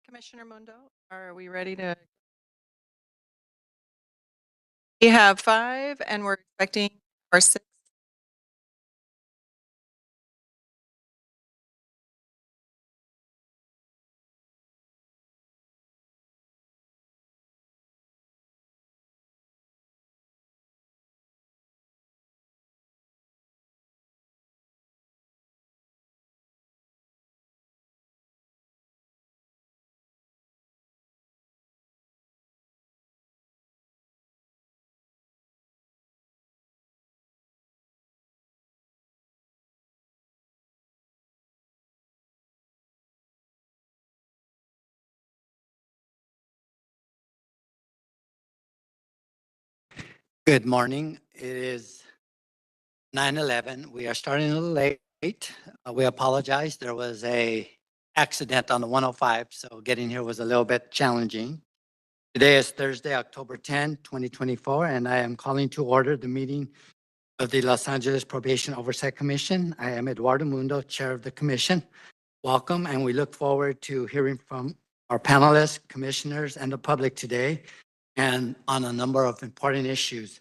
Commissioner Mundo, are we ready to? We have 5 and we're expecting our 6. Good morning. It is 9:11. We are starting a little late. We apologize. There was a accident on the 105, so getting here was a little bit challenging. Today is Thursday, October 10, 2024, and I am calling to order the meeting of the Los Angeles Probation Oversight Commission. I am Eduardo Mundo, Chair of the Commission. Welcome, and we look forward to hearing from our panelists, commissioners, and the public today, and on a number of important issues.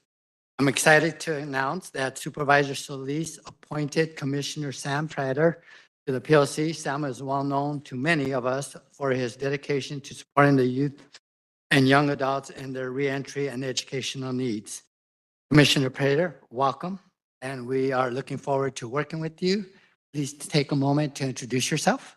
I'm excited to announce that Supervisor Solis appointed Commissioner Sam Prater to the PLC. Sam is well known to many of us for his dedication to supporting the youth and young adults in their reentry and educational needs. Commissioner Prater, welcome, and we are looking forward to working with you. Please take a moment to introduce yourself.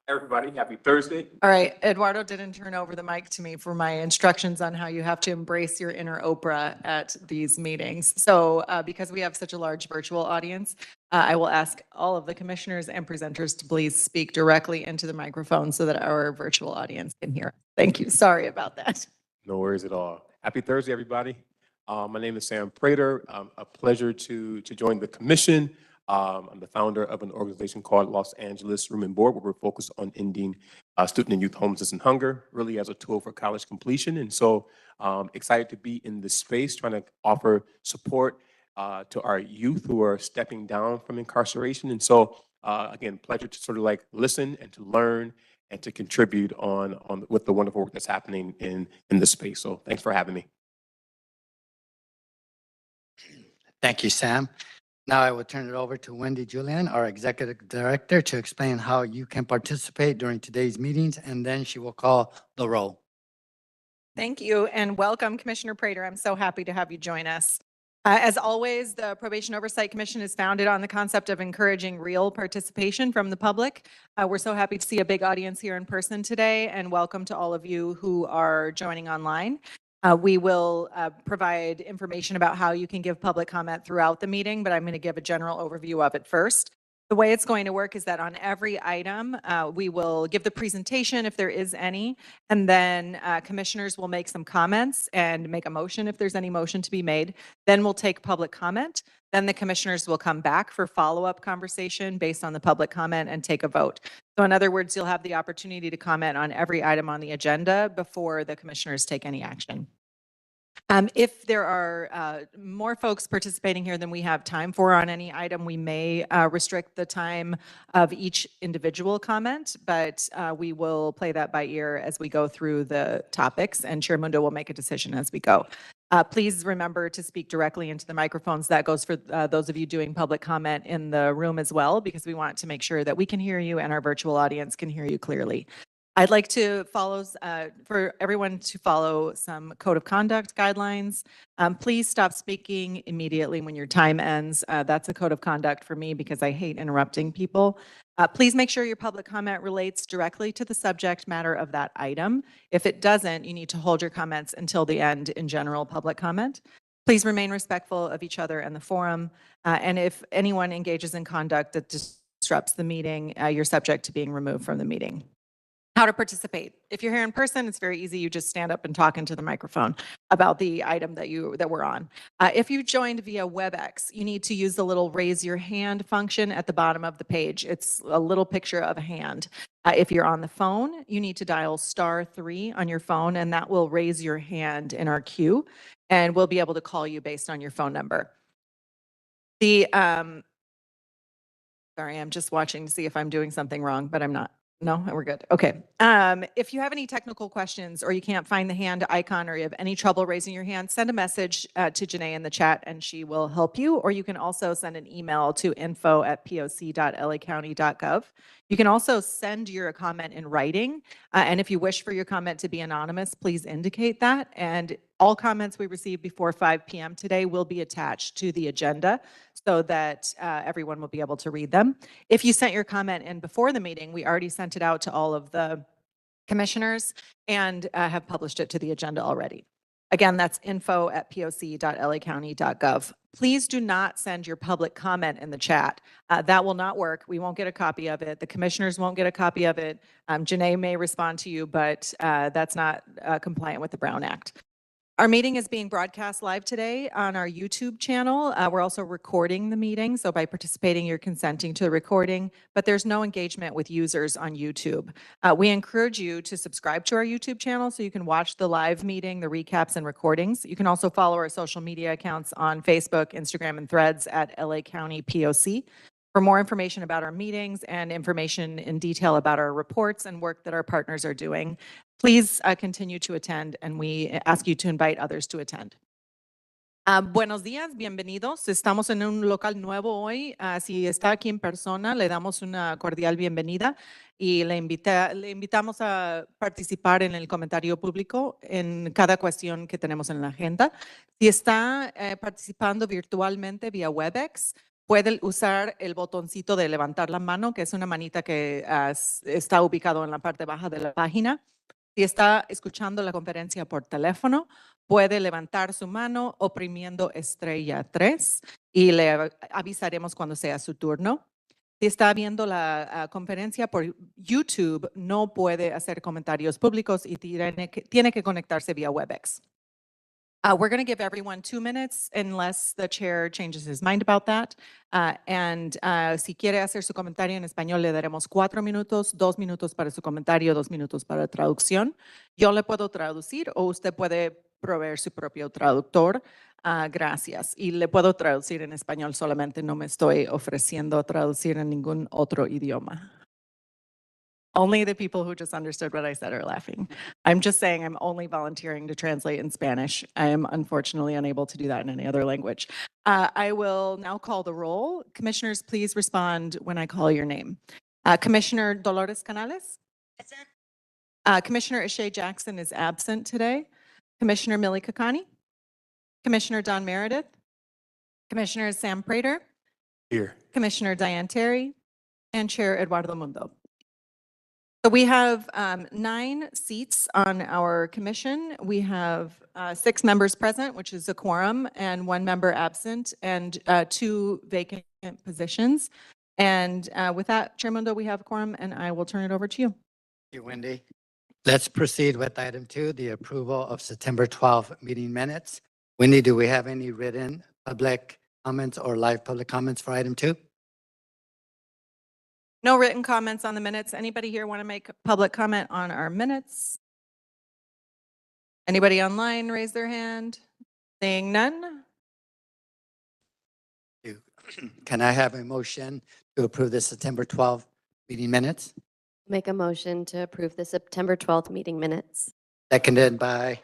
Everybody, happy Thursday. All right, Eduardo didn't turn over the mic to me for my instructions on how you have to embrace your inner Oprah at these meetings. So because we have such a large virtual audience, I will ask all of the commissioners and presenters to please speak directly into the microphone so that our virtual audience can hear us. Thank you. Sorry about that. No worries at all. Happy Thursday, everybody. My name is Sam Prater. A pleasure to join the commission. I'm the founder of an organization called Los Angeles Room and Board, where we're focused on ending student and youth homelessness and hunger, really as a tool for college completion. And so excited to be in this space, trying to offer support to our youth who are stepping down from incarceration. And so, again, pleasure to sort of like listen and to learn and to contribute on with the wonderful work that's happening in the space. So thanks for having me. Thank you, Sam. Now I will turn it over to Wendy Julian, our Executive Director, to explain how you can participate during today's meetings, and then she will call the roll. Thank you and welcome, Commissioner Prater. I'm so happy to have you join us. As always, the Probation Oversight Commission is founded on the concept of encouraging real participation from the public. We're so happy to see a big audience here in person today, and welcome to all of you who are joining online. We will provide information about how you can give public comment throughout the meeting, but I'm going to give a general overview of it first. The way it's going to work is that on every item, we will give the presentation if there is any, and then commissioners will make some comments and make a motion if there's any motion to be made. Then we'll take public comment. Then the commissioners will come back for follow-up conversation based on the public comment and take a vote. So in other words, you'll have the opportunity to comment on every item on the agenda before the commissioners take any action. If there are more folks participating here than we have time for on any item, we may restrict the time of each individual comment, but we will play that by ear as we go through the topics, and Chair Mundo will make a decision as we go. Please remember to speak directly into the microphones. That goes for those of you doing public comment in the room as well, because we want to make sure that we can hear you and our virtual audience can hear you clearly. I'd like to follow, for everyone to follow some code of conduct guidelines. Please stop speaking immediately when your time ends. That's a code of conduct for me because I hate interrupting people. Please make sure your public comment relates directly to the subject matter of that item. If it doesn't, you need to hold your comments until the end in general public comment. Please remain respectful of each other and the forum. And if anyone engages in conduct that disrupts the meeting, you're subject to being removed from the meeting. How to participate. If you're here in person, it's very easy. You just stand up and talk into the microphone about the item that we're on. If you joined via WebEx, you need to use the little raise your hand function at the bottom of the page. It's a little picture of a hand. If you're on the phone, you need to dial *3 on your phone, and that will raise your hand in our queue, and we'll be able to call you based on your phone number. Sorry, I'm just watching to see if I'm doing something wrong, but I'm not. No, we're good. Okay. If you have any technical questions or you can't find the hand icon or you have any trouble raising your hand, send a message to Janae in the chat and she will help you. Or you can also send an email to info@poc.lacounty.gov. You can also send your comment in writing. And if you wish for your comment to be anonymous, please indicate that. And all comments we receive before 5 p.m. today will be attached to the agenda so that everyone will be able to read them. If you sent your comment in before the meeting, we already sent it out to all of the commissioners and have published it to the agenda already. Again, that's info@poc.lacounty.gov. Please do not send your public comment in the chat. That will not work. We won't get a copy of it. The commissioners won't get a copy of it. Janae may respond to you, but that's not compliant with the Brown Act. Our meeting is being broadcast live today on our YouTube channel. We're also recording the meeting. So by participating, you're consenting to the recording, but there's no engagement with users on YouTube. We encourage you to subscribe to our YouTube channel so you can watch the live meeting, the recaps and recordings. You can also follow our social media accounts on Facebook, Instagram, and Threads at LA County POC. For more information about our meetings and information in detail about our reports and work that our partners are doing, please continue to attend, and we ask you to invite others to attend. Buenos días, bienvenidos. Estamos en un local nuevo hoy. Si está aquí en persona, le damos una cordial bienvenida y le invitamos a participar en el comentario público en cada cuestión que tenemos en la agenda. Si está participando virtualmente vía WebEx, puede usar el botoncito de levantar la mano, que es una manita que está ubicado en la parte baja de la página. Si está escuchando la conferencia por teléfono, puede levantar su mano oprimiendo estrella 3 y le avisaremos cuando sea su turno. Si está viendo la conferencia por YouTube, no puede hacer comentarios públicos y tiene que conectarse vía WebEx. We're going to give everyone 2 minutes unless the chair changes his mind about that. Si quiere hacer su comentario en español, le daremos 4 minutos, 2 minutos para su comentario, 2 minutos para traducción. Yo le puedo traducir o usted puede proveer su propio traductor. Gracias. Y le puedo traducir en español solamente, no me estoy ofreciendo traducir en ningún otro idioma. Only the people who just understood what I said are laughing. I'm just saying I'm only volunteering to translate in Spanish. I am unfortunately unable to do that in any other language. I will now call the roll. Commissioners, please respond when I call your name. Commissioner Dolores Canales? Present. Commissioner Ishay Jackson is absent today. Commissioner Millie Kakani? Commissioner Don Meredith? Commissioner Sam Prater? Here. Commissioner Diane Terry? And Chair Eduardo Mundo. So we have 9 seats on our commission. We have 6 members present, which is a quorum, and 1 member absent, and 2 vacant positions. And with that, Chair Mundo, we have a quorum, and I will turn it over to you. Thank you, Wendy. Let's proceed with item 2, the approval of September 12 meeting minutes. Wendy, do we have any written public comments or live public comments for item 2? No written comments on the minutes. Anybody here want to make a public comment on our minutes? Anybody online raise their hand? Seeing none? Can I have a motion to approve the September 12 meeting minutes? Make a motion to approve the September 12th meeting minutes. Seconded by?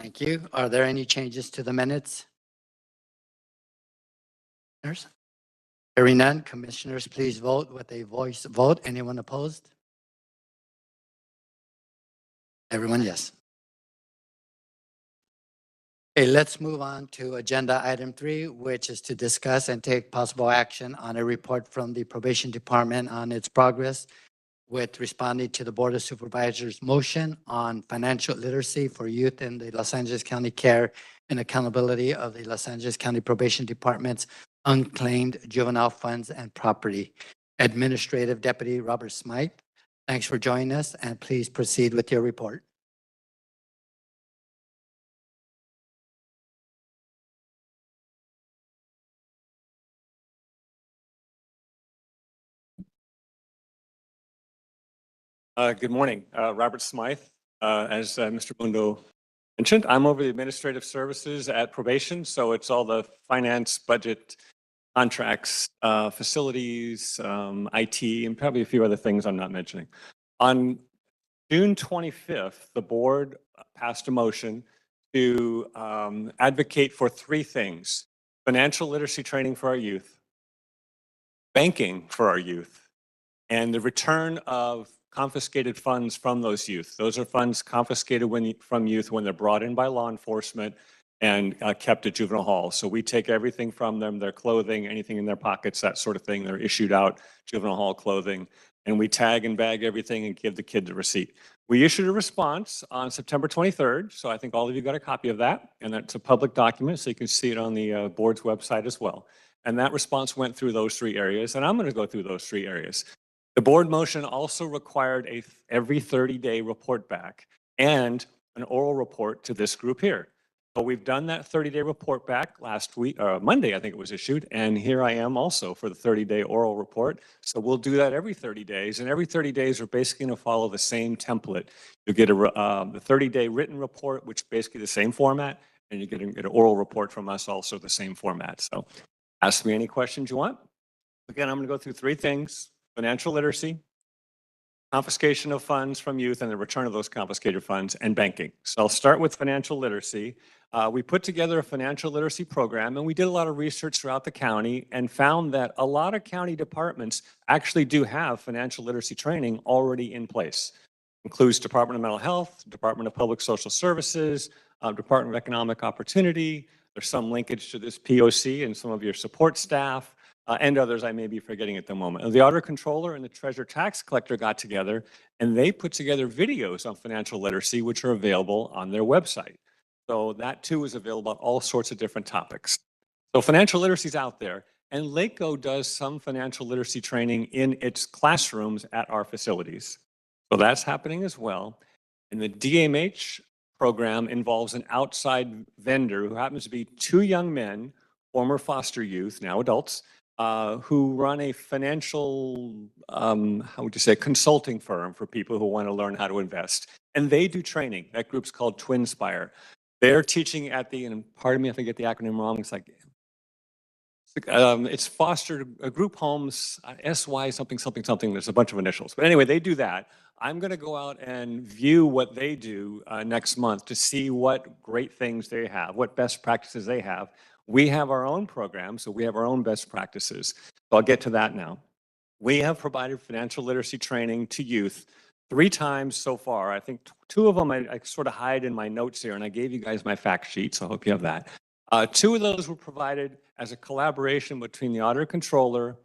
Thank you. Are there any changes to the minutes? Hearing none, commissioners, please vote with a voice vote. Anyone opposed? Everyone, yes. Okay, let's move on to agenda item 3, which is to discuss and take possible action on a report from the Probation Department on its progress with responding to the Board of Supervisors' motion on financial literacy for youth in the Los Angeles County Care and Accountability of the Los Angeles County Probation Department's unclaimed juvenile funds and property. Administrative Deputy Robert Smythe, thanks for joining us, and please proceed with your report. Good morning, Robert Smythe. As Mr. Mundo mentioned, I'm over the administrative services at probation, so it's all the finance, budget, contracts, facilities, IT, and probably a few other things I'm not mentioning. On June 25th, the board passed a motion to advocate for three things: financial literacy training for our youth, banking for our youth, and the return of confiscated funds from those youth. Those are funds confiscated from youth when they're brought in by law enforcement and kept at juvenile hall. So we take everything from them, their clothing, anything in their pockets, that sort of thing. They're issued out juvenile hall clothing, and we tag and bag everything and give the kid the receipt. We issued a response on September 23rd, so I think all of you got a copy of that, and that's a public document, so you can see it on the board's website as well. And that response went through those three areas, and I'm going to go through those three areas. The board motion also required every 30-day report back and an oral report to this group here. But we've done that 30-day report back last week, Monday, I think it was issued, and here I am also for the 30-day oral report. So we'll do that every 30 days, and every 30 days we're basically going to follow the same template. You'll get the 30-day written report, which is basically the same format, and you get an oral report from us also the same format. So ask me any questions you want. Again, I'm going to go through three things: financial literacy, confiscation of funds from youth and the return of those confiscated funds, and banking. So I'll start with financial literacy. We put together a financial literacy program, and we did a lot of research throughout the county and found that a lot of county departments actually do have financial literacy training already in place. Includes Department of Mental Health, Department of Public Social Services, Department of Economic Opportunity. There's some linkage to this POC and some of your support staff. And others I may be forgetting at the moment. The auditor controller and the treasurer tax collector got together, and they put together videos on financial literacy, which are available on their website. So that too is available on all sorts of different topics. So financial literacy is out there, and LACO does some financial literacy training in its classrooms at our facilities. So that's happening as well. And the DMH program involves an outside vendor who happens to be two young men, former foster youth, now adults, who run a financial, how would you say, consulting firm for people who want to learn how to invest. And they do training. That group's called Twinspire. They're teaching at the, and pardon me if I get the acronym wrong, it's foster group homes, SY something, something, something. There's a bunch of initials. But anyway, they do that. I'm going to go out and view what they do next month to see what great things they have, what best practices they have. We have our own program, so we have our own best practices. So I'll get to that now. We have provided financial literacy training to youth 3 times so far. I think 2 of them I sort of hide in my notes here, and I gave you guys my fact sheet, so I hope you have that. 2 of those were provided as a collaboration between the auditor controller,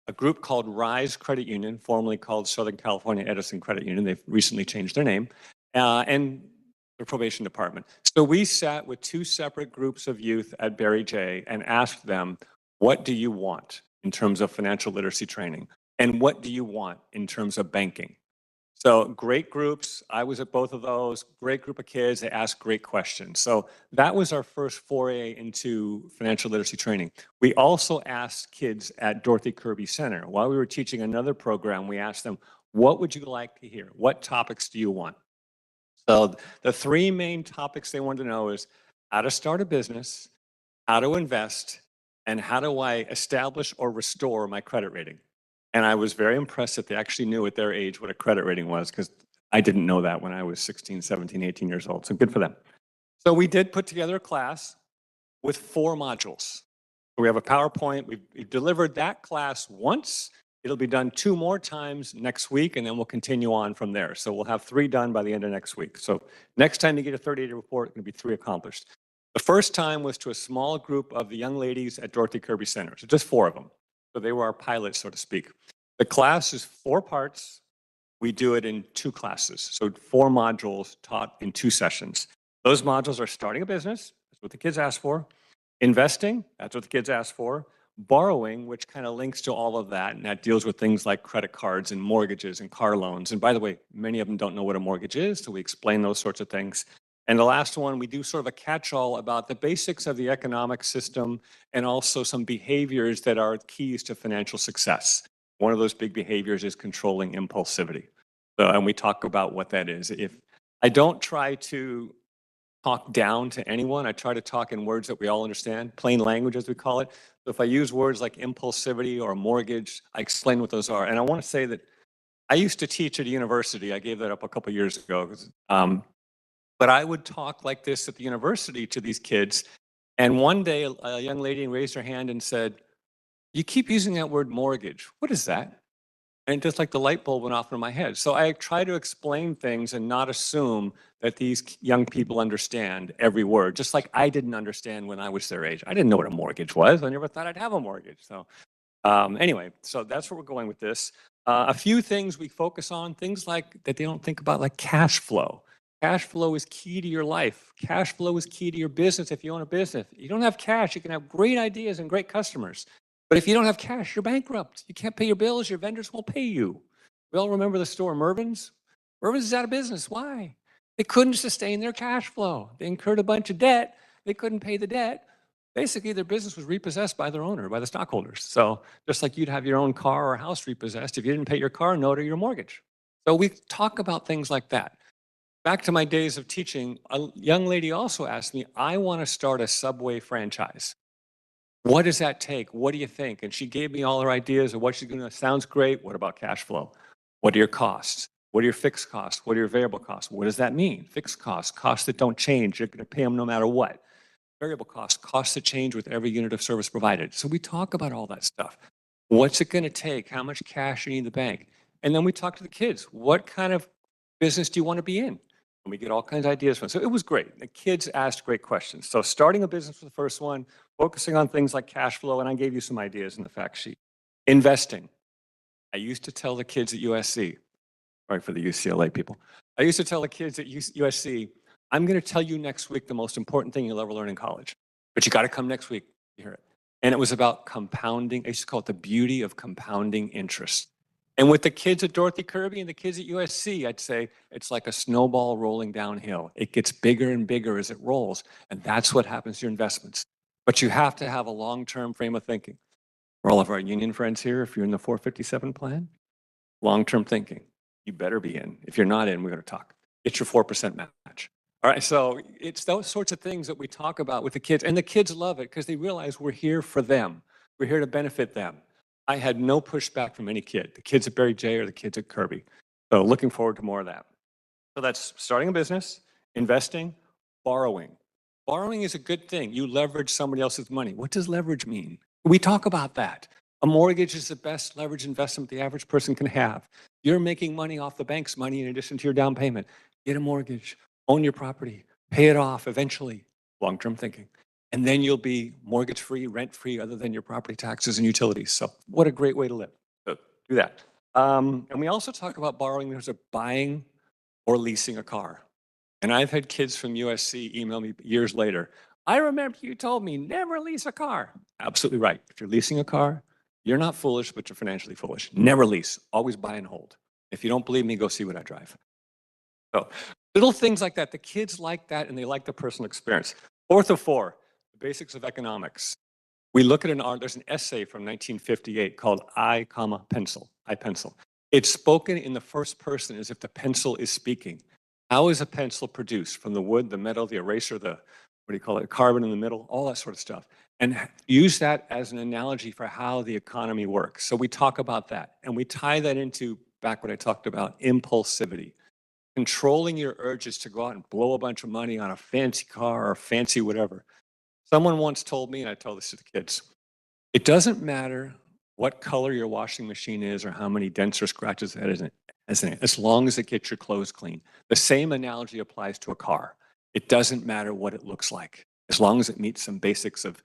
a group called RISE Credit Union, formerly called Southern California Edison Credit Union. They've recently changed their name, and the probation department. So we sat with 2 separate groups of youth at Barry J and asked them, what do you want in terms of financial literacy training? And what do you want in terms of banking? So great groups. I was at both of those. Great group of kids. They asked great questions. So that was our first foray into financial literacy training. We also asked kids at Dorothy Kirby Center, while we were teaching another program, we asked them, what would you like to hear? What topics do you want? So the 3 main topics they wanted to know is how to start a business, how to invest, and how do I establish or restore my credit rating? And I was very impressed that they actually knew at their age what a credit rating was, because I didn't know that when I was 16, 17, 18 years old. So good for them. So we did put together a class with 4 modules. We have a PowerPoint. We've delivered that class once. It'll be done 2 more times next week, and then we'll continue on from there. So we'll have 3 done by the end of next week. So next time you get a 30-day report, it's going to be 3 accomplished. The first time was to a small group of the young ladies at Dorothy Kirby Center, so just 4 of them. So they were our pilots, so to speak. The class is 4 parts. We do it in 2 classes. So 4 modules taught in 2 sessions. Those modules are starting a business. That's what the kids asked for. Investing. That's what the kids asked for. Borrowing, which kind of links to all of that, and that deals with things like credit cards and mortgages and car loans. And by the way, many of them don't know what a mortgage is, so we explain those sorts of things. And the last one, we do sort of a catch-all about the basics of the economic system and also some behaviors that are keys to financial success. One of those big behaviors is controlling impulsivity. And we talk about what that is. If I don't try to talk down to anyone. I try to talk in words that we all understand, plain language as we call it. So if I use words like impulsivity or mortgage, I explain what those are. And I want to say that I used to teach at a university. I gave that up a couple of years ago. But I would talk like this at the university to these kids. And one day a young lady raised her hand and said, "You keep using that word mortgage. What is that?" And just like the light bulb went off in my head. So I try to explain things and not assume that these young people understand every word, just like I didn't understand when I was their age. I didn't know what a mortgage was. I never thought I'd have a mortgage. So anyway, so that's where we're going with this. A few things we focus on, things like that they don't think about, like cash flow. Cash flow is key to your life. Cash flow is key to your business if you own a business. You don't have cash, you can have great ideas and great customers. But if you don't have cash, you're bankrupt. You can't pay your bills, your vendors won't pay you. We all remember the store Mervyn's? Mervyn's is out of business. Why? They couldn't sustain their cash flow. They incurred a bunch of debt. They couldn't pay the debt. Basically, their business was repossessed by their owner, by the stockholders. So just like you'd have your own car or house repossessed, if you didn't pay your car note or your mortgage. So we talk about things like that. Back to my days of teaching, a young lady also asked me, "I want to start a Subway franchise. What does that take? What do you think?" And she gave me all her ideas of what she's going to. Sounds great. What about cash flow? What are your costs? What are your fixed costs? What are your variable costs? What does that mean? Fixed costs, costs that don't change. You're going to pay them no matter what. Variable costs, costs that change with every unit of service provided. So we talk about all that stuff. What's it going to take? How much cash you need in the bank? And then we talk to the kids. What kind of business do you want to be in? And we get all kinds of ideas from it. So it was great. The kids asked great questions. So starting a business was the first one, focusing on things like cash flow, and I gave you some ideas in the fact sheet. Investing. I used to tell the kids at USC, sorry for the UCLA people. I used to tell the kids at USC, "I'm going to tell you next week the most important thing you'll ever learn in college, but you got to come next week to hear it." And it was about compounding. I used to call it the beauty of compounding interest. And with the kids at Dorothy Kirby and the kids at USC, I'd say it's like a snowball rolling downhill. It gets bigger and bigger as it rolls. And that's what happens to your investments. But you have to have a long-term frame of thinking. For all of our union friends here, if you're in the 457 plan, long-term thinking, you better be in. If you're not in, we're going to talk. It's your 4% match. All right, so it's those sorts of things that we talk about with the kids. And the kids love it because they realize we're here for them. We're here to benefit them. I had no pushback from any kid, the kids at Barry J or the kids at Kirby. So looking forward to more of that. So that's starting a business, investing, borrowing. Borrowing is a good thing. You leverage somebody else's money. What does leverage mean? We talk about that. A mortgage is the best leverage investment the average person can have. You're making money off the bank's money in addition to your down payment. Get a mortgage, own your property, pay it off eventually, long-term thinking. And then you'll be mortgage-free, rent-free, other than your property taxes and utilities. So what a great way to live. So do that. And we also talk about borrowing in terms of buying or leasing a car. And I've had kids from USC email me years later. "I remember you told me never lease a car." Absolutely right. If you're leasing a car, you're not foolish, but you're financially foolish. Never lease. Always buy and hold. If you don't believe me, go see what I drive. So little things like that. The kids like that, and they like the personal experience. Fourth of four, the basics of economics. We look at there's an essay from 1958 called I, pencil, I pencil. It's spoken in the first person as if the pencil is speaking. How is a pencil produced? From the wood, the metal, the eraser, the, what do you call it, carbon in the middle, all that sort of stuff. And use that as an analogy for how the economy works. So we talk about that. And we tie that into, back what I talked about, impulsivity. Controlling your urges to go out and blow a bunch of money on a fancy car or fancy whatever. Someone once told me, and I tell this to the kids, it doesn't matter what color your washing machine is or how many dents or scratches it has in it, as long as it gets your clothes clean. The same analogy applies to a car. It doesn't matter what it looks like, as long as it meets some basics of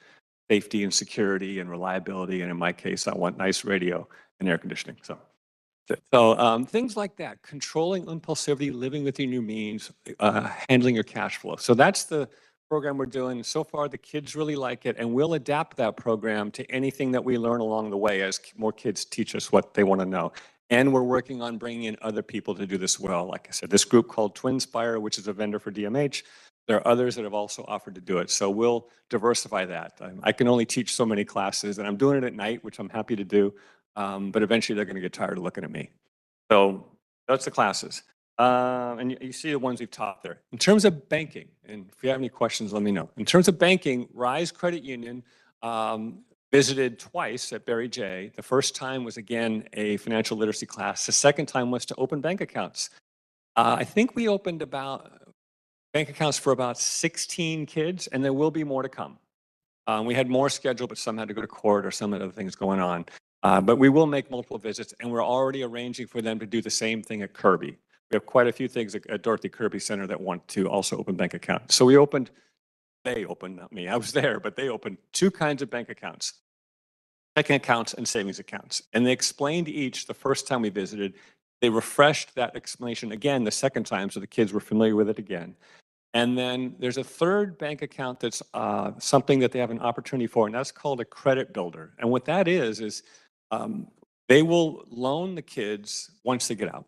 safety and security and reliability. And in my case, I want nice radio and air conditioning. So things like that, controlling impulsivity, living within your means, handling your cash flow. So that's the program we're doing. So far, the kids really like it, and we'll adapt that program to anything that we learn along the way as more kids teach us what they want to know. And we're working on bringing in other people to do this well. Like I said, this group called Twinspire, which is a vendor for DMH, there are others that have also offered to do it. So we'll diversify that. I can only teach so many classes, and I'm doing it at night, which I'm happy to do. But eventually they're going to get tired of looking at me. So that's the classes. And you see the ones we've taught there. In terms of banking, and if you have any questions, let me know. In terms of banking, Rise Credit Union visited twice at Barry J. The first time was, again, a financial literacy class. The second time was to open bank accounts. I think we opened bank accounts for about 16 kids, and there will be more to come. We had more scheduled, but some had to go to court or some other things going on. But we will make multiple visits, and we're already arranging for them to do the same thing at Kirby. We have quite a few things at Dorothy Kirby Center that want to also open bank accounts. So they opened, not me, I was there, but they opened 2 kinds of bank accounts, checking accounts and savings accounts. And they explained each the first time we visited. They refreshed that explanation again the second time, so the kids were familiar with it again. And then there's a third bank account that's something that they have an opportunity for, and that's called a credit builder. And what that is they will loan the kids once they get out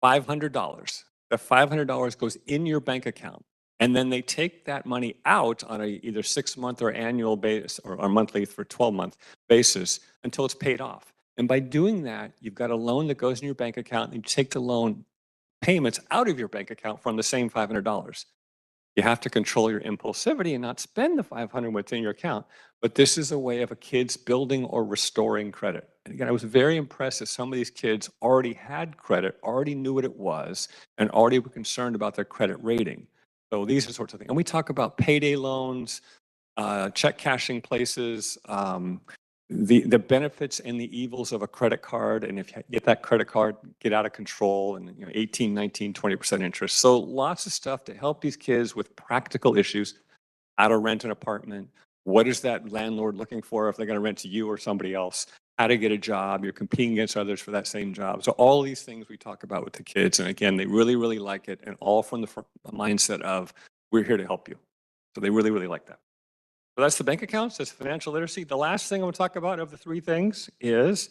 $500. The $500 goes in your bank account, and then they take that money out on a either 6-month or annual basis or monthly for 12-month basis until it's paid off. And by doing that, you've got a loan that goes in your bank account, and you take the loan payments out of your bank account from the same $500. You have to control your impulsivity and not spend the $500 within your account. But this is a way of a kid's building or restoring credit. And again, I was very impressed that some of these kids already had credit, already knew what it was, and already were concerned about their credit rating. So these are sorts of things. And we talk about payday loans, check cashing places, the benefits and the evils of a credit card. And if you get that credit card, get out of control, and 18, 19, 20% interest. So lots of stuff to help these kids with practical issues, how to rent an apartment, what is that landlord looking for if they're going to rent to you or somebody else, how to get a job, you're competing against others for that same job. So all these things we talk about with the kids. And again, they really, really like it, and all from the mindset of, we're here to help you. So they really, really like that. So that's the bank accounts, that's financial literacy. The last thing I'm going to talk about of the 3 things is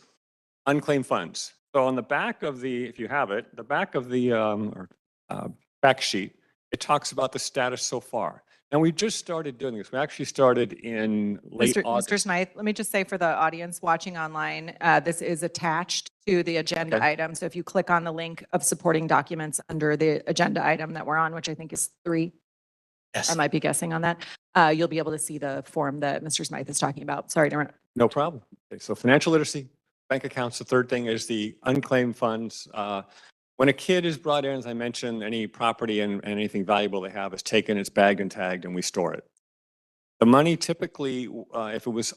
unclaimed funds. So on the back of if you have it, the back of the back sheet, it talks about the status so far. And we just started doing this. We actually started in late August. Mr. Smythe, let me just say for the audience watching online, this is attached to the agenda item. So if you click on the link of supporting documents under the agenda item that we're on, which I think is 3, Yes. I might be guessing on that, you'll be able to see the form that Mr. Smythe is talking about. Sorry to interrupt. No problem. Okay, so financial literacy, bank accounts. The third thing is the unclaimed funds. When a kid is brought in, as I mentioned, any property and anything valuable they have is taken, it's bagged and tagged, and we store it. The money typically, if it was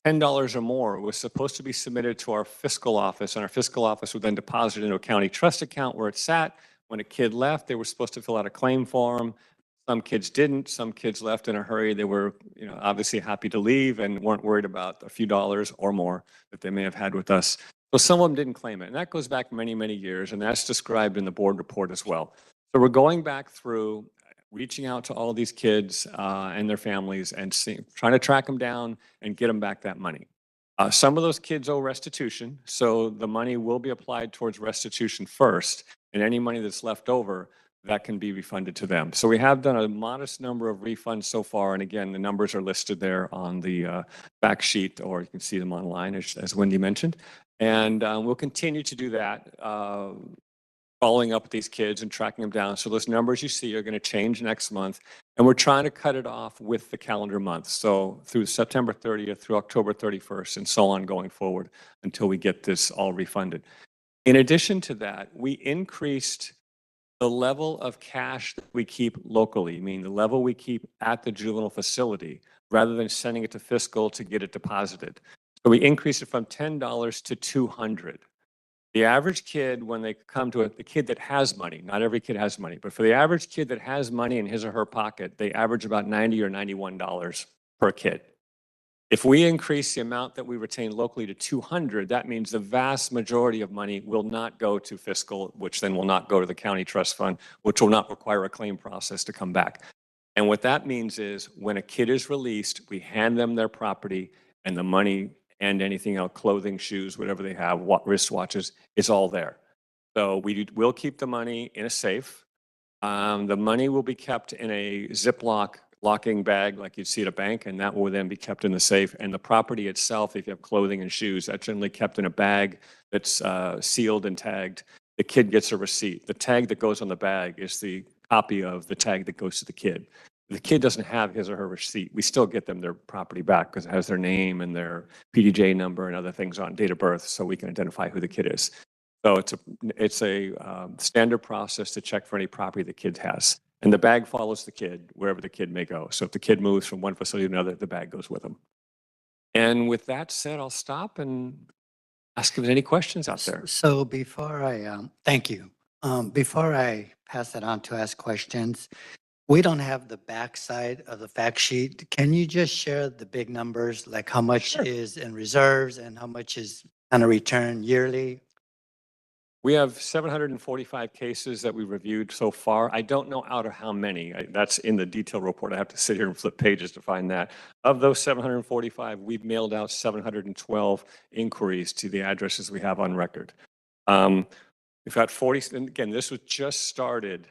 $10 or more, it was supposed to be submitted to our fiscal office, and our fiscal office would then deposit it into a county trust account where it sat. When a kid left, they were supposed to fill out a claim form. Some kids didn't. Some kids left in a hurry. They were, obviously happy to leave and weren't worried about a few dollars or more that they may have had with us. So some of them didn't claim it. And that goes back many, many years. And that's described in the board report as well. So we're going back through, reaching out to all these kids and their families and trying to track them down and get them back that money. Some of those kids owe restitution. So the money will be applied towards restitution first. And any money that's left over, that can be refunded to them. So we have done a modest number of refunds so far. And again, the numbers are listed there on the back sheet, or you can see them online, as Wendy mentioned. And we'll continue to do that, following up with these kids and tracking them down. So those numbers you see are going to change next month. And we're trying to cut it off with the calendar month. So through September 30th, through October 31st, and so on going forward until we get this all refunded. In addition to that, we increased the level of cash that we keep locally, meaning the level we keep at the juvenile facility, rather than sending it to fiscal to get it deposited. So we increased it from $10 to $200. The average kid, when they come to the kid that has money, not every kid has money, but for the average kid that has money in his or her pocket, they average about $90 or $91 per kid. If we increase the amount that we retain locally to 200, that means the vast majority of money will not go to fiscal, which then will not go to the county trust fund, which will not require a claim process to come back. And what that means is when a kid is released, we hand them their property, and the money and anything else, clothing, shoes, whatever they have, wristwatches, is all there. So we will keep the money in a safe. The money will be kept in a Ziploc locking bag like you'd see at a bank, and that will then be kept in the safe. And the property itself, if you have clothing and shoes, that's generally kept in a bag that's sealed and tagged. the kid gets a receipt. The tag that goes on the bag is the copy of the tag that goes to the kid. If the kid doesn't have his or her receipt, we still get them their property back because it has their name and their PDJ number and other things on date of birth, so we can identify who the kid is. So it's a standard process to check for any property the kid has. And the bag follows the kid wherever the kid may go. So if the kid moves from one facility to another, the bag goes with them. And with that said, I'll stop and ask if there's any questions out there. So before I, thank you. Before I pass it on to ask questions, we don't have the backside of the fact sheet. Can you just share the big numbers, like how much Sure. is in reserves and how much is kind of returned yearly? We have 745 cases that we reviewed so far. I don't know out of how many. That's in the detail report. I have to sit here and flip pages to find that. Of those 745, we've mailed out 712 inquiries to the addresses we have on record. We've got 40, and again, this was just started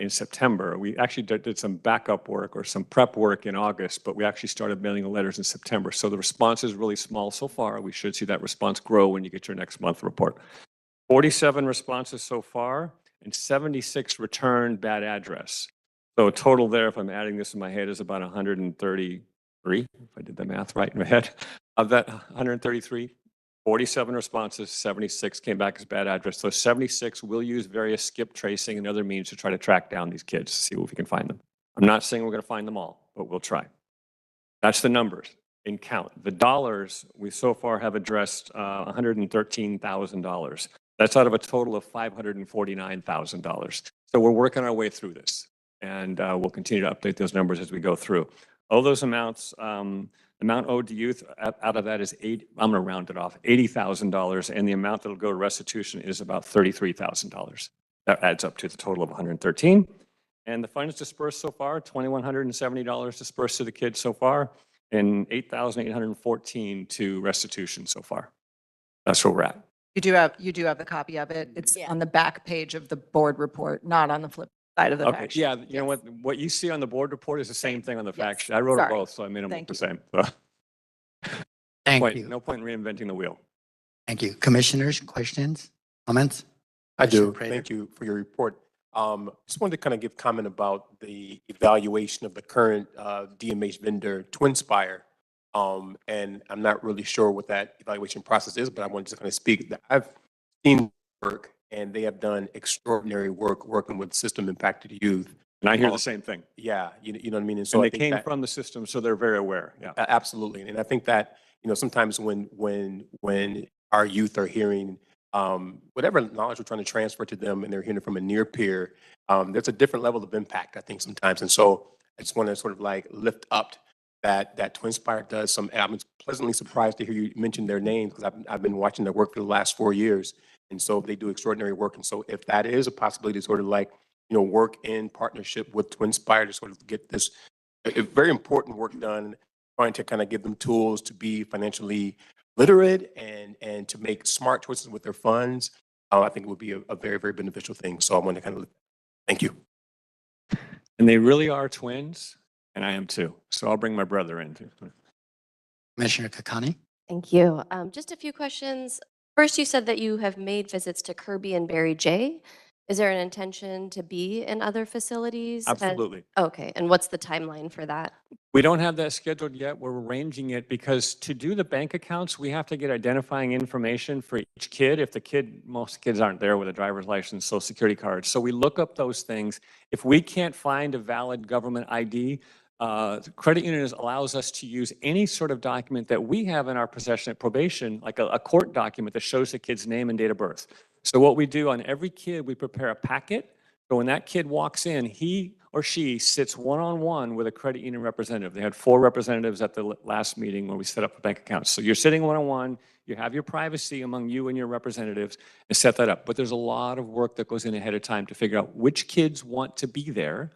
in September. We actually did some backup work or some prep work in August, but we actually started mailing the letters in September. So the response is really small so far. We should see that response grow when you get your next month report. 47 responses so far and 76 returned bad address. So total there, if I'm adding this in my head, is about 133, if I did the math right in my head. Of that 133, 47 responses, 76 came back as bad address. So 76 will use various skip tracing and other means to try to track down these kids to see if we can find them. I'm not saying we're going to find them all, but we'll try. That's the numbers in count. The dollars, we so far have addressed $113,000. That's out of a total of $549,000. So we're working our way through this, and we'll continue to update those numbers as we go through. All those amounts, amount owed to youth out of that is I'm going to round it off, $80,000, and the amount that'll go to restitution is about $33,000. That adds up to the total of 113. And the funds dispersed so far, $2,170 dispersed to the kids so far, and $8,814 to restitution so far. That's where we're at. You do have the copy of it. It's on the back page of the board report, not on the flip side of the Okay, fact sheet. yeah, you know what you see on the board report is the same thing on the fact Yes. sheet. I wrote them Sorry. both, so I made them look Thank the you. same. So, Thank you. no point in reinventing the wheel. Thank you. Commissioners, questions, comments? I Commissioner do. Prater. Thank you for your report. Just wanted to kind of give comment about the evaluation of the current DMH vendor, TwinSpire. And I'm not really sure what that evaluation process is, but I wanted to kind of speak that I've seen work and they have done extraordinary work working with system impacted youth. And I hear the same thing. Yeah, you know what I mean? And I they think came that- from the system, so they're very aware. Yeah. Absolutely. And I think that, sometimes when our youth are hearing whatever knowledge we're trying to transfer to them and they're hearing it from a near peer, there's a different level of impact, I think, sometimes. And so I just want to sort of like lift up that TwinSpire does some, and I'm pleasantly surprised to hear you mention their names because I've been watching their work for the last 4 years. And so they do extraordinary work. And so if that is a possibility to sort of like, work in partnership with TwinSpire to sort of get this very important work done, trying to kind of give them tools to be financially literate and to make smart choices with their funds, I think it would be a very, very beneficial thing. So I want to kind of, thank you. And they really are twins, and I am too. So I'll bring my brother in too. Commissioner Kakani? Thank you. Just a few questions. First, you said that you have made visits to Kirby and Barry J. Is there an intention to be in other facilities? Absolutely. Okay, and what's the timeline for that? We don't have that scheduled yet. We're arranging it because to do the bank accounts, we have to get identifying information for each kid. Most kids aren't there with a driver's license, social security card. So we look up those things. If we can't find a valid government ID, the credit union allows us to use any sort of document that we have in our possession at probation, like a court document that shows the kid's name and date of birth. So what we do on every kid, we prepare a packet. So when that kid walks in, he or she sits one-on-one with a credit union representative. They had 4 representatives at the last meeting where we set up the bank accounts. So you're sitting one-on-one, you have your privacy among you and your representatives and set that up. But there's a lot of work that goes in ahead of time to figure out which kids want to be there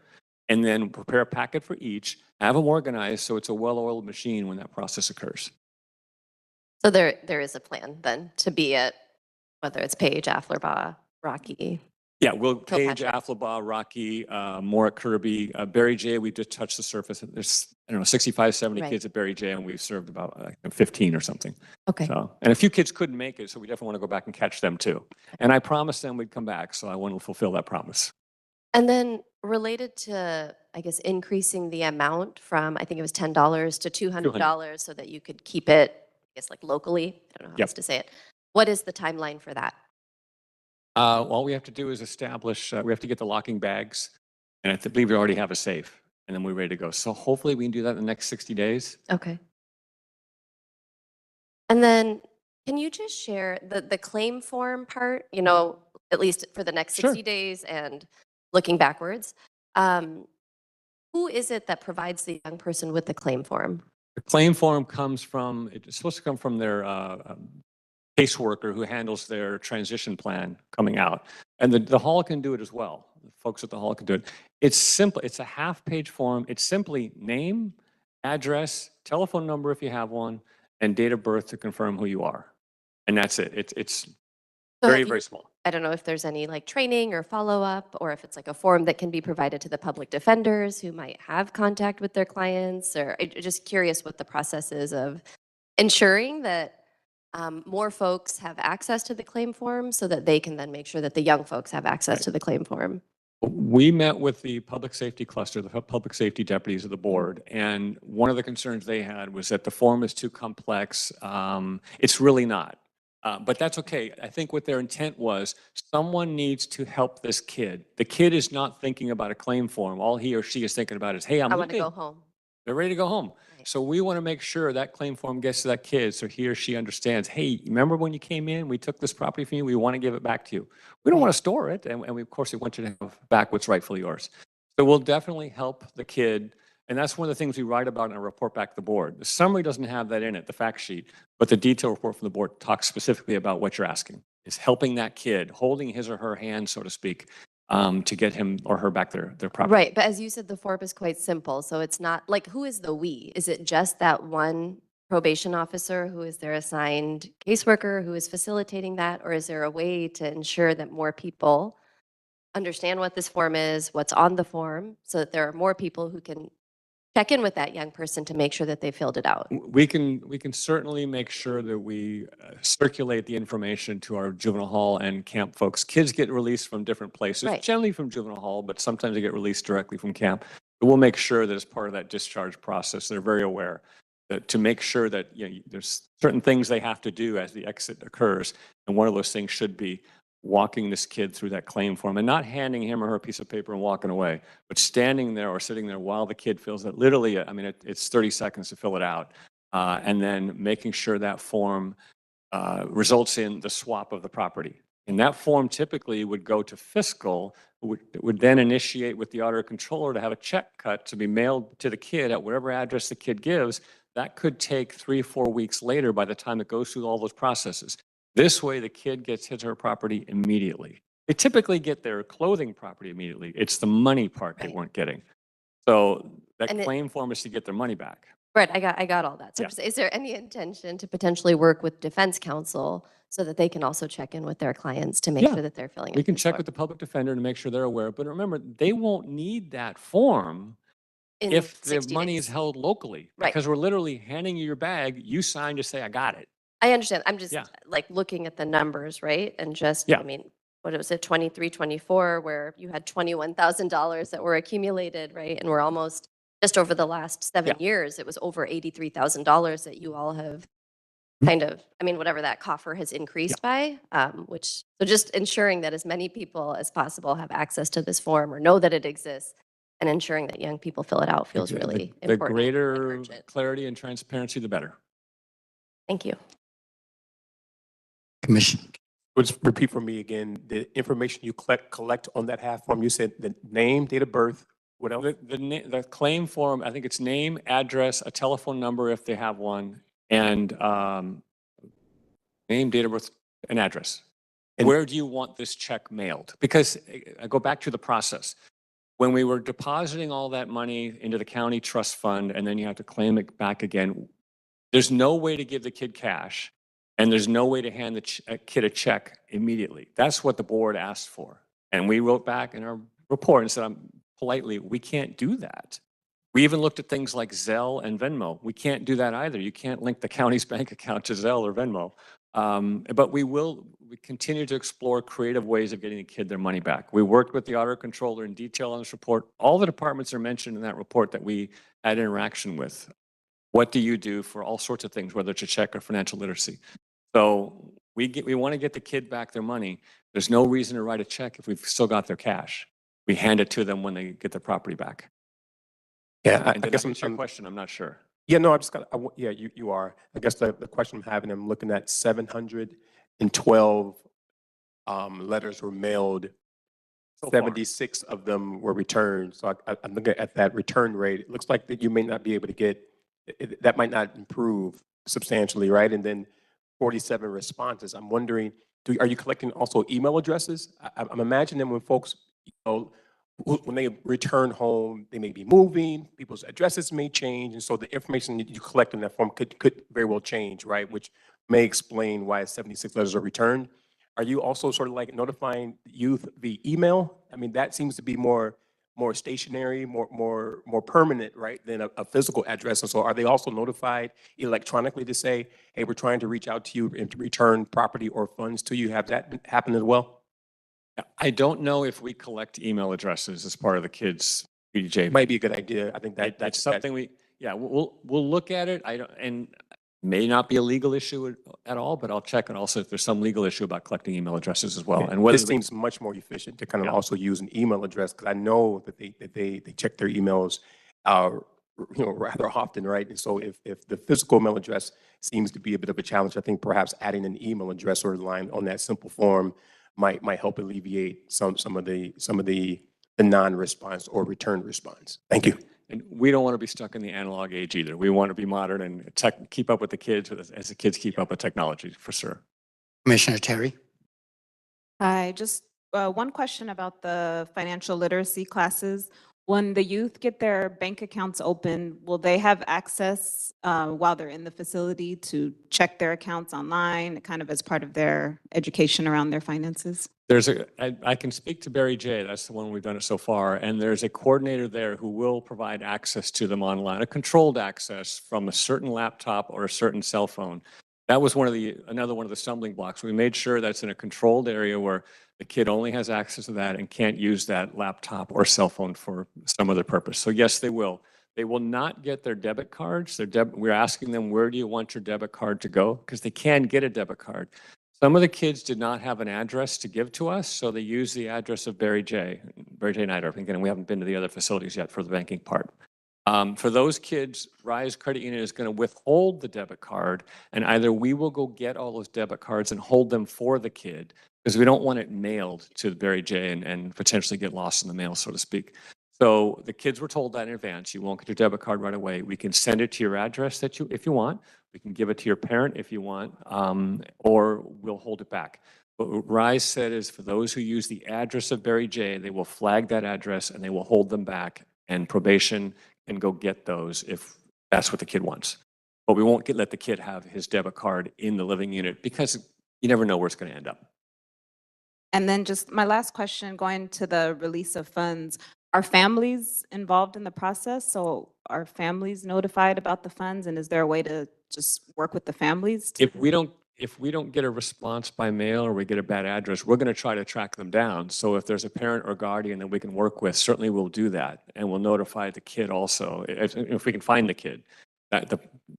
and then prepare a packet for each, have them organized so it's a well-oiled machine when that process occurs. So there is a plan then to be at, whether it's Paige, Afflerbach, Rocky. Yeah, we'll Page, Kilpatrick. Afflebaugh, Rocky, more at Kirby. Barry J, we just touched the surface. There's, I don't know, 65, 70 Right. kids at Barry J, and we've served about 15 or something. Okay. So, and a few kids couldn't make it, so we definitely want to go back and catch them too. And I promised them we'd come back, so I want to fulfill that promise. And then related to, I guess, increasing the amount from, I think it was $10 to $200 so that you could keep it, I guess, like locally. I don't know how else to say it. What is the timeline for that? All we have to do is establish, we have to get the locking bags, and I believe we already have a safe, and then we're ready to go. So hopefully we can do that in the next 60 days. Okay. And then can you just share the claim form part, you know, at least for the next 60 Sure. days and looking backwards? Who is it that provides the young person with the claim form? The claim form comes from, it's supposed to come from their caseworker who handles their transition plan coming out. And the hall can do it as well. The folks at the hall can do it. It's simple. It's a half-page form. It's simply name, address, telephone number if you have one, and date of birth to confirm who you are. And that's it. It's So very, have you- very small. I don't know if there's any like training or follow-up, or if it's like a form that can be provided to the public defenders who might have contact with their clients, or just curious what the process is of ensuring that more folks have access to the claim form so that they can then make sure that the young folks have access to the claim form. We met with the public safety cluster, the public safety deputies of the board, and one of the concerns they had was that the form is too complex. It's really not. But that's okay. I think what their intent was, someone needs to help this kid. The kid is not thinking about a claim form. All he or she is thinking about is, hey, I'm I want to looking. go home. They're ready to go home. Right. So we want to make sure that claim form gets to that kid so he or she understands, hey, remember when you came in, we took this property from you, we want to give it back to you. We don't want to store it, and we, of course, we want you to have back what's rightfully yours. So we'll definitely help the kid, and that's one of the things we write about in our report back to the board. The summary doesn't have that in it, the fact sheet, but the detailed report from the board talks specifically about what you're asking. It's helping that kid, holding his or her hand, so to speak, to get him or her back their property. Right, but as you said, the form is quite simple, so it's not, like, who is the "we"? Is it just that one probation officer who is their assigned caseworker who is facilitating that? Or is there a way to ensure that more people understand what this form is, what's on the form, so that there are more people who can check in with that young person to make sure that they filled it out? We can certainly make sure that we circulate the information to our juvenile hall and camp folks. Kids get released from different places, Right. generally from juvenile hall, but sometimes they get released directly from camp. But we'll make sure that as part of that discharge process, they're very aware that to make sure that, you know, there's certain things they have to do as the exit occurs. And one of those things should be walking this kid through that claim form and not handing him or her a piece of paper and walking away, but standing there or sitting there while the kid fills it. Literally, I mean, it's 30 seconds to fill it out. And then making sure that form results in the swap of the property. And that form typically would go to fiscal, would then initiate with the auditor controller to have a check cut to be mailed to the kid at whatever address the kid gives. That could take 3 or 4 weeks later by the time it goes through all those processes. This way, the kid gets his or her property immediately. They typically get their clothing property immediately. It's the money part they Right. weren't getting. So that And claim form is to get their money back. Right, I got all that. So Yeah. just, is there any intention to potentially work with defense counsel so that they can also check in with their clients to make Yeah. sure that they're filling out We can this check form with the public defender to make sure they're aware. But remember, they won't need that form in if the 60 money days? is held locally. Right. Because we're literally handing you your bag, you sign to say, I got it. I understand. I'm just Yeah. like looking at the numbers, right? And just, Yeah. I mean, what was it, 23, 24, where you had $21,000 that were accumulated, right? And we're almost, just over the last 7 Yeah. years, it was over $83,000 that you all have kind of, I mean, whatever that coffer has increased by, which, so just ensuring that as many people as possible have access to this form or know that it exists, and ensuring that young people fill it out feels really The important. and greater urgent. clarity and transparency, the better. Thank you. Commission. Just repeat for me again, the information you collect on that half form, you said the name, date of birth, what else? The claim form, I think it's name, address, a telephone number if they have one, and name, date of birth, and address. And- Where do you want this check mailed? Because I go back to the process. When we were depositing all that money into the county trust fund and then you have to claim it back again, there's no way to give the kid cash and there's no way to hand the kid a check immediately. That's what the board asked for. And we wrote back in our report and said, politely, we can't do that. We even looked at things like Zelle and Venmo. We can't do that either. You can't link the county's bank account to Zelle or Venmo. But we continue to explore creative ways of getting the kid their money back. We worked with the auditor controller in detail on this report. All the departments are mentioned in that report that we had interaction with. What do you do for all sorts of things, whether it's a check or financial literacy? So we want to get the kid back their money. There's no reason to write a check if we've still got their cash. We hand it to them when they get their property back. Yeah, I And did guess that answer your question? I'm not sure. yeah, no, I just got, yeah, you are. I guess the question I'm having, I'm looking at 712 letters were mailed. So far. 76 of them were returned. So I'm looking at that return rate. It looks like that you may not be able to get, that might not improve substantially, right? And then 47 responses. I'm wondering, are you collecting also email addresses? I'm imagining when folks, you know, when they return home, they may be moving, people's addresses may change, and so the information that you collect in that form could very well change, right? Which may explain why 76 letters are returned. Are you also sort of like notifying youth via email? I mean, that seems to be more stationary, more permanent, right, than a physical address. And so are they also notified electronically to say, hey, we're trying to reach out to you and to return property or funds to you? Have that happened as well? I don't know if we collect email addresses as part of the kids' BJ. Might be a good idea. I think That's something we'll look at it. And may not be a legal issue at all, but I'll check. And also if there's some legal issue about collecting email addresses as well. And whether this seems much more efficient to kind of also use an email address, because I know that they check their emails, rather often, right? And so if the physical email address seems to be a bit of a challenge, I think perhaps adding an email address or line on that simple form might help alleviate some of the non-response or return response. Thank you. And we don't want to be stuck in the analog age either. We want to be modern and keep up with the kids as the kids keep up with technology, for sure. Commissioner Terry? Hi, just one question about the financial literacy classes. When the youth get their bank accounts open, will they have access while they're in the facility to check their accounts online, kind of as part of their education around their finances? I can speak to Barry J. That's the one we've done it so far. And there's a coordinator there who will provide access to them online, a controlled access from a certain laptop or a certain cell phone. That was another one of the stumbling blocks. We made sure that's in a controlled area where the kid only has access to that and can't use that laptop or cell phone for some other purpose. So yes, they will. They will not get their debit cards. We're asking them, where do you want your debit card to go? Because they can get a debit card. Some of the kids did not have an address to give to us, so they used the address of Barry J. Nighter. Again, we haven't been to the other facilities yet for the banking part. For those kids, Rise Credit Union is going to withhold the debit card, and either we will go get all those debit cards and hold them for the kid, because we don't want it mailed to Barry J and potentially get lost in the mail, so to speak. So the kids were told that in advance. You won't get your debit card right away. We can send it to your address if you want. We can give it to your parent if you want, or we'll hold it back. But what Rise said is for those who use the address of Barry J, they will flag that address and they will hold them back, and probation can go get those if that's what the kid wants. But we won't let the kid have his debit card in the living unit because you never know where it's going to end up. And then just my last question, going to the release of funds, are families involved in the process? So are families notified about the funds, and is there a way to just work with the families? If we don't get a response by mail or we get a bad address, we're going to try to track them down. So if there's a parent or guardian that we can work with, certainly we'll do that. And we'll notify the kid also, if we can find the kid.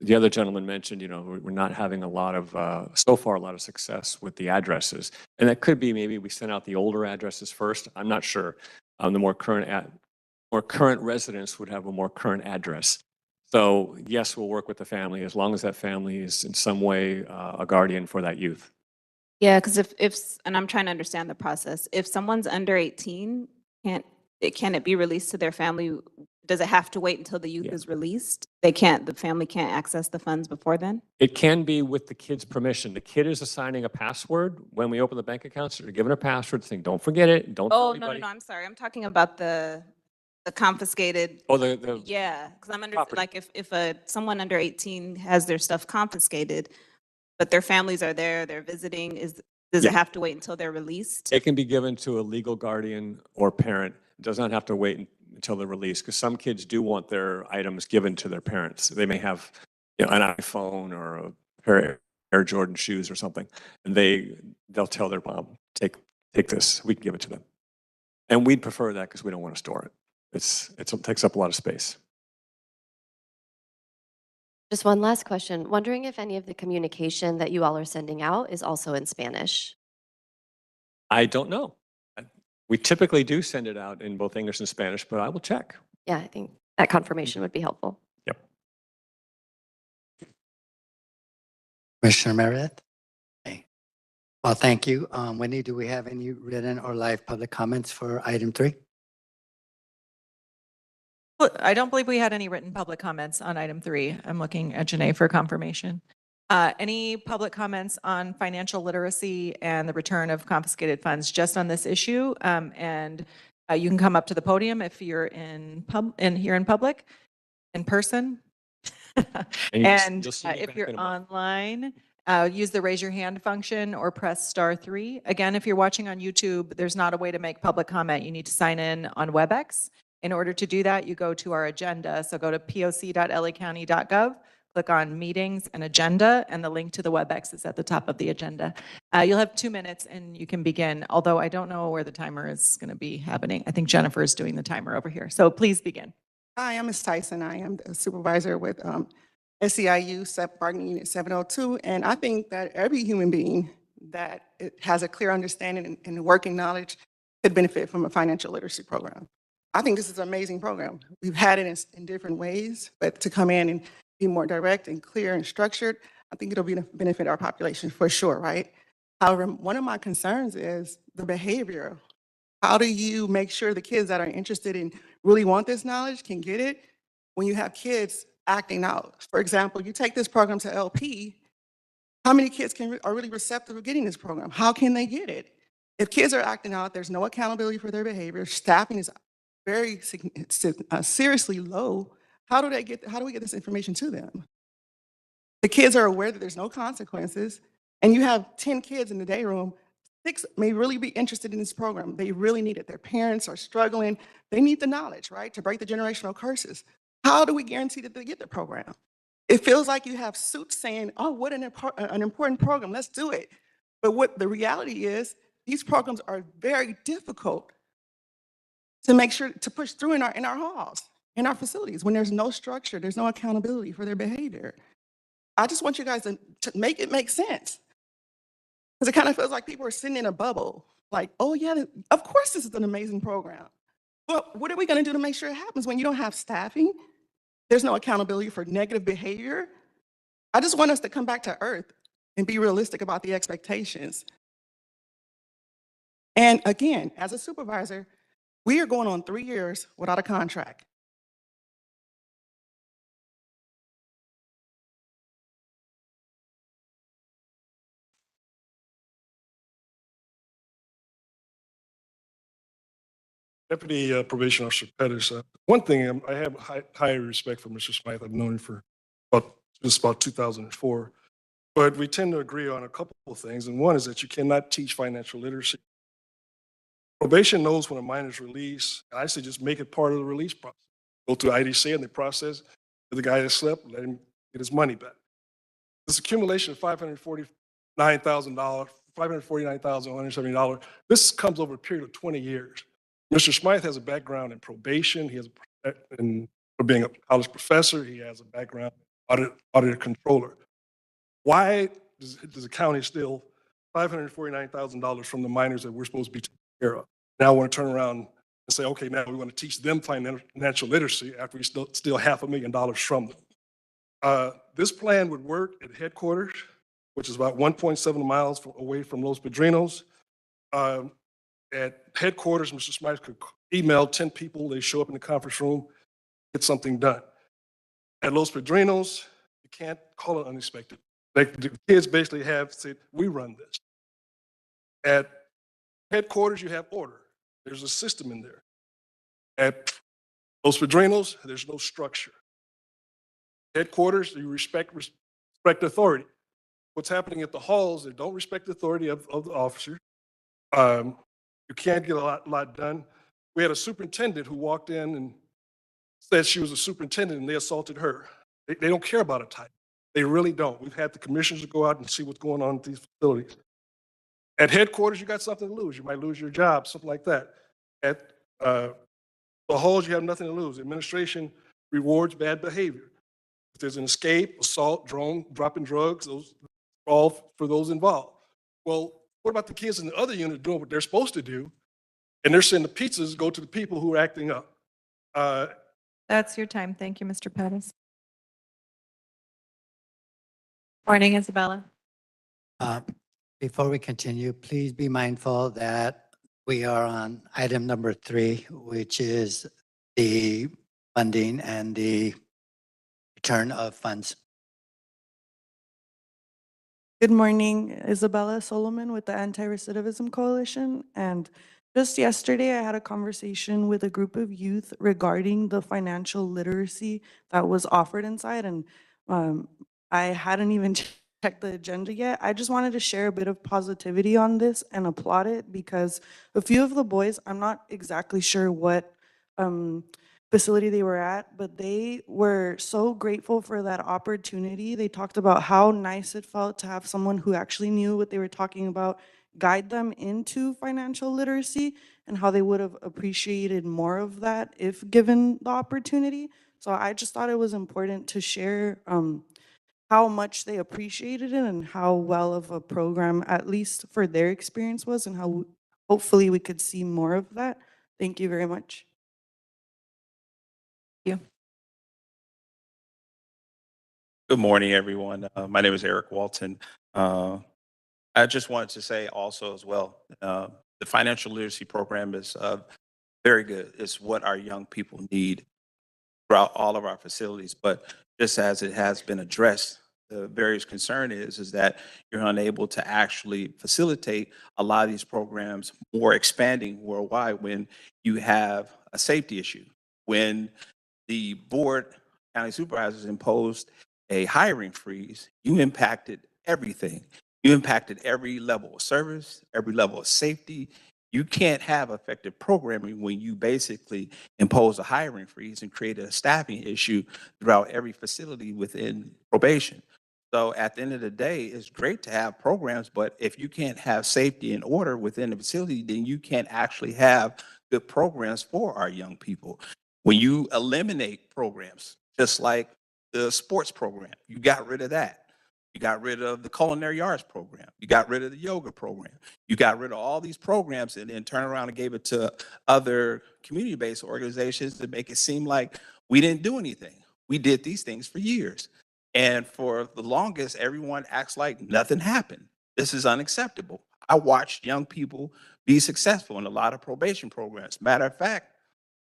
The other gentleman mentioned, we're not having so far a lot of success with the addresses. And that could be maybe we send out the older addresses first. I'm not sure. The more current residents would have a more current address. So yes, we'll work with the family as long as that family is in some way a guardian for that youth. Yeah, because and I'm trying to understand the process. If someone's under 18, can it be released to their family? Does it have to wait until the youth is released? The family can't access the funds before then? It can be with the kid's permission. The kid is assigning a password when we open the bank accounts. They're given a password saying, don't forget it. Don't tell anybody. No, I'm sorry. I'm talking about the confiscated. Oh, yeah, because I'm property. like if someone under 18 has their stuff confiscated, but their families are there, they're visiting, Does Yeah. it have to wait until they're released? It can be given to a legal guardian or parent. It does not have to wait until they're released, because some kids do want their items given to their parents. They may have, you know, an iPhone or a pair of Air Jordan shoes or something, and they'll tell their mom, take this, we can give it to them. And we'd prefer that because we don't want to store it. It takes up a lot of space. Just one last question. Wondering if any of the communication that you all are sending out is also in Spanish? I don't know. We typically do send it out in both English and Spanish, but I will check. Yeah, I think that confirmation would be helpful. Yep. Commissioner Meredith? Okay. Well, thank you. Wendy, do we have any written or live public comments for item 3? Well, I don't believe we had any written public comments on item 3. I'm looking at Janae for confirmation. Any public comments on financial literacy and the return of confiscated funds just on this issue? And you can come up to the podium if you're here in public, in person. And you'll see me if back you're in a month. online, use the raise your hand function or press *3. Again, if you're watching on YouTube, there's not a way to make public comment. You need to sign in on WebEx. In order to do that, you go to our agenda. So go to poc.lacounty.gov, click on meetings and agenda, and the link to the WebEx is at the top of the agenda. You'll have 2 minutes and you can begin, although I don't know where the timer is going to be happening. I think Jennifer is doing the timer over here. So please begin. Hi, I'm Ms. Tyson. I am the supervisor with SEIU Bargaining Unit 702. And I think that every human being that has a clear understanding and working knowledge could benefit from a financial literacy program. I think this is an amazing program. We've had it in different ways, but to come in and be more direct and clear and structured, I think it'll benefit our population for sure, right? However, one of my concerns is the behavior. How do you make sure the kids that are interested in really want this knowledge can get it when you have kids acting out? For example, you take this program to LP, how many kids are really receptive of getting this program? How can they get it? If kids are acting out, there's no accountability for their behavior, staffing is very seriously low. How do we get this information to them? The kids are aware that there's no consequences, and you have 10 kids in the day room. 6 may really be interested in this program. They really need it. Their parents are struggling. They need the knowledge, right, to break the generational curses. How do we guarantee that they get the program? It feels like you have suits saying, oh, what an important program, let's do it. But what the reality is, these programs are very difficult to make sure to push through in our halls, in our facilities, when there's no structure, there's no accountability for their behavior. I just want you guys to make it make sense. Because it kind of feels like people are sitting in a bubble. Like, oh yeah, of course this is an amazing program. But what are we going to do to make sure it happens when you don't have staffing? There's no accountability for negative behavior. I just want us to come back to earth and be realistic about the expectations. And again, as a supervisor, we are going on 3 years without a contract. Deputy Probation Officer Pettis, one thing, I have high respect for Mr. Smythe. I've known him for just about 2004. But we tend to agree on a couple of things. And one is that you cannot teach financial literacy. Probation knows when a minor is released. I say just make it part of the release process. Go through IDC and the process. The guy that slept, let him get his money back. This accumulation of $549,170, this comes over a period of 20 years. Mr. Smythe has a background in probation. He has for being a college professor. He has a background auditor controller. Why does the county steal $549,000 from the minors that we're supposed to be taking care of? Now I want to turn around and say, okay, now we want to teach them financial literacy after we steal $500,000 from them. This plan would work at headquarters, which is about 1.7 miles away from Los Padrinos. At headquarters, Mr. Smythe could email 10 people. They show up in the conference room, get something done. At Los Padrinos, you can't call it unexpected. The kids basically have said, we run this. At headquarters, you have order. There's a system in there. At Los Padrinos, there's no structure. Headquarters, you respect authority. what's happening at the halls, they don't respect the authority of the officer. You can't get a lot done. We had a superintendent who walked in and said she was a superintendent and they assaulted her. They don't care about a title. They really don't. We've had the commissioners go out and see what's going on at these facilities. At headquarters, you got something to lose. You might lose your job, something like that. At the halls, you have nothing to lose. Administration rewards bad behavior. If there's an escape, assault, dropping drugs, those all for those involved. Well, what about the kids in the other unit doing what they're supposed to do? And they're sending the pizzas go to the people who are acting up. That's your time. Thank you, Mr. Pettis. Morning, Isabella. Before we continue, please be mindful that we are on item number 3, which is the funding and the return of funds. Good morning, Isabella Solomon with the Anti-Recidivism Coalition. And just yesterday, I had a conversation with a group of youth regarding the financial literacy that was offered inside. And I hadn't even checked the agenda yet. I just wanted to share a bit of positivity on this and applaud it because a few of the boys, I'm not exactly sure what facility they were at, but they were so grateful for that opportunity. They talked about how nice it felt to have someone who actually knew what they were talking about guide them into financial literacy and how they would have appreciated more of that if given the opportunity. So I just thought it was important to share how much they appreciated it and how well of a program, at least for their experience was, and how hopefully we could see more of that. Thank you very much. Good morning, everyone. My name is Eric Walton. I just wanted to say also as well, the financial literacy program is very good. It's what our young people need throughout all of our facilities. But just as it has been addressed, the various concern is that you're unable to actually facilitate a lot of these programs more expanding worldwide when you have a safety issue. When the board, county supervisors imposed a hiring freeze, you impacted everything. You impacted every level of service, every level of safety. You can't have effective programming when you basically impose a hiring freeze and create a staffing issue throughout every facility within probation. So at the end of the day, it's great to have programs, but if you can't have safety and order within the facility, then you can't actually have good programs for our young people. When you eliminate programs, just like the sports program, you got rid of that. You got rid of the culinary arts program. You got rid of the yoga program. You got rid of all these programs and then turned around and gave it to other community-based organizations to make it seem like we didn't do anything. We did these things for years. And for the longest, everyone acts like nothing happened. This is unacceptable. I watched young people be successful in a lot of probation programs. Matter of fact,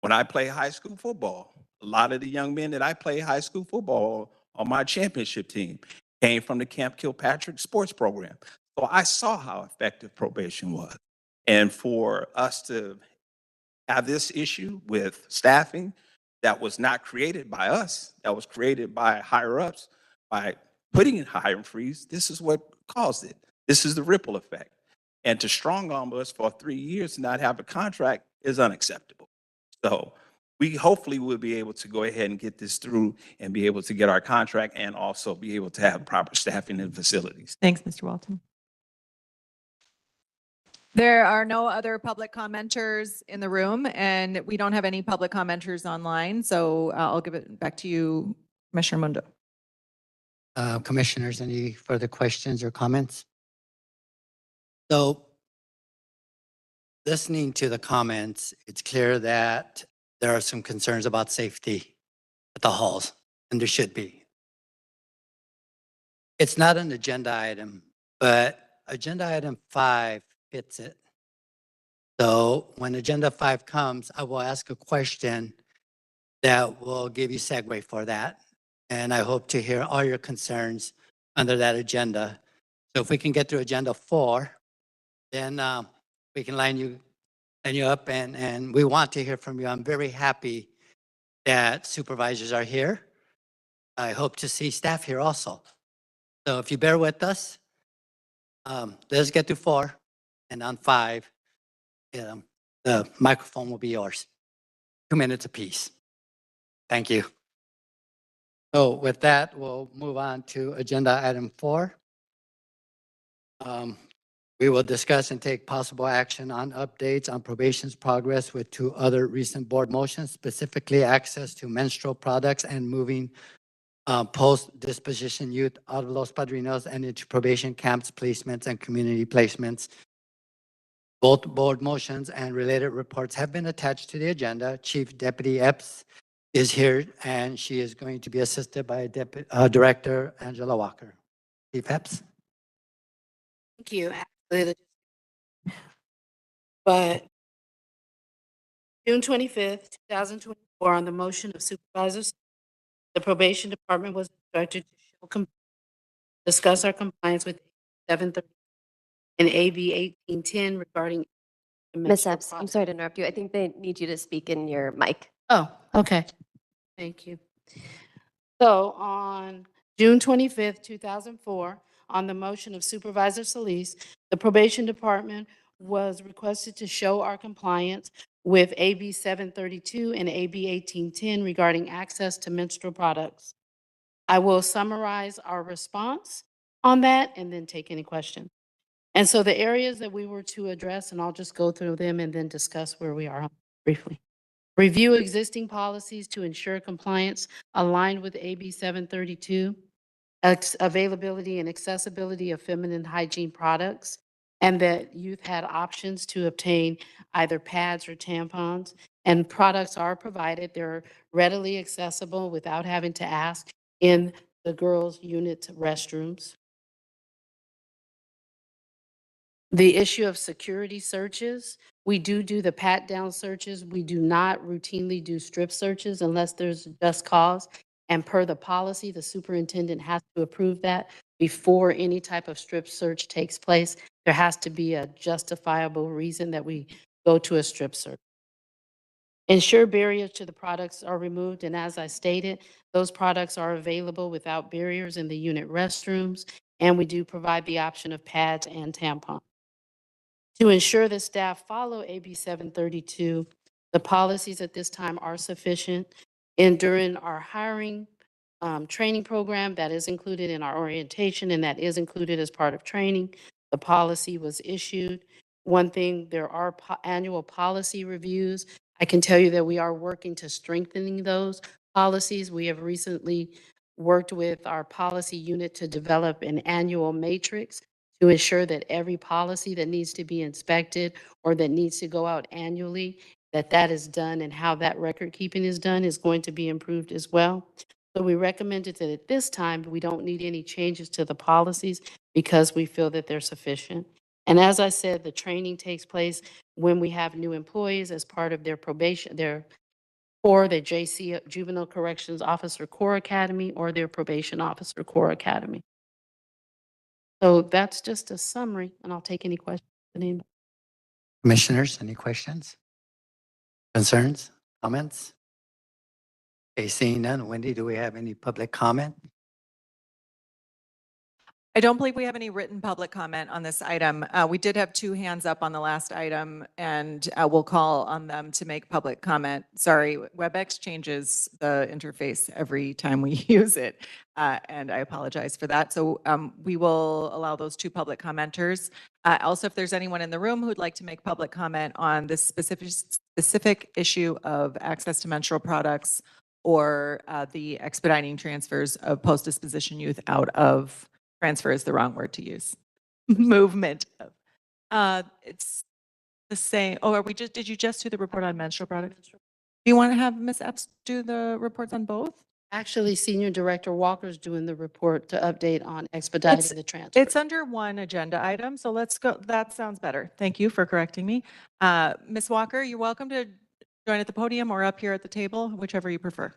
when I play high school football, a lot of the young men that I play high school football on my championship team came from the Camp Kilpatrick sports program. So I saw how effective probation was. And for us to have this issue with staffing that was not created by us, that was created by higher ups, by putting in hiring freeze, this is what caused it. This is the ripple effect. And to strong arm us for 3 years to not have a contract is unacceptable. So we hopefully will be able to go ahead and get this through and be able to get our contract and also be able to have proper staffing in facilities. Thanks, Mr. Walton. There are no other public commenters in the room, and we don't have any public commenters online. So I'll give it back to you, Commissioner Mundo. Commissioners, any further questions or comments? So listening to the comments, it's clear that there are some concerns about safety at the halls, and there should be. It's not an agenda item, but agenda item 5 fits it. So when agenda 5 comes, I will ask a question that will give you segue for that. And I hope to hear all your concerns under that agenda. So if we can get through agenda 4, then we can line you up, and we want to hear from you. I'm very happy that supervisors are here. I hope to see staff here also. So if you bear with us, let's get to 4, and on 5, the microphone will be yours. 2 minutes apiece. Thank you. So with that, we'll move on to agenda item 4. We will discuss and take possible action on updates on probation's progress with 2 other recent board motions, specifically access to menstrual products and moving post-disposition youth out of Los Padrinos and into probation camps, placements, and community placements. Both board motions and related reports have been attached to the agenda. Chief Deputy Epps is here, and she is going to be assisted by Director Angela Walker. Chief Epps? Thank you. But June 25th, 2024, on the motion of supervisors, the probation department was instructed to discuss our compliance with 730 and AB 1810 regarding. Ms. Epps, I'm sorry to interrupt you. I think they need you to speak in your mic. Oh, okay. Thank you. So on June 25th, 2004, on the motion of Supervisor Solis, the probation department was requested to show our compliance with AB 732 and AB 1810 regarding access to menstrual products. I will summarize our response on that and then take any questions. And so the areas that we were to address, and I'll just go through them and then discuss where we are briefly. Review existing policies to ensure compliance aligned with AB 732, availability and accessibility of feminine hygiene products, and that youth had options to obtain either pads or tampons, and products are provided. They're readily accessible without having to ask in the girls' unit restrooms. The issue of security searches, we do the pat-down searches. We do not routinely do strip searches unless there's just cause. And per the policy, the superintendent has to approve that before any type of strip search takes place. There has to be a justifiable reason that we go to a strip search. Ensure barriers to the products are removed, and as I stated, those products are available without barriers in the unit restrooms, and we do provide the option of pads and tampons. To ensure that staff follow AB 732, the policies at this time are sufficient. And during our hiring training program, that is included in our orientation, and that is included as part of training, the policy was issued. One thing, there are annual policy reviews. I can tell you that we are working to strengthening those policies. We have recently worked with our policy unit to develop an annual matrix to ensure that every policy that needs to be inspected or that needs to go out annually, that is done, and how that record keeping is done is going to be improved as well. So we recommended that at this time, we don't need any changes to the policies because we feel that they're sufficient. And as I said, the training takes place when we have new employees as part of their probation, their JC, Juvenile Corrections Officer Corps Academy, or their Probation Officer Corps Academy. So that's just a summary, and I'll take any questions. Commissioners, any questions? Concerns? Comments? Okay, seeing none. Wendy, do we have any public comment? I don't believe we have any written public comment on this item. We did have 2 hands up on the last item, and we'll call on them to make public comment. Sorry, WebEx changes the interface every time we use it, and I apologize for that. So we will allow those 2 public commenters. Also, if there's anyone in the room who'd like to make public comment on this specific issue of access to menstrual products or the expediting transfers of post-disposition youth out of transfer is the wrong word to use. Movement. It's the same. Oh, did you just do the report on menstrual products? Do you want to have Ms. Epps do the reports on both? Actually, Senior Director Walker's doing the report to update on expediting the transfer. It's under one agenda item, so let's go. That sounds better. Thank you for correcting me. Ms. Walker, you're welcome to join at the podium or up here at the table, whichever you prefer.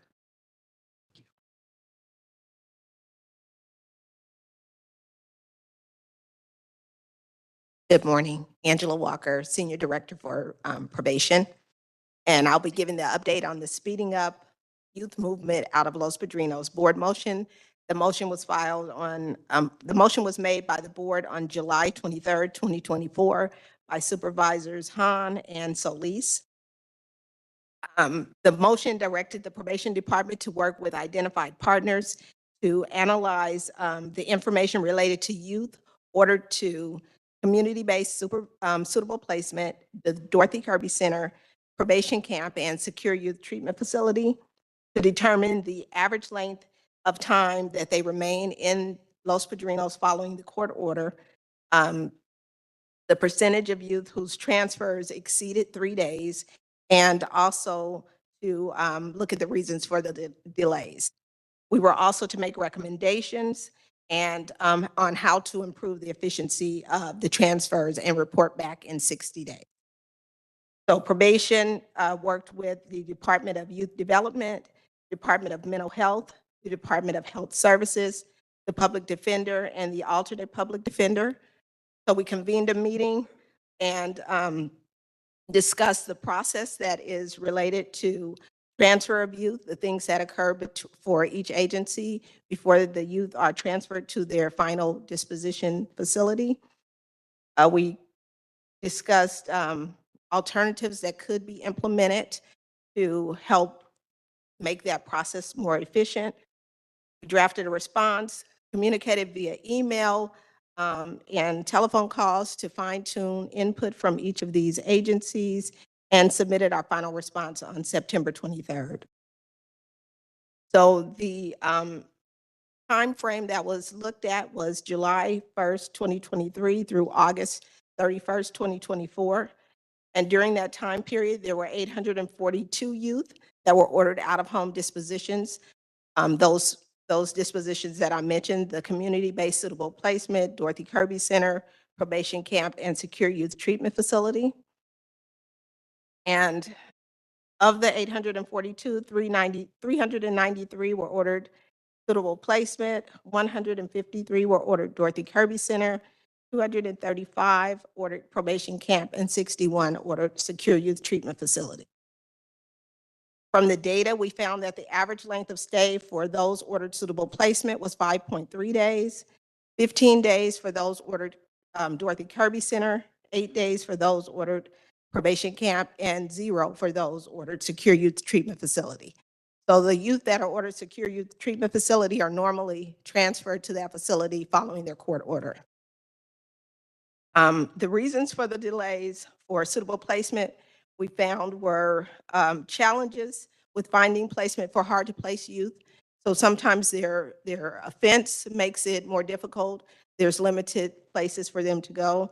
Good morning, Angela Walker, Senior Director for Probation. And I'll be giving the update on the Speeding Up Youth Movement out of Los Padrinos board motion The motion was filed on, the motion was made by the board on July 23rd, 2024 by Supervisors Hahn and Solis. The motion directed the probation department to work with identified partners to analyze the information related to youth ordered to community-based suitable placement, the Dorothy Kirby Center, probation camp, and secure youth treatment facility to determine the average length of time that they remain in Los Padrinos following the court order, the percentage of youth whose transfers exceeded 3 days, and also to look at the reasons for the delays. We were also to make recommendations and on how to improve the efficiency of the transfers and report back in 60 days. So probation worked with the Department of Youth Development, Department of Mental Health, the Department of Health Services, the Public Defender, and the alternate Public Defender. So we convened a meeting and discussed the process that is related to transfer of youth, the things that occur for each agency before the youth are transferred to their final disposition facility. We discussed alternatives that could be implemented to help make that process more efficient. We drafted a response, communicated via email and telephone calls to fine-tune input from each of these agencies, and submitted our final response on September 23rd. So the time frame that was looked at was July 1st, 2023 through August 31st, 2024. And during that time period, there were 842 youth that were ordered out of home dispositions. Those dispositions that I mentioned, the community-based suitable placement, Dorothy Kirby Center, probation camp, and secure youth treatment facility. And of the 842, 393 were ordered suitable placement, 153 were ordered Dorothy Kirby Center, 235 ordered probation camp, and 61 ordered secure youth treatment facility. From the data, we found that the average length of stay for those ordered suitable placement was 5.3 days, 15 days for those ordered Dorothy Kirby Center, 8 days for those ordered probation camp, and 0 for those ordered secure youth treatment facility. So the youth that are ordered secure youth treatment facility are normally transferred to that facility following their court order. The reasons for the delays for suitable placement we found were challenges with finding placement for hard to place youth. So sometimes their offense makes it more difficult. There's limited places for them to go.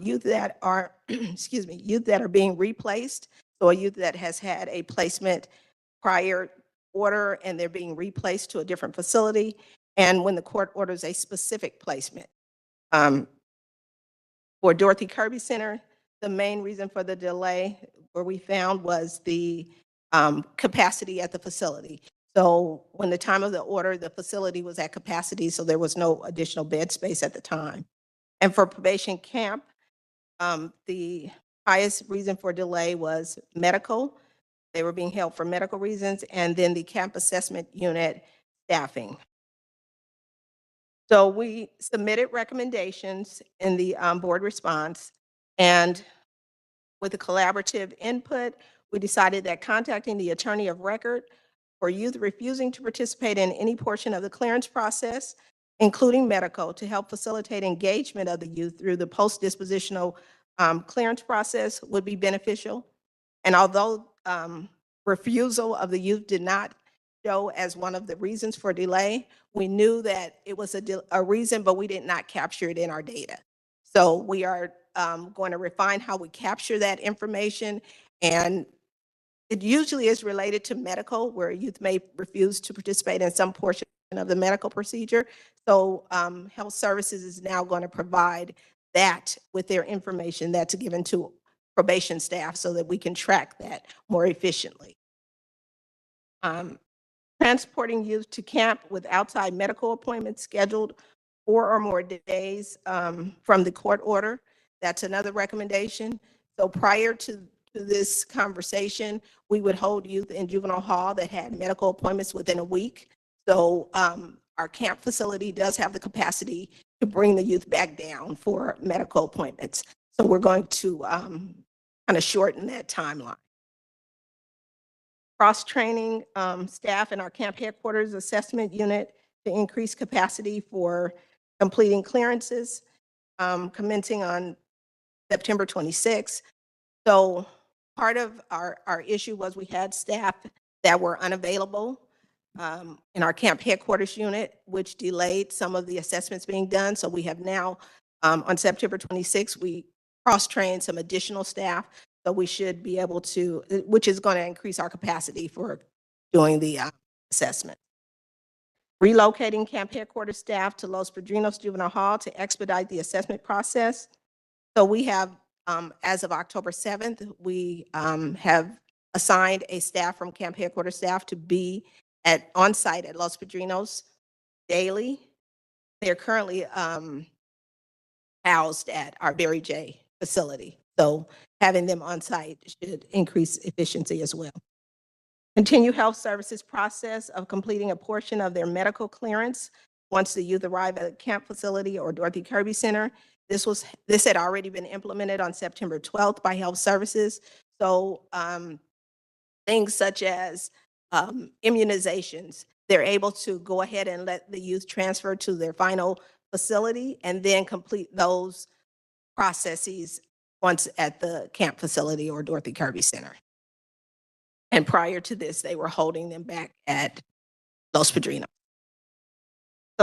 Youth that are, excuse me, youth that are being replaced. So a youth that has had a placement prior order and they're being replaced to a different facility. And when the court orders a specific placement. For Dorothy Kirby Center, the main reason for the delay where we found was the capacity at the facility. So when the time of the order, the facility was at capacity, so there was no additional bed space at the time. And for probation camp, the highest reason for delay was medical. They were being held for medical reasons, and then the camp assessment unit staffing. So we submitted recommendations in the board response, and with the collaborative input, we decided that contacting the attorney of record for youth refusing to participate in any portion of the clearance process, including medical, to help facilitate engagement of the youth through the post-dispositional clearance process would be beneficial. And although refusal of the youth did not show as one of the reasons for delay, we knew that it was a reason, but we did not capture it in our data. So we are going to refine how we capture that information, and it usually is related to medical, where youth may refuse to participate in some portion of the medical procedure. So Health Services is now going to provide that with their information that's given to probation staff so that we can track that more efficiently. Transporting youth to camp with outside medical appointments scheduled 4 or more days from the court order. That's another recommendation. So prior to this conversation, we would hold youth in juvenile hall that had medical appointments within a week. So our camp facility does have the capacity to bring the youth back down for medical appointments. So we're going to kind of shorten that timeline. Cross-training staff in our camp headquarters assessment unit to increase capacity for completing clearances, commencing on September 26th. So part of our issue was we had staff that were unavailable in our camp headquarters unit, which delayed some of the assessments being done. So we have now, on September 26th, we cross-trained some additional staff. So we should be able to, which is going to increase our capacity for doing the assessment. Relocating camp headquarters staff to Los Padrinos Juvenile Hall to expedite the assessment process. So we have, as of October 7th, we have assigned a staff from camp headquarters staff to be on site at Los Padrinos daily. They're currently housed at our Berry J facility. So having them on site should increase efficiency as well. Continue health services process of completing a portion of their medical clearance once the youth arrive at a camp facility or Dorothy Kirby Center. This had already been implemented on September 12th by health services. So things such as immunizations, they're able to go ahead and let the youth transfer to their final facility and then complete those processes once at the camp facility or Dorothy Kirby Center. And prior to this, they were holding them back at Los Padrinos.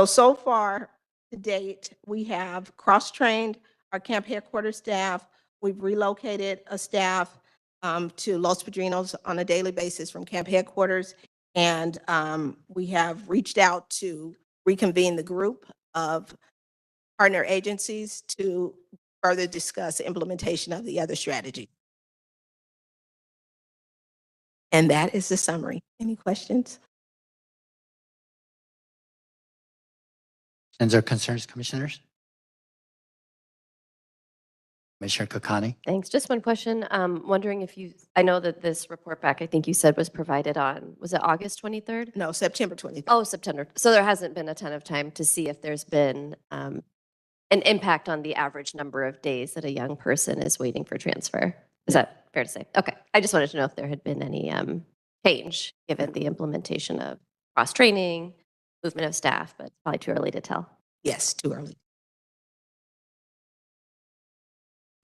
So far to date, we have cross-trained our camp headquarters staff. We've relocated a staff to Los Padrinos on a daily basis from camp headquarters. And we have reached out to reconvene the group of partner agencies to further discuss implementation of the other strategy. And that is the summary. Any questions? Questions or concerns, commissioners? Commissioner Kokani? Thanks. Just one question. Wondering if I know that this report back, I think you said was provided on, was it August 23rd? No, September 23rd. Oh, September. So there hasn't been a ton of time to see if there's been an impact on the average number of days that a young person is waiting for transfer. Is that fair to say? Okay. I just wanted to know if there had been any change given the implementation of cross-training, movement of staff, but it's probably too early to tell. Yes, too early.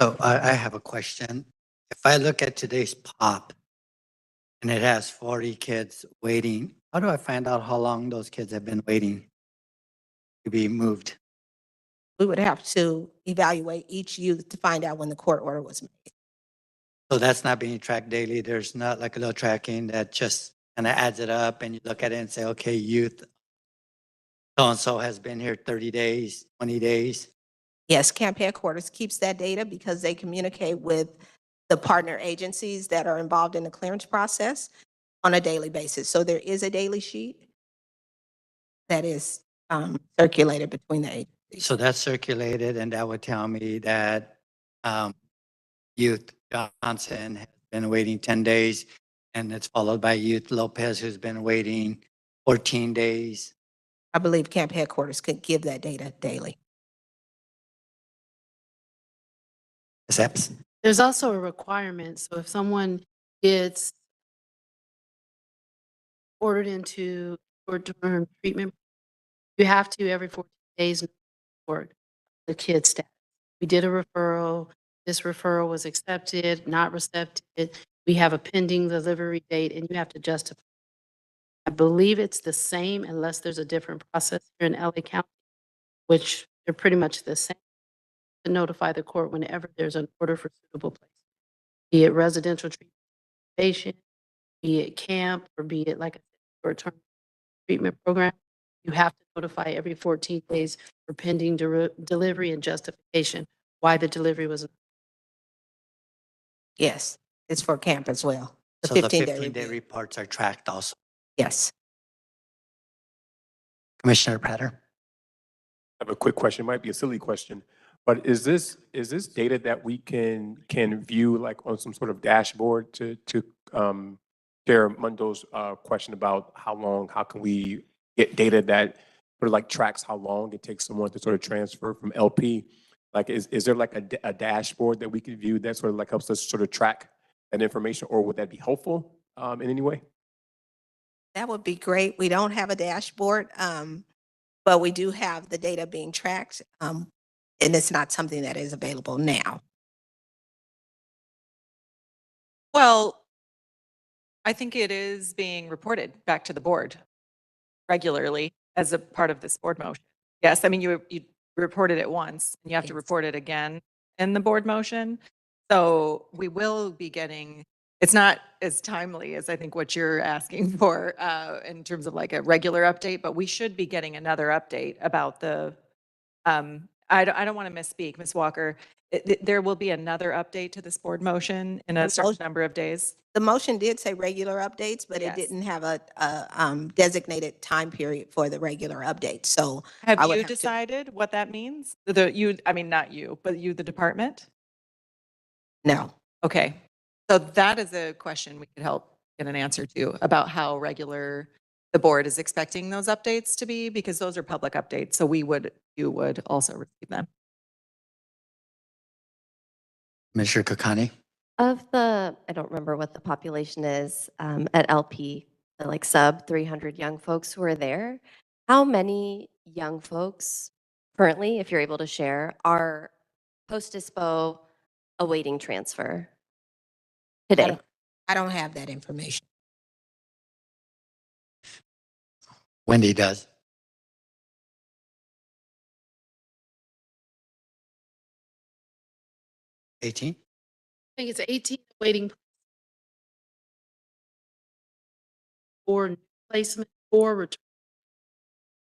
So I have a question. If I look at today's POP and it has 40 kids waiting, how do I find out how long those kids have been waiting to be moved? We would have to evaluate each youth to find out when the court order was made. So that's not being tracked daily. There's not like a little tracking that just kind of adds it up and you look at it and say, okay, youth so-and-so has been here 30 days, 20 days. Yes, camp headquarters keeps that data because they communicate with the partner agencies that are involved in the clearance process on a daily basis. So there is a daily sheet that is circulated between the agencies. So that's circulated and that would tell me that Youth Johnson has been waiting 10 days and it's followed by Youth Lopez who's been waiting 14 days. I believe camp headquarters could give that data daily. Ms. Epps? There's also a requirement. So if someone gets ordered into short-term treatment, you have to every 14 days report the kid's status. We did a referral. This referral was accepted, not accepted. We have a pending delivery date, and you have to justify. I believe it's the same unless there's a different process here in LA County, which they're pretty much the same, to notify the court whenever there's an order for suitable place, be it residential treatment, patient, be it camp, or be it like a short-term treatment program. You have to notify every 14 days for pending delivery and justification why the delivery was. Yes, it's for camp as well. So the 15-day 15-day review. reports are tracked also. Yes. Commissioner Prater? I have a quick question. It might be a silly question, but is this data that we can view like on some sort of dashboard to share Mundo's question about how can we get data that sort of like tracks how long it takes someone to sort of transfer from LP? Like, is there like a dashboard that we could view that sort of like helps us sort of track that information, or would that be helpful in any way? That would be great. We don't have a dashboard, but we do have the data being tracked, and it's not something that is available now. Well, I think it is being reported back to the board regularly as a part of this board motion. Yes, I mean, you reported it once, and you have to Yes. report it again in the board motion. So we will be getting, it's not as timely as I think what you're asking for in terms of like a regular update, but we should be getting another update about the, I don't want to misspeak, Ms. Walker. There will be another update to this board motion in a certain number of days. The motion did say regular updates, but Yes. it didn't have a designated time period for the regular updates. So Have I would you have to- decided what that means? I mean, not you, but you, the department? no. Okay. So that is a question we could help get an answer to about how regular the board is expecting those updates to be, because those are public updates. So you would also receive them. Commissioner Kokani? Of the, I don't remember what the population is at LP, the like sub 300 young folks who are there. How many young folks currently, if you're able to share, are post-dispo awaiting transfer today? I don't have that information. Wendy does. $18? I think it's 18 waiting for placement or return.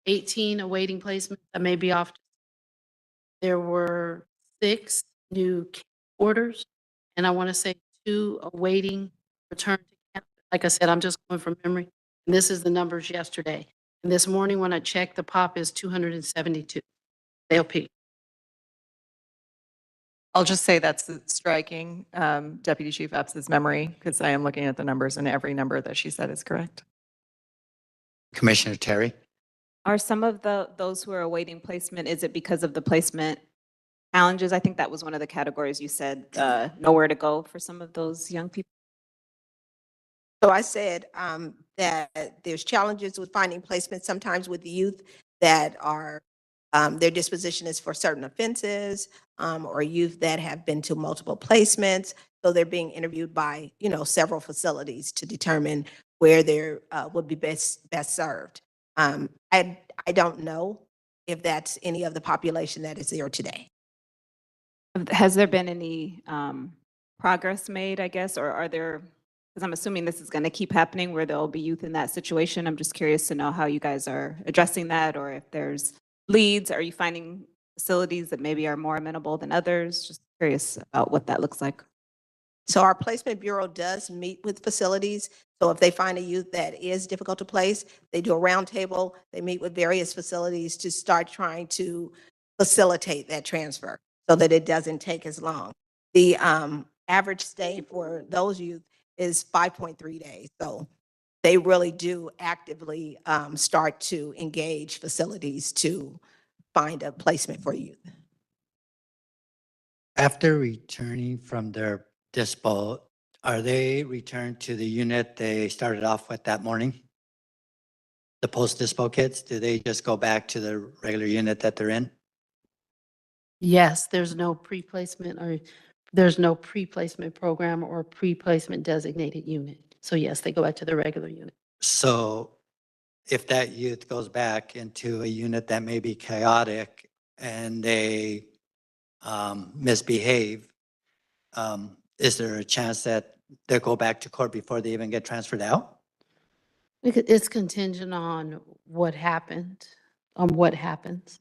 18 awaiting placement. I may be off. There were 6 new orders, and I want to say 2 awaiting return to camp. Like I said, I'm just going from memory. And this is the numbers yesterday. And this morning when I checked, the pop is 272 LP. I'll just say that's striking Deputy Chief Epps's memory, because I am looking at the numbers and every number that she said is correct. Commissioner Terry? Are some of those who are awaiting placement, is it because of the placement challenges? I think that was one of the categories you said, nowhere to go for some of those young people. So I said that there's challenges with finding placement sometimes with the youth that are, their disposition is for certain offenses, or youth that have been to multiple placements. So they're being interviewed by, several facilities to determine where they would be best served. I don't know if that's any of the population that is there today. Has there been any progress made, I guess, or are there, because I'm assuming this is going to keep happening where there'll be youth in that situation. I'm just curious to know how you guys are addressing that, or if there's leads. Are you finding facilities that maybe are more amenable than others? Just curious about what that looks like. So our placement bureau does meet with facilities. So if they find a youth that is difficult to place, they do a roundtable. They meet with various facilities to start trying to facilitate that transfer so that it doesn't take as long. The average stay for those youth is 5.3 days. So they really do actively start to engage facilities to find a placement for youth. After returning from their dispo, are they returned to the unit they started off with that morning? The post-dispo kids, do they just go back to the regular unit that they're in? Yes, there's no pre-placement program or pre-placement designated unit. So yes, they go back to the regular unit. So if that youth goes back into a unit that may be chaotic and they misbehave, is there a chance that they'll go back to court before they even get transferred out? It's contingent on what happened, on what happens.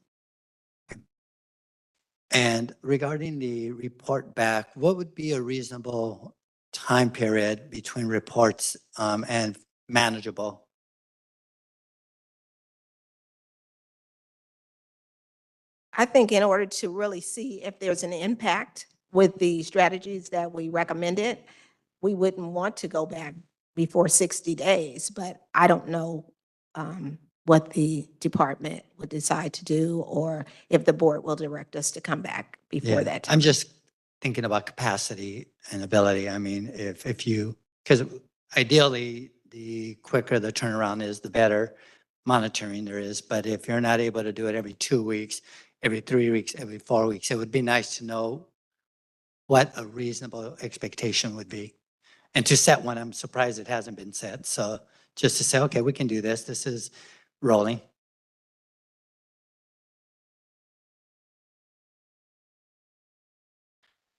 And regarding the report back, what would be a reasonable time period between reports and manageable? I think in order to really see if there's an impact with the strategies that we recommended, we wouldn't want to go back before 60 days, but I don't know what the department would decide to do, or if the board will direct us to come back before Yeah, that time. I'm just thinking about capacity and ability. I mean, if you, because ideally, the quicker the turnaround is, the better monitoring there is. But if you're not able to do it every 2 weeks, every 3 weeks, every 4 weeks, it would be nice to know what a reasonable expectation would be. And to set one, I'm surprised it hasn't been set. So just to say, okay, we can do this. This is rolling.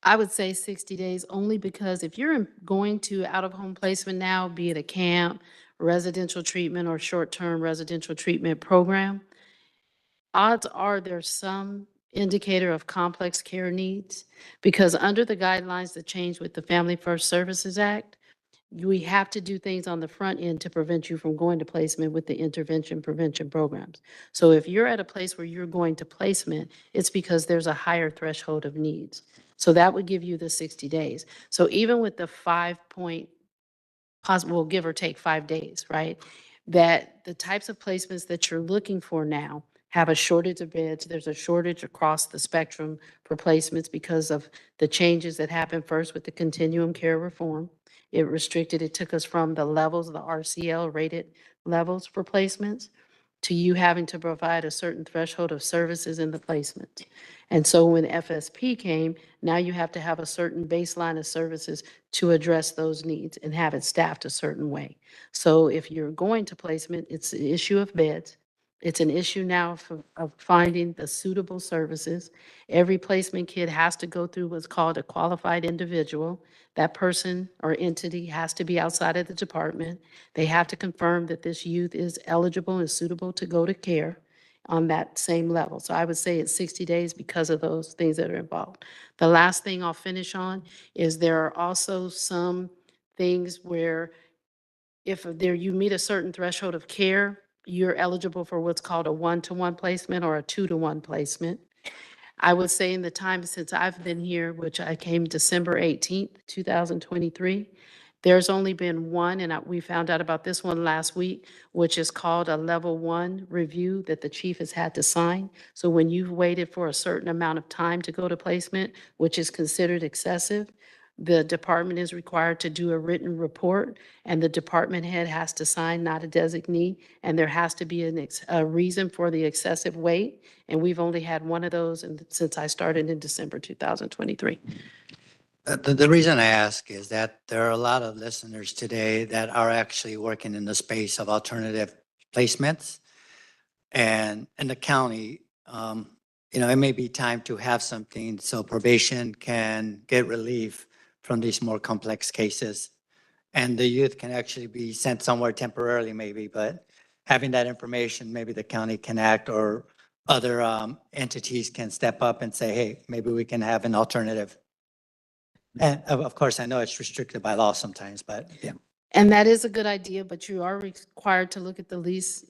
I would say 60 days only because if you're going to out-of-home placement now, be it a camp, residential treatment, or short-term residential treatment program, odds are there's some indicator of complex care needs because under the guidelines that changed with the Family First Services Act, we have to do things on the front end to prevent you from going to placement with the intervention prevention programs. So if you're at a place where you're going to placement, it's because there's a higher threshold of needs. So that would give you the 60 days. So even with the 5-point possible, give or take 5 days, right? That the types of placements that you're looking for now have a shortage of beds. There's a shortage across the spectrum for placements because of the changes that happened first with the continuum care reform. It took us from the levels, the RCL rated levels for placements to you having to provide a certain threshold of services in the placement. And so when FSP came, now you have to have a certain baseline of services to address those needs and have it staffed a certain way. So if you're going to placement, it's an issue of beds. It's an issue now of finding the suitable services. Every placement kid has to go through what's called a qualified individual. That person or entity has to be outside of the department. They have to confirm that this youth is eligible and suitable to go to care on that same level. So I would say it's 60 days because of those things that are involved. The last thing I'll finish on is there are also some things where if there you meet a certain threshold of care, you're eligible for what's called a 1-to-1 placement or a 2-to-1 placement. I would say in the time since I've been here, which I came December 18th, 2023, there's only been one, and we found out about this one last week, which is called a level 1 review that the chief has had to sign. So when you've waited for a certain amount of time to go to placement, which is considered excessive, the department is required to do a written report, and the department head has to sign, not a designee, and there has to be a reason for the excessive wait. And we've only had one of those since I started in December 2023. The reason I ask is that there are a lot of listeners today that are actually working in the space of alternative placements. And in the county, it may be time to have something so probation can get relief from these more complex cases. And the youth can actually be sent somewhere temporarily maybe, but having that information, maybe the county can act or other entities can step up and say, hey, maybe we can have an alternative. And of course, I know it's restricted by law sometimes, but yeah. And that is a good idea, but you are required to look at the least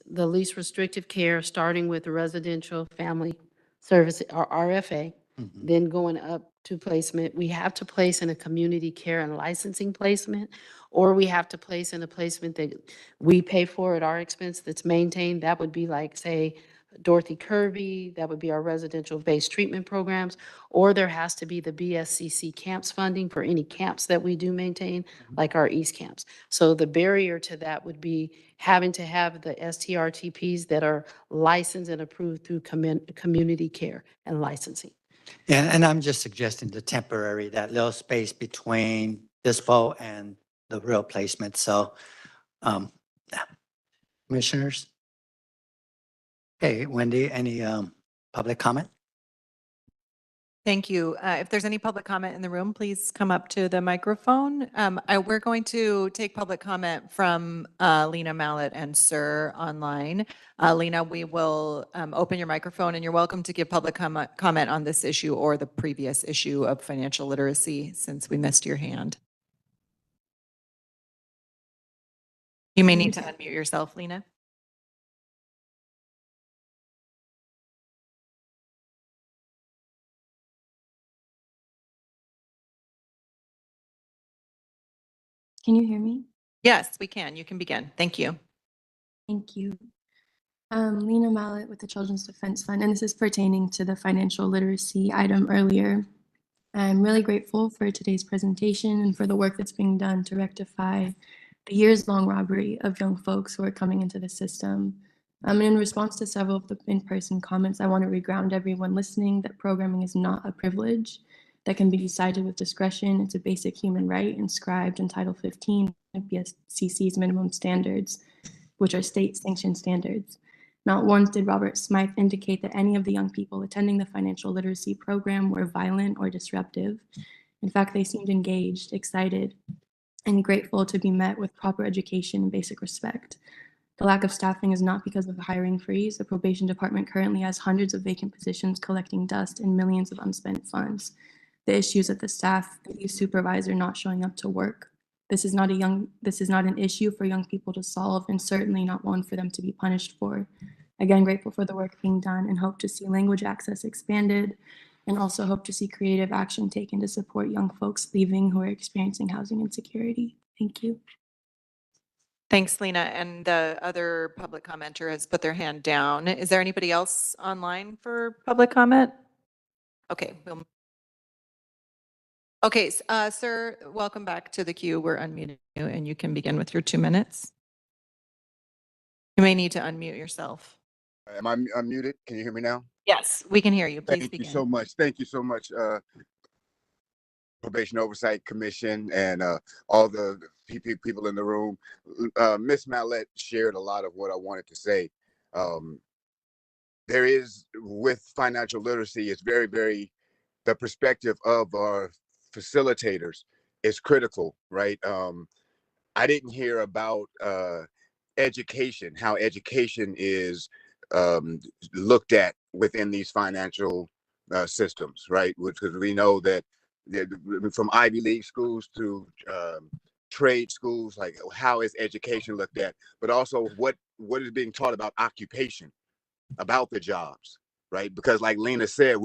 restrictive care, starting with residential family service or RFA, then going up to placement. We have to place in a community care and licensing placement, or we have to place in a placement that we pay for at our expense that's maintained. That would be like, say, Dorothy Kirby, that would be our residential-based treatment programs, or there has to be the BSCC camps funding for any camps that we do maintain, like our East camps. So the barrier to that would be having to have the STRTPs that are licensed and approved through community care and licensing. Yeah, and I'm just suggesting the temporary, that little space between dispo and the real placement. So, yeah. Commissioners? Okay, Wendy, any public comment? Thank you. If there's any public comment in the room, please come up to the microphone. We're going to take public comment from Lena Mallett and Sir online. Lena, we will open your microphone and you're welcome to give public comment on this issue or the previous issue of financial literacy since we missed your hand. You may need to unmute yourself, Lena. Can you hear me? Yes, we can. You can begin. Thank you. Thank you. Lena Mallet with the Children's Defense Fund, and this is pertaining to the financial literacy item earlier. I'm really grateful for today's presentation and for the work that's being done to rectify the years-long robbery of young folks who are coming into the system. And in response to several of the in-person comments, I want to reground everyone listening that programming is not a privilege that can be decided with discretion. It's a basic human right inscribed in Title 15 of BSCC's minimum standards, which are state-sanctioned standards. Not once did Robert Smythe indicate that any of the young people attending the financial literacy program were violent or disruptive. In fact, they seemed engaged, excited, and grateful to be met with proper education and basic respect. The lack of staffing is not because of a hiring freeze. The probation department currently has hundreds of vacant positions collecting dust and millions of unspent funds. The issue is that the staff, the youth supervisor not showing up to work. This is not an issue for young people to solve, and certainly not one for them to be punished for. Again, grateful for the work being done and hope to see language access expanded, and also hope to see creative action taken to support young folks leaving who are experiencing housing insecurity. Thank you. Thanks, Lena. And the other public commenter has put their hand down. Is there anybody else online for public comment? Okay. Okay, sir, welcome back to the queue. We're unmuting you and you can begin with your 2 minutes. You may need to unmute yourself. Am I unmuted? Can you hear me now? Yes, we can hear you. Please Thank begin. you so much. Thank you so much, Probation Oversight Commission and all the people in the room. Ms. Mallette shared a lot of what I wanted to say. There is, with financial literacy, it's very, the perspective of our facilitators is critical, right? I didn't hear about education, how education is looked at within these financial systems, right? Because we know that from Ivy League schools to trade schools, like how is education looked at, but also what is being taught about occupation, about the jobs, right? Because like Lena said,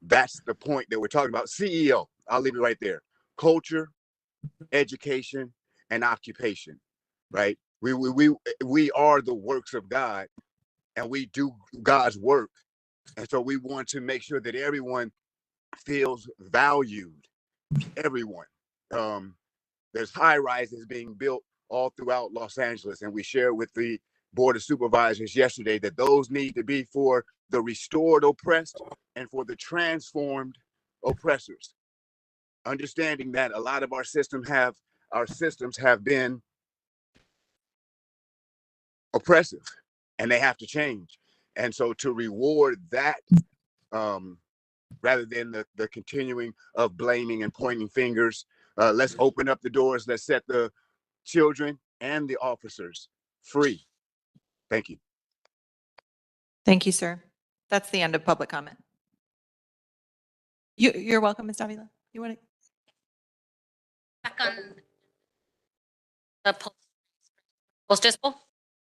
that's the point that we're talking about. CEO, I'll leave it right there. Culture, education, and occupation, right? We are the works of God, and we do God's work. And so we want to make sure that everyone feels valued. Everyone. There's high rises being built all throughout Los Angeles, and we shared with the Board of Supervisors yesterday that those need to be for the restored oppressed and for the transformed oppressors. Understanding that a lot of our systems have been oppressive, and they have to change. And so to reward that, rather than the continuing of blaming and pointing fingers, let's open up the doors. Let's set the children and the officers free. Thank you. Thank you, sir. That's the end of public comment. You're welcome, Ms. Davila. You want to? Back on the post-dispo,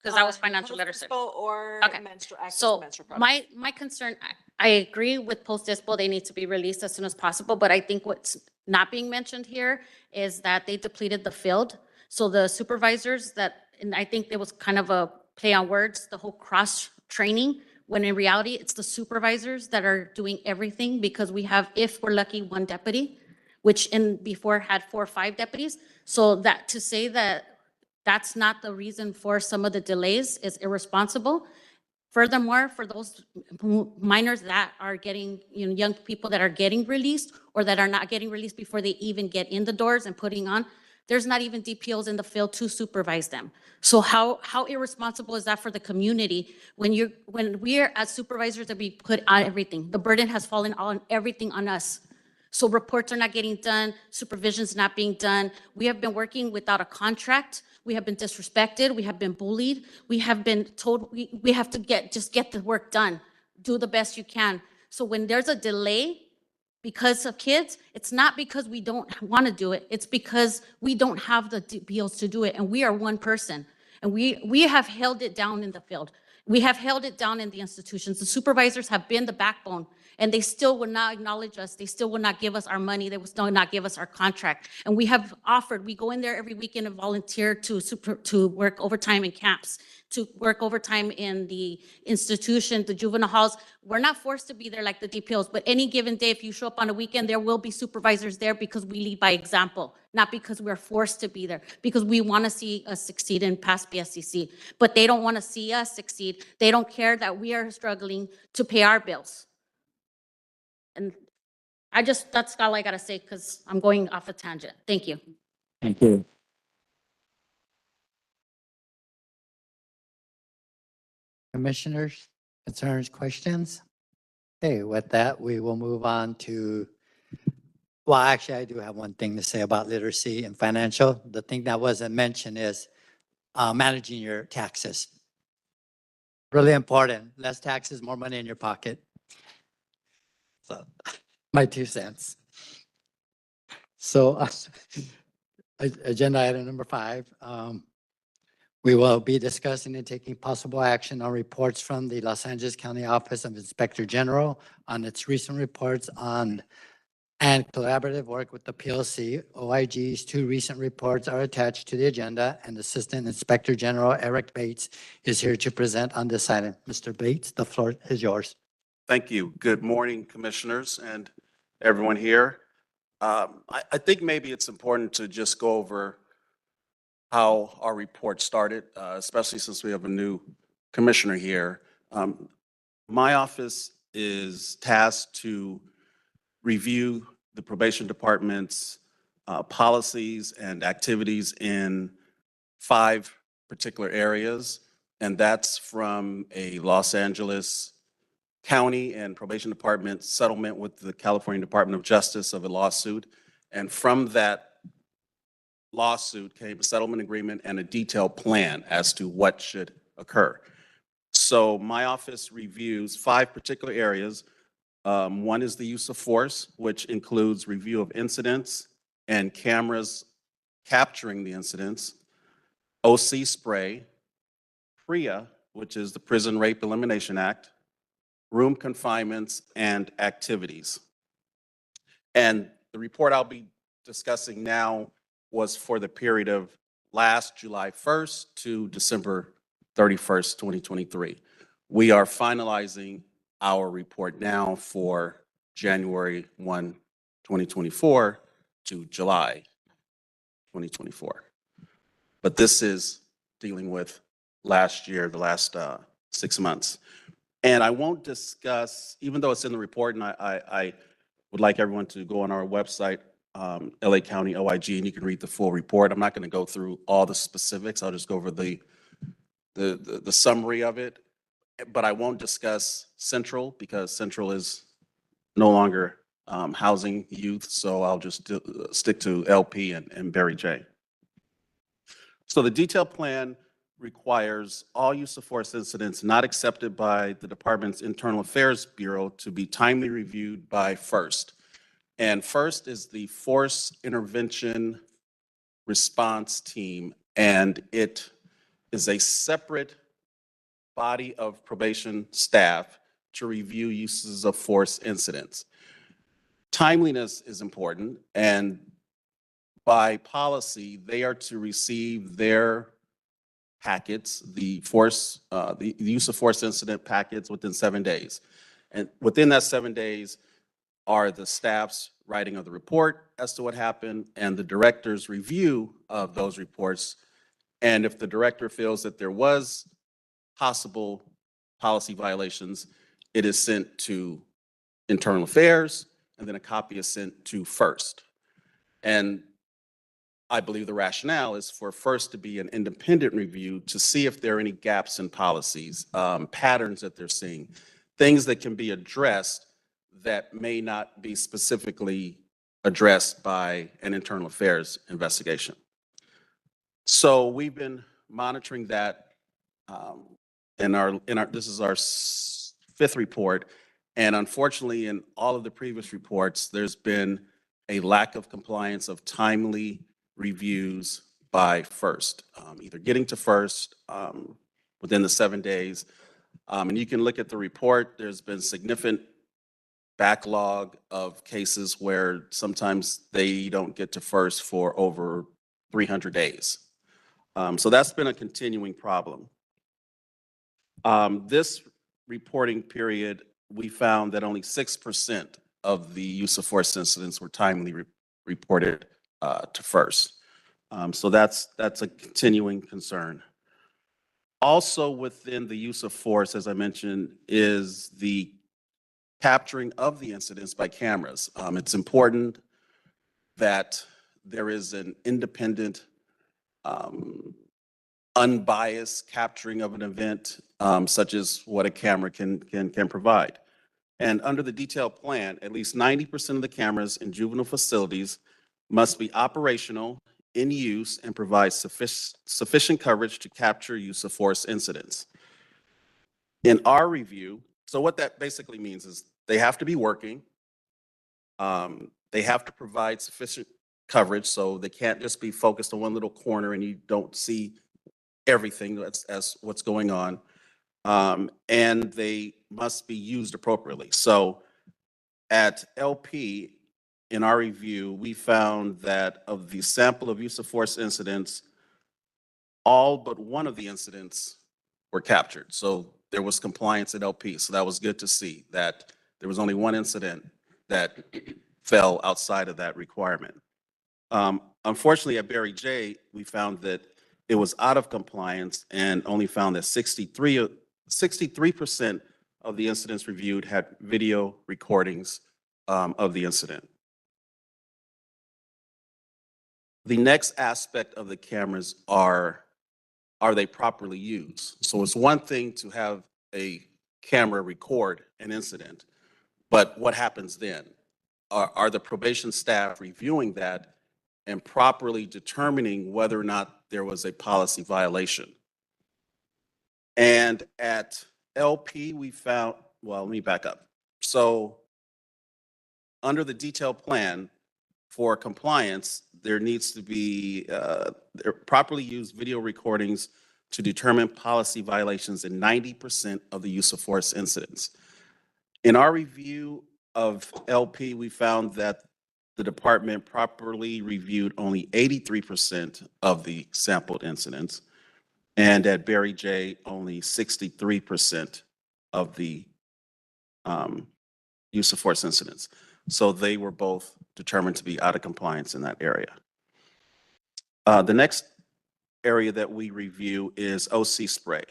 because that was financial literacy. Or Okay. So my concern, I agree with post-dispo, they need to be released as soon as possible, but I think what's not being mentioned here is that they depleted the field. So the supervisors and I think there was kind of a play on words, the whole cross training, when in reality, it's the supervisors that are doing everything, because we have, if we're lucky, 1 deputy, which before had 4 or 5 deputies. So that to say that that's not the reason for some of the delays is irresponsible. Furthermore, for those minors that are getting, young people that are getting released or that are not getting released before they even get in the doors and putting on, there's not even DPOs in the field to supervise them. So how irresponsible is that for the community when we are as supervisors that we put on everything? The burden has fallen on everything on us. So reports are not getting done, supervision's not being done. We have been working without a contract. We have been disrespected. We have been bullied. We have been told we have to just get the work done. Do the best you can. So when there's a delay because of kids, it's not because we don't want to do it. It's because we don't have the DPOs to do it. And we are one person. And we have held it down in the field. We have held it down in the institutions. The supervisors have been the backbone. and they still would not acknowledge us. They still would not give us our money. They would still not give us our contract. And we have offered, we go in there every weekend and volunteer to work overtime in camps, to work overtime in the institution, the juvenile halls. We're not forced to be there like the DPOs, but any given day, if you show up on a weekend, there will be supervisors there because we lead by example, not because we're forced to be there, because we want to see us succeed and pass BSCC. But they don't want to see us succeed. They don't care that we are struggling to pay our bills. And that's all I got to say because I'm going off a tangent. Thank you. Thank you. Commissioners, concerns, questions? Okay, with that, we will move on to, well, actually, I do have one thing to say about literacy and financial. The thing that wasn't mentioned is managing your taxes. Really important. Less taxes, more money in your pocket. So, my 2 cents. So, agenda item number 5. We will be discussing and taking possible action on reports from the Los Angeles County Office of Inspector General on its recent reports on and collaborative work with the PLC. OIG's 2 recent reports are attached to the agenda, and Assistant Inspector General Eric Bates is here to present on this item. Mr. Bates, the floor is yours. Thank you. Good morning, commissioners and everyone here. I think maybe it's important to just go over how our report started, especially since we have a new commissioner here. My office is tasked to review the probation department's policies and activities in 5 particular areas, and that's from a Los Angeles County and Probation Department settlement with the California Department of Justice of a lawsuit. And from that lawsuit came a settlement agreement and a detailed plan as to what should occur. So my office reviews 5 particular areas. One is the use of force, which includes review of incidents and cameras capturing the incidents, OC spray, PREA, which is the Prison Rape Elimination Act, room confinements, and activities. And the report I'll be discussing now was for the period of last July 1st to December 31st, 2023. We are finalizing our report now for January 1, 2024 to July 2024. But this is dealing with last year, the last 6 months. And I won't discuss, even though it's in the report, and I would like everyone to go on our website, LA County OIG, and you can read the full report. I'm not going to go through all the specifics. I'll just go over the summary of it. But I won't discuss Central because Central is no longer housing youth. So I'll just stick to LP and Barry J. So the detailed plan requires all use of force incidents not accepted by the department's Internal Affairs Bureau to be timely reviewed by FIRST. And FIRST is the Force Intervention Response Team, and it is a separate body of probation staff to review uses of force incidents. Timeliness is important, and by policy, they are to receive their packets, the use of force incident packets within 7 days. And within that 7 days are the staff's writing of the report as to what happened and the director's review of those reports. And if the director feels that there was possible policy violations, it is sent to Internal Affairs, and then a copy is sent to FIRST. And I believe the rationale is for FIRST to be an independent review to see if there are any gaps in policies, patterns that they're seeing, things that can be addressed that may not be specifically addressed by an Internal Affairs investigation. So we've been monitoring that this is our 5th report. And unfortunately, in all of the previous reports, there's been a lack of compliance of timely reviews by FIRST, either getting to FIRST within the 7 days. And you can look at the report. There's been significant backlog of cases where sometimes they don't get to first for over 300 days. So that's been a continuing problem. This reporting period, we found that only 6% of the use of force incidents were timely reported to first. So that's a continuing concern. Also within the use of force, as I mentioned, is the capturing of the incidents by cameras. It's important that there is an independent, unbiased capturing of an event, such as what a camera can provide. And under the detailed plan, at least 90% of the cameras in juvenile facilities must be operational, in use, and provide sufficient coverage to capture use of force incidents. In our review, so what that basically means is they have to be working. They have to provide sufficient coverage, so they can't just be focused on one little corner and you don't see everything as what's going on. And they must be used appropriately. So at LP, in our review, we found that of the sample of use of force incidents, all but one of the incidents were captured. So there was compliance at LP. So that was good to see that there was only one incident that fell outside of that requirement. Unfortunately, at Barry J, we found that it was out of compliance and only found that 63% of the incidents reviewed had video recordings of the incident. The next aspect of the cameras are they properly used? So it's one thing to have a camera record an incident, but what happens then? Are the probation staff reviewing that and properly determining whether or not there was a policy violation? And at LP, we found, well, let me back up. So under the detailed plan for compliance, there needs to be properly used video recordings to determine policy violations in 90% of the use of force incidents. In our review of LP, we found that the department properly reviewed only 83% of the sampled incidents, and at Barry J, only 63% of the use of force incidents. So they were both determined to be out of compliance in that area. The next area that we review is OC spray.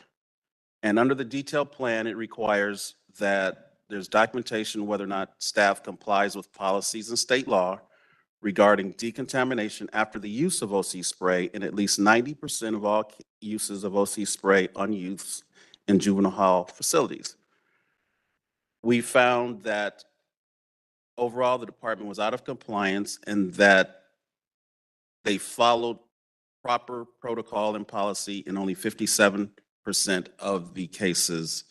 And under the detailed plan, it requires that there's documentation whether or not staff complies with policies and state law regarding decontamination after the use of OC spray in at least 90% of all uses of OC spray on youths in juvenile hall facilities. We found that overall the department was out of compliance and that they followed proper protocol and policy in only 57% of the cases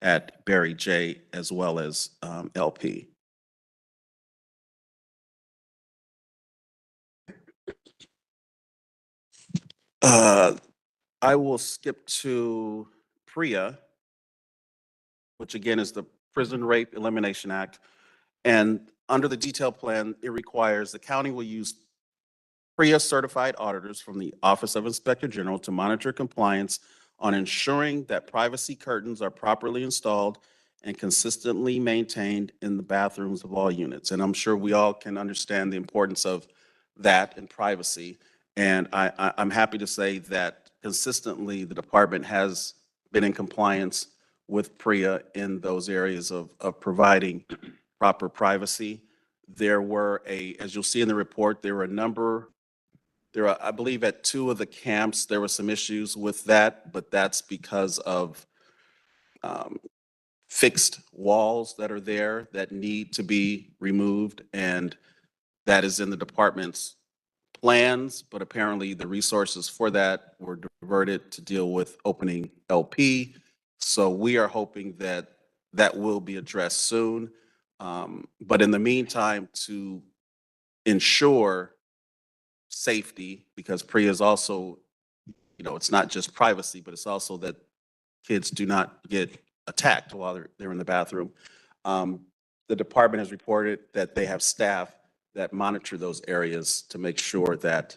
at Barry J as well as LP. I will skip to PREA, which again is the Prison Rape Elimination Act. And under the detailed plan, it requires the county will use PREA certified auditors from the Office of Inspector General to monitor compliance on ensuring that privacy curtains are properly installed and consistently maintained in the bathrooms of all units. And I'm sure we all can understand the importance of that and privacy. And I'm happy to say that consistently the department has been in compliance with PREA in those areas of providing proper privacy. There were as you'll see in the report, there were I believe at 2 of the camps, there were some issues with that, but that's because of fixed walls that are there that need to be removed. And that is in the department's plans, but apparently the resources for that were diverted to deal with opening LP. So we are hoping that that will be addressed soon. But in the meantime, to ensure safety, because PREA is also, it's not just privacy, but it's also that kids do not get attacked while they're in the bathroom. the department has reported that they have staff that monitor those areas to make sure that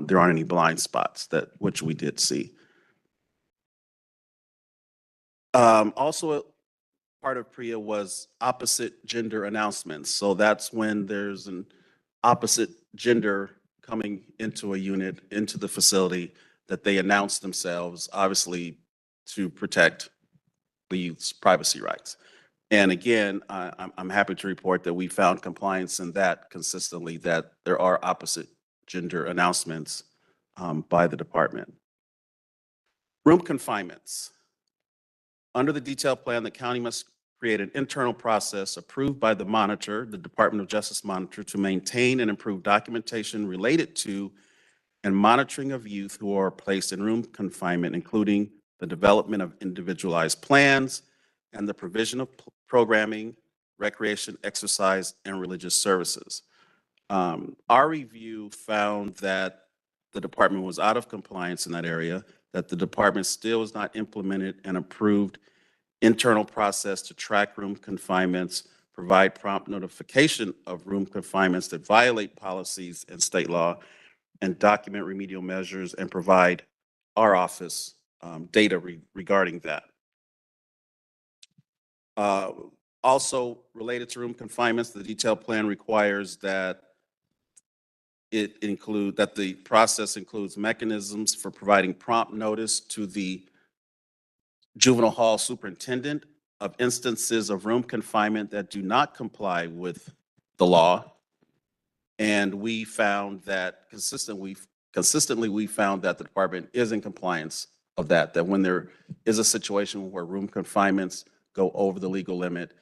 there aren't any blind spots, which we did see. Also, part of PREA was opposite gender announcements. So that's when there's an opposite gender coming into a unit, into the facility, that they announce themselves, obviously to protect the youth's privacy rights. And again, I'm happy to report that we found compliance in that consistently, that there are opposite gender announcements by the department. Room confinements. Under the detailed plan, the county must create an internal process approved by the monitor, the Department of Justice monitor, to maintain and improve documentation related to and monitoring of youth who are placed in room confinement, including the development of individualized plans and the provision of programming, recreation, exercise, and religious services. Our review found that the department was out of compliance in that area, that the department still has not implemented an approved internal process to track room confinements, provide prompt notification of room confinements that violate policies and state law, and document remedial measures and provide our office data regarding that. Also related to room confinements, the detailed plan requires that the process includes mechanisms for providing prompt notice to the juvenile hall superintendent of instances of room confinement that do not comply with the law. And we found that consistently we found that the department is in compliance of that when there is a situation where room confinements go over the legal limit,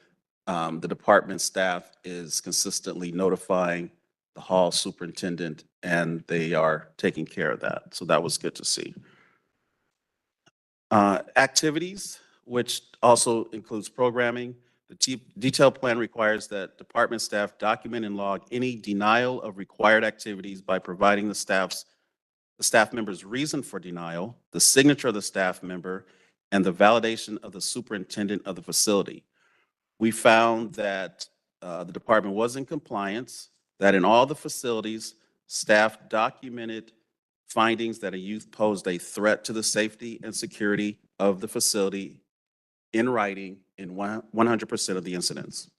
the department staff is consistently notifying the hall superintendent, and they are taking care of that. So that was good to see. Activities, which also includes programming. The detailed plan requires that department staff document and log any denial of required activities by providing the staff member's reason for denial, the signature of the staff member, and the validation of the superintendent of the facility. We found that the department was in compliance, that in all the facilities, staff documented findings that a youth posed a threat to the safety and security of the facility in writing in 100% of the incidents.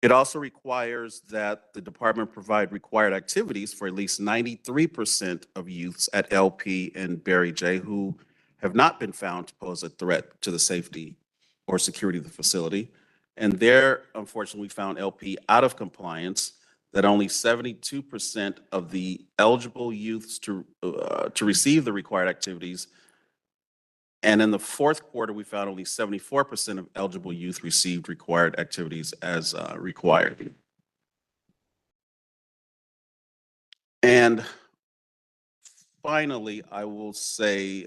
It also requires that the department provide required activities for at least 93% of youths at LP and Barry J who have not been found to pose a threat to the safety or security of the facility. And there, unfortunately, we found LP out of compliance, that only 72% of the eligible youths to receive the required activities. And in the fourth quarter, we found only 74% of eligible youth received required activities as required. And finally, I will say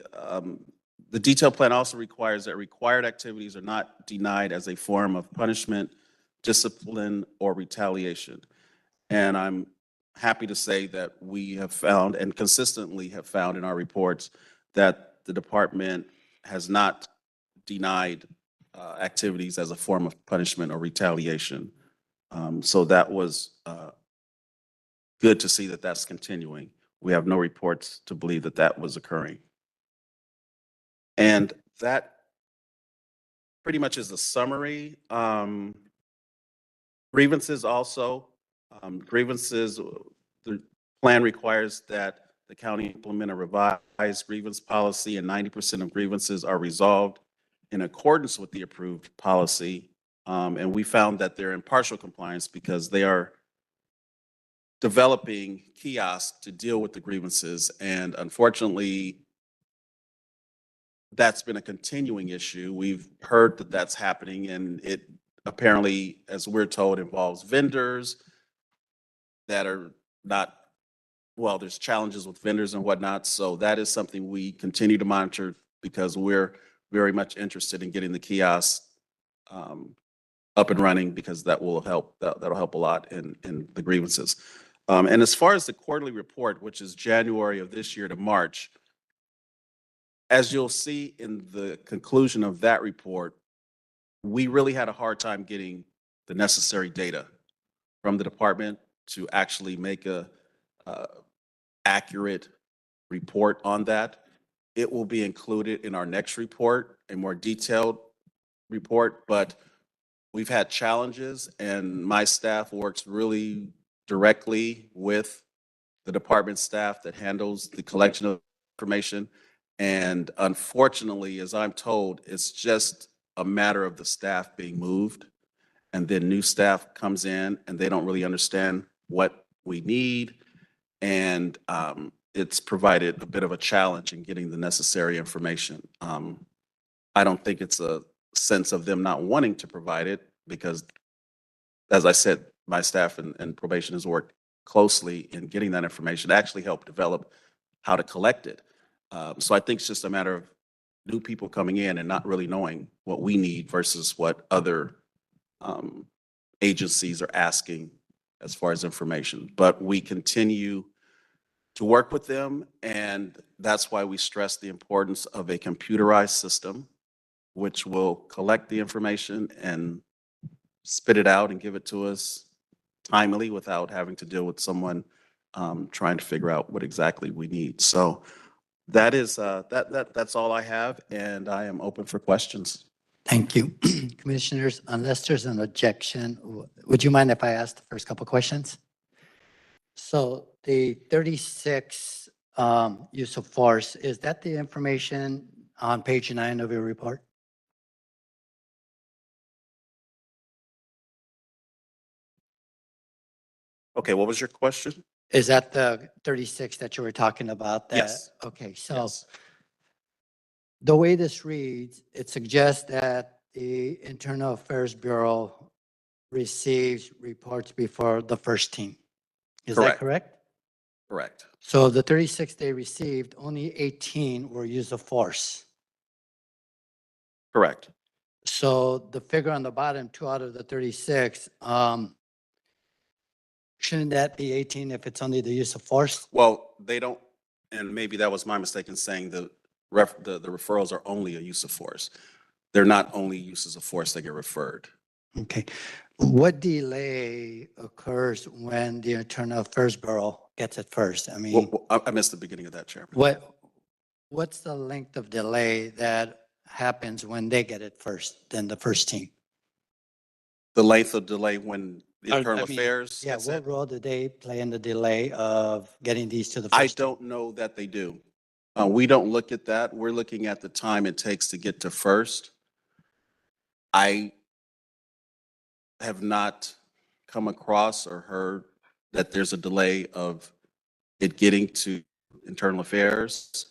the detailed plan also requires that required activities are not denied as a form of punishment, discipline, or retaliation. And I'm happy to say that we have found and consistently have found in our reports that the department has not denied activities as a form of punishment or retaliation. So that was good to see that that's continuing. We have no reports to believe that that was occurring. And that pretty much is the summary. Grievances also. Grievances, the plan requires that the county implement a revised grievance policy, and 90% of grievances are resolved in accordance with the approved policy. And we found that they're in partial compliance because they are developing kiosks to deal with the grievances. And unfortunately, that's been a continuing issue. We've heard that that's happening, and it apparently, as we're told, involves vendors that are not, well, there's challenges with vendors and whatnot. So that is something we continue to monitor because we're very much interested in getting the kiosks up and running, because that will help, that'll help a lot in the grievances. And as far as the quarterly report, which is January of this year to March, as you'll see in the conclusion of that report, we really had a hard time getting the necessary data from the department to actually make a accurate report on that. It will be included in our next report, a more detailed report, but we've had challenges and my staff works really directly with the department staff that handles the collection of information. And unfortunately, as I'm told, it's just a matter of the staff being moved. And then new staff comes in and they don't really understand what we need. And it's provided a bit of a challenge in getting the necessary information. I don't think it's a sense of them not wanting to provide it because, as I said, my staff and probation has worked closely in getting that information to actually help develop how to collect it. So I think it's just a matter of new people coming in and not really knowing what we need versus what other agencies are asking as far as information. But we continue to work with them, and that's why we stress the importance of a computerized system which will collect the information and spit it out and give it to us timely without having to deal with someone trying to figure out what exactly we need. So that is that's all I have, and I am open for questions. Thank you. Commissioners, unless there's an objection, would you mind if I ask the first couple questions? So the 36 use of force, is that the information on page 9 of your report? Okay, what was your question? Is that the 36 that you were talking about? Yes. Okay, so Yes. the way this reads, it suggests that the Internal Affairs Bureau receives reports before the first team. Is that Correct. correct? Correct. So the 36 they received, only 18 were use of force. Correct. So the figure on the bottom, 2 out of the 36, shouldn't that be 18 if it's only the use of force? Well, they don't, and maybe that was my mistake in saying the referrals are only a use of force. They're not only uses of force that get referred. Okay. What delay occurs when the Internal Affairs Bureau gets it first? I mean, I missed the beginning of that, Chairman. what's the length of delay that happens when they get it first, than the first team? The length of delay when the Internal I mean, Affairs Yeah, gets what it? role do they play in the delay of getting these to the I first team? don't know that they do. We don't look at that. We're looking at the time it takes to get to first. I have not come across or heard that there's a delay of it getting to Internal Affairs.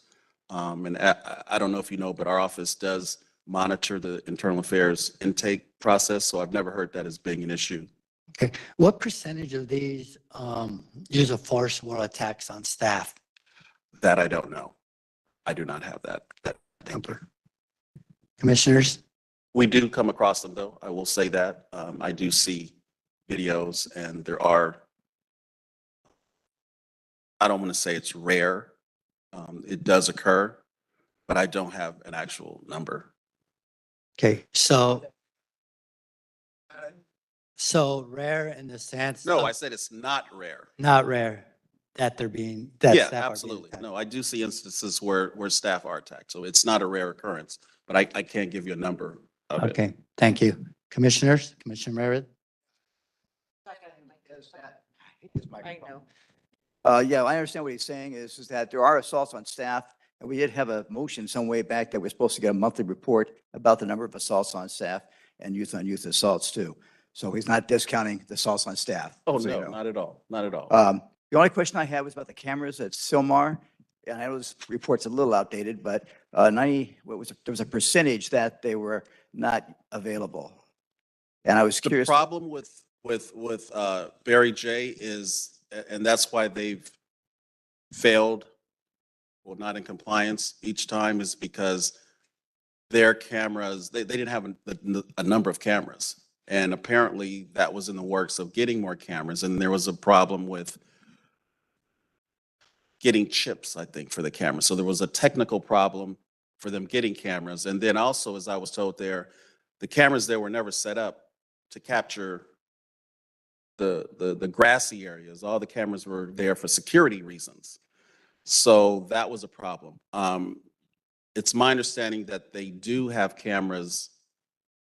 And I don't know if you know, but our office does monitor the Internal Affairs intake process, so I've never heard that as being an issue. Okay, what percentage of these use of force were attacks on staff? That I don't know. I do not have that number. Commissioners? We do come across them, though. I will say that. I do see videos, and there are, I don't want to say it's rare. It does occur, but I don't have an actual number. Okay, so rare in the sense No, of I said it's not rare. not rare that they're being, that Yeah, staff are being absolutely. attacked. No, I do see instances where staff are attacked, so it's not a rare occurrence, but I can't give you a number of it. Okay, thank you. Commissioners, Commissioner Meredith? I know. Yeah, I understand what he's saying is that there are assaults on staff, and we did have a motion some way back that we're supposed to get a monthly report about the number of assaults on staff and youth on youth assaults too. So he's not discounting the assaults on staff. Oh, so you no, know. not at all, not at all. The only question I had was about the cameras at Silmar. And I know this report's a little outdated, but there was a percentage that they were not available. And I was The curious. problem with Barry J is, and that's why they've failed or not in compliance each time, is because their cameras, they didn't have a number of cameras. And apparently that was in the works of getting more cameras. And there was a problem with getting chips, I think, for the cameras. So there was a technical problem for them getting cameras. And then also, as I was told there, the cameras there were never set up to capture the grassy areas. All the cameras were there for security reasons. So that was a problem. It's my understanding that they do have cameras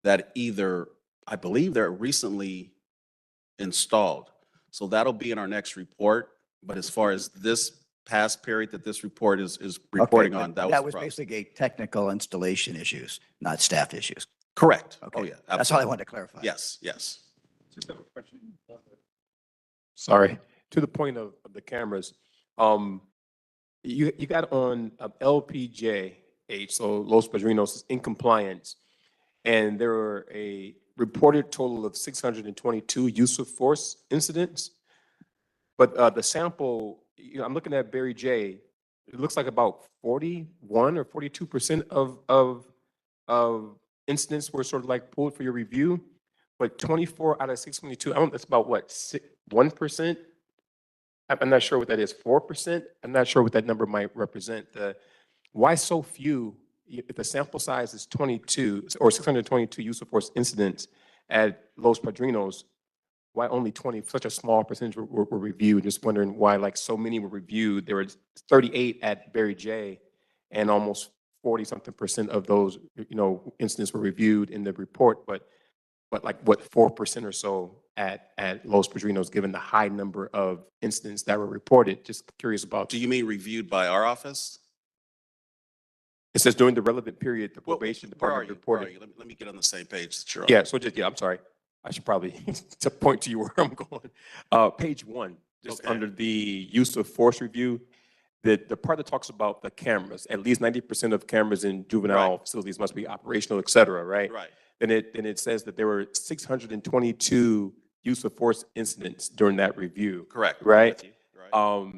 that either, I believe they're recently installed. So that'll be in our next report. But as far as this past period that this report is reporting Okay, on, but that was was the problem. basically a technical installation issues, not staff issues. Correct. Okay. Oh, yeah. That's all I absolutely. wanted to clarify. Yes, yes. Sorry, to the point of the cameras, you got on LPJH, so Los Padrinos in compliance, and there were a reported total of 622 use of force incidents. But the sample, I'm looking at Barry J. It looks like about 41 or 42% of incidents were sort of like pulled for your review, but 24 out of 622, that's about what, 1%? I'm not sure what that is, 4%? I'm not sure what that number might represent. Why so few, if the sample size is 22 or 622 use of force incidents at Los Padrinos, why only such a small percentage were reviewed? Just wondering why like so many were reviewed. There were 38 at Barry J, and almost 40-something% of those, incidents were reviewed in the report, but like what, 4% or so at Los Padrinos, given the high number of incidents that were reported? Just curious about. Do you mean reviewed by our office? It says during the relevant period, the probation Where are department you? reported. Let me get on the same page that you're on. Yeah, so I'm sorry. I should probably to point to you where I'm going. Page 1, just Okay. under the use of force review, the part that talks about the cameras, at least 90% of cameras in juvenile facilities must be operational, et cetera, right? Right. Then it says that there were 622 use of force incidents during that review. Correct. Right? Right.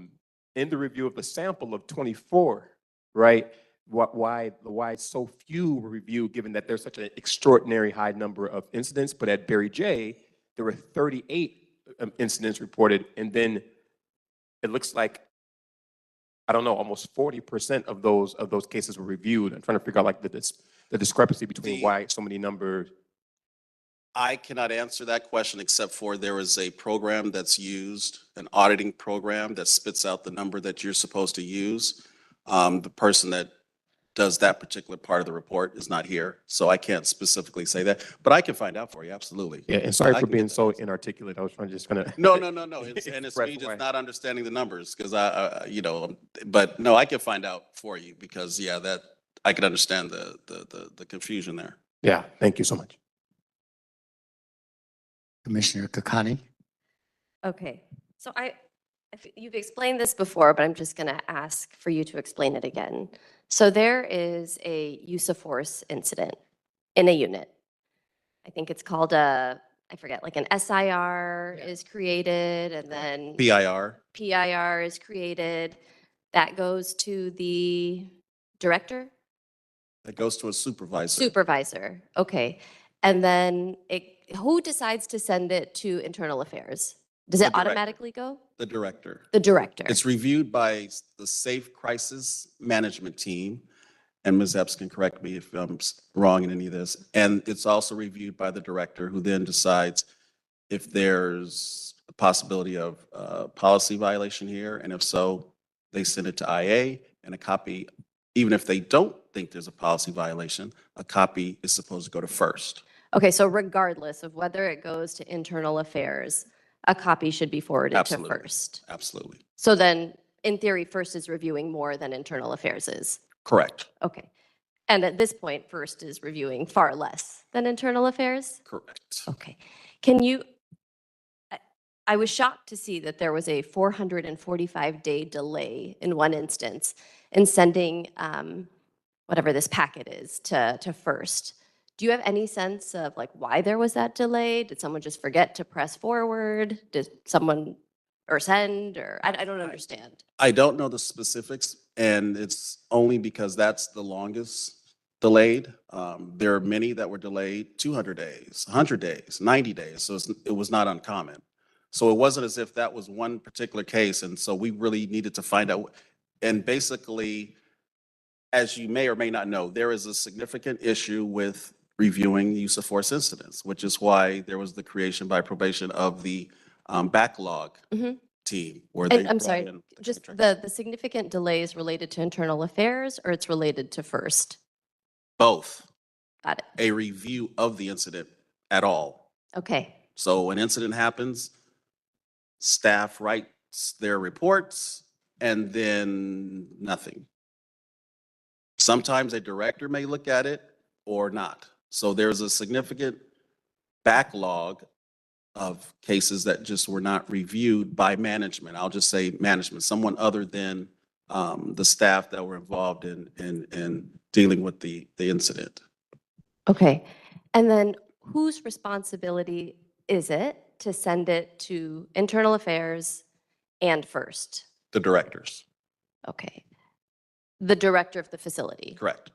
In the review of the sample of 24, right? Why so few were reviewed, given that there's such an extraordinary high number of incidents? But at Barry J, there were 38 incidents reported, and then it looks like, I don't know, almost 40% of those cases were reviewed. I'm trying to figure out like the discrepancy between why so many numbers. I cannot answer that question except for there is a program that's used, an auditing program that spits out the number that you're supposed to use. The person that does that particular part of the report is not here, so I can't specifically say that, but I can find out for you, absolutely. Yeah, and sorry I for can being get that so answer. inarticulate. I was just gonna. No. It's me express just why. not understanding the numbers because but no, I can find out for you because that I can understand the confusion there. Yeah, thank you so much. Commissioner Kakani. Okay, so you've explained this before, but I'm just going to ask for you to explain it again. So there is a use of force incident in a unit. I think it's called I forget, like an SIR is created, and then PIR is created. That goes to the director? That goes to a supervisor. Supervisor, okay. And then who decides to send it to internal affairs? Does it The director. automatically go? The director. The director. It's reviewed by the Safe Crisis Management Team, and Ms. Epps can correct me if I'm wrong in any of this. And it's also reviewed by the director, who then decides if there's a possibility of policy violation here, and if so, they send it to IA, and a copy, even if they don't think there's a policy violation, a copy is supposed to go to first. Okay, so regardless of whether it goes to internal affairs, a copy should be forwarded Absolutely. to first. Absolutely. So then, in theory, first is reviewing more than internal affairs is? Correct. Okay. And at this point, first is reviewing far less than internal affairs? Correct. Okay. I was shocked to see that there was a 445-day delay in one instance in sending whatever this packet is to first. Do you have any sense of like why there was that delay? Did someone just forget to press forward? Did someone send, or I don't understand. I don't know the specifics, and it's only because that's the longest delayed. There are many that were delayed 200 days, 100 days, 90 days, so it was not uncommon. So it wasn't as if that was one particular case, and so we really needed to find out. And basically, as you may or may not know, there is a significant issue with reviewing use of force incidents, which is why there was the creation by probation of the backlog Mhm. team where And they I'm brought sorry, in the just contract. the significant delays related to internal affairs, or it's related to first? Both, Got it. a review of the incident at all. Okay. So an incident happens, staff writes their reports, and then nothing. Sometimes a director may look at it or not. So there's a significant backlog of cases that just were not reviewed by management. I'll just say management, someone other than the staff that were involved in dealing with the incident. Okay. And then whose responsibility is it to send it to internal affairs and first? The directors, Okay. The director of the facility. correct.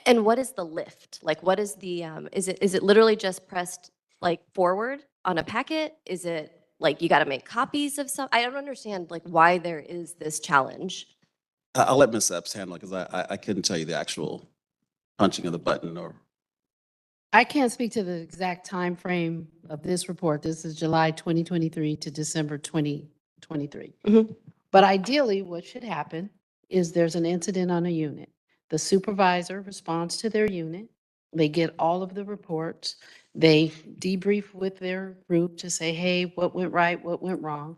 And what is the lift? Like, what is the, is it literally just pressed like forward on a packet? Is it like you got to make copies of some? I don't understand like why there is this challenge. I'll let Ms. Epps handle it because I couldn't tell you the actual punching of the button or. I can't speak to the exact time frame of this report. This is July 2023 to December 2023. Mhm. But ideally, what should happen is there's an incident on a unit. The supervisor responds to their unit. They get all of the reports. They debrief with their group to say, hey, what went right, what went wrong.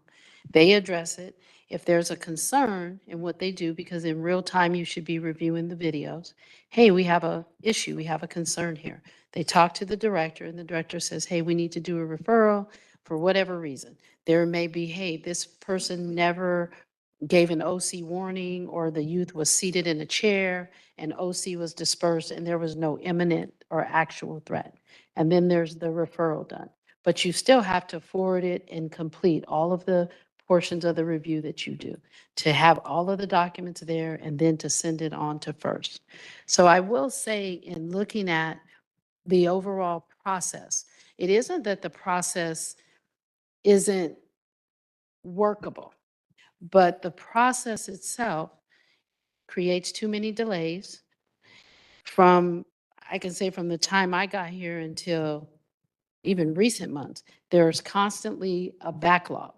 They address it. If there's a concern in what they do, because in real time you should be reviewing the videos, hey, we have a issue, we have a concern here. They talk to the director and the director says, hey, we need to do a referral for whatever reason. There may be, hey, this person never gave an OC warning, or the youth was seated in a chair and OC was dispersed and there was no imminent or actual threat. And then there's the referral done. But you still have to forward it and complete all of the portions of the review that you do, to have all of the documents there and then to send it on to first. So I will say, in looking at the overall process, it isn't that the process isn't workable, but the process itself creates too many delays from, I can say from the time I got here until even recent months, there's constantly a backlog.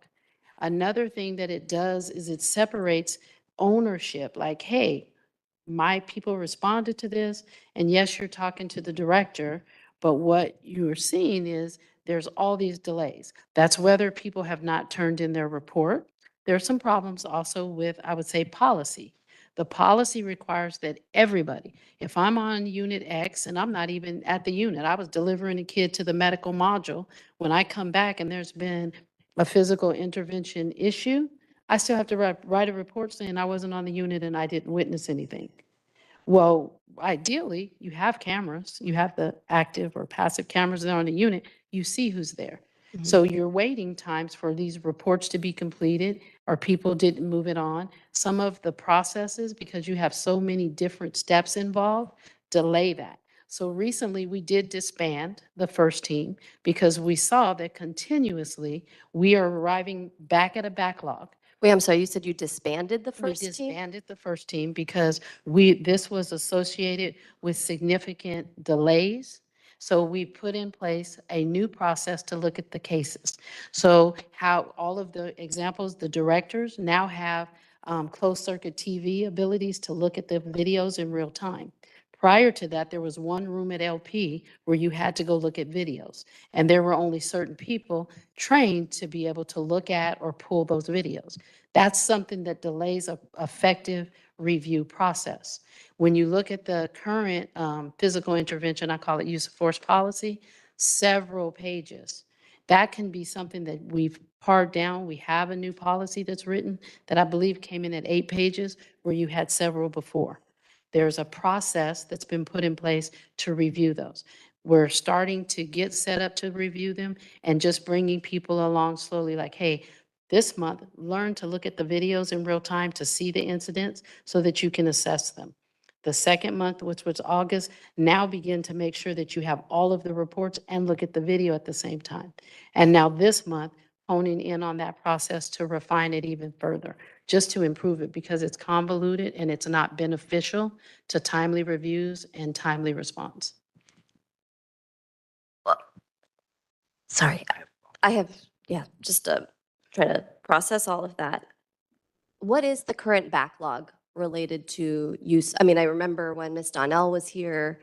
Another thing that it does is it separates ownership, like, hey, my people responded to this, and yes, you're talking to the director, but what you're seeing is there's all these delays. That's whether people have not turned in their report. There are some problems also with, I would say, policy. The policy requires that everybody, if I'm on unit X and I'm not even at the unit, I was delivering a kid to the medical module, when I come back and there's been a physical intervention issue, I still have to write a report saying I wasn't on the unit and I didn't witness anything. Well, ideally, you have cameras, you have the active or passive cameras that are on the unit, you see who's there. So your waiting times for these reports to be completed, or people didn't move it on, some of the processes, because you have so many different steps involved, delay that. So recently, we did disband the first team because we saw that continuously we are arriving back at a backlog. Wait, I'm sorry, you said you disbanded the We first team? disbanded the first team because this was associated with significant delays. So we put in place a new process to look at the cases. So how all of the examples, the directors now have closed circuit TV abilities to look at the videos in real time. Prior to that, there was one room at LP where you had to go look at videos. And there were only certain people trained to be able to look at or pull those videos. That's something that delays a effective review process. When you look at the current physical intervention, I call it use of force policy, several pages. That can be something that we've pared down. We have a new policy that's written that I believe came in at 8 pages where you had several before. There's a process that's been put in place to review those. We're starting to get set up to review them and just bringing people along slowly like, hey, this month, learn to look at the videos in real time to see the incidents so that you can assess them. The second month, which was August, now begin to make sure that you have all of the reports and look at the video at the same time. And now this month, honing in on that process to refine it even further, just to improve it because it's convoluted and it's not beneficial to timely reviews and timely response. Sorry, I have, yeah, just trying to process all of that. What is the current backlog related to use? I mean, I remember when Ms. Donnell was here,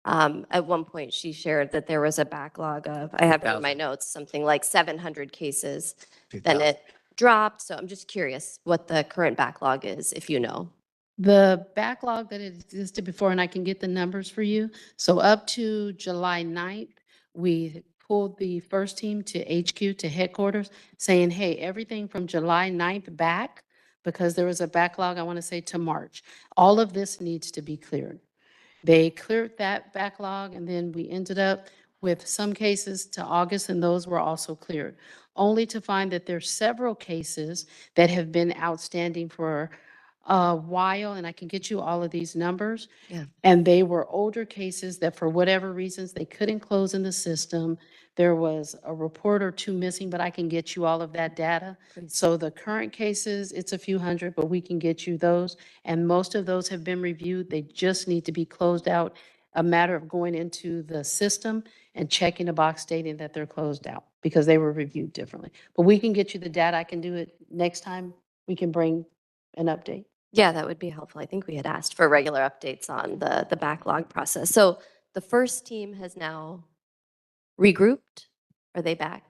at one point she shared that there was a backlog of, I have it in my 2,000. notes, something like 700 cases. Then 2,000. it dropped. So I'm just curious what the current backlog is, if you know. The backlog that existed before, and I can get the numbers for you. So up to July 9th, we pulled the first team to HQ, to headquarters, saying, hey, everything from July 9th back, because there was a backlog, I want to say to March. All of this needs to be cleared. They cleared that backlog, and then we ended up with some cases to August, and those were also cleared, only to find that there's several cases that have been outstanding for a while, and I can get you all of these numbers. Yeah. And they were older cases that for whatever reasons, they couldn't close in the system. There was a report or two missing, but I can get you all of that data. So the current cases, it's a few hundred, but we can get you those. And most of those have been reviewed. They just need to be closed out. A matter of going into the system and checking a box stating that they're closed out because they were reviewed differently. But we can get you the data. I can do it next time. We can bring an update. Yeah, that would be helpful. I think we had asked for regular updates on the backlog process. So the first team has now regrouped. Are they back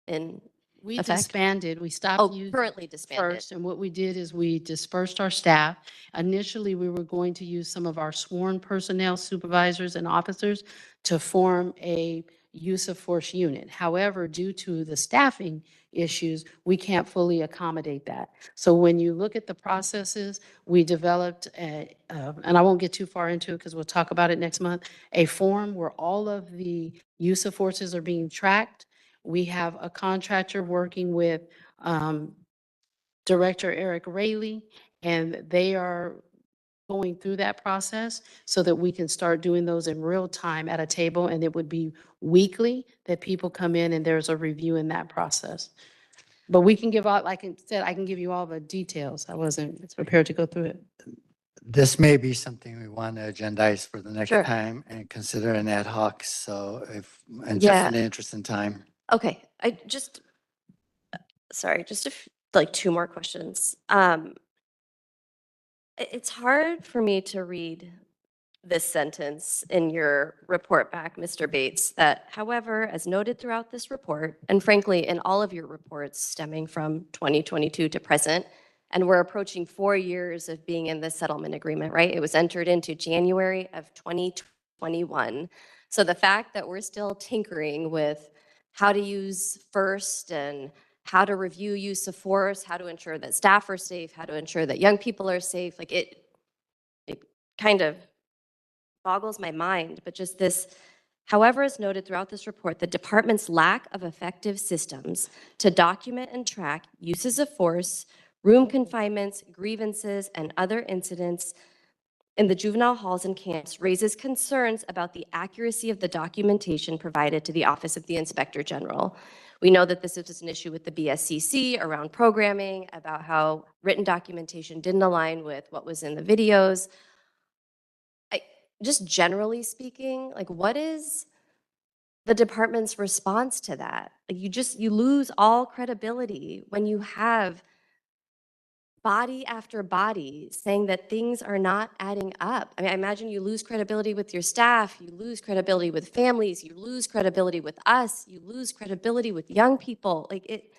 in We effect? disbanded, we Oh, stopped using currently disbanded. first, and what we did is we dispersed our staff. Initially, we were going to use some of our sworn personnel, supervisors and officers to form a use of force unit. However, due to the staffing issues, we can't fully accommodate that. So when you look at the processes, we developed, and I won't get too far into it because we'll talk about it next month, a form where all of the use of forces are being tracked. We have a contractor working with Director Eric Rayleigh, and they are going through that process so that we can start doing those in real time at a table, and it would be weekly that people come in and there's a review in that process. But we can give out, like I said, I can give you all the details. I wasn't prepared to go through it. This may be something we want to agendize for the next Sure. time and consider an ad hoc. So and just Yeah. in the interest in time. Okay, I just, sorry, just like two more questions. It's hard for me to read this sentence in your report back, Mr. Bates, that however, as noted throughout this report, and frankly, in all of your reports stemming from 2022 to present, and we're approaching 4 years of being in this settlement agreement, right? It was entered into January of 2021. So the fact that we're still tinkering with how to use first and how to review use of force, how to ensure that staff are safe, how to ensure that young people are safe, like it kind of boggles my mind, but just this, however, as noted throughout this report, the department's lack of effective systems to document and track uses of force, room confinements, grievances, and other incidents in the juvenile halls and camps raises concerns about the accuracy of the documentation provided to the Office of the Inspector General. We know that this is an issue with the BSCC around programming, about how written documentation didn't align with what was in the videos. Just generally speaking, like what is the department's response to that? Like you lose all credibility when you have body after body saying that things are not adding up. I mean, I imagine you lose credibility with your staff, you lose credibility with families, you lose credibility with us, you lose credibility with young people. Like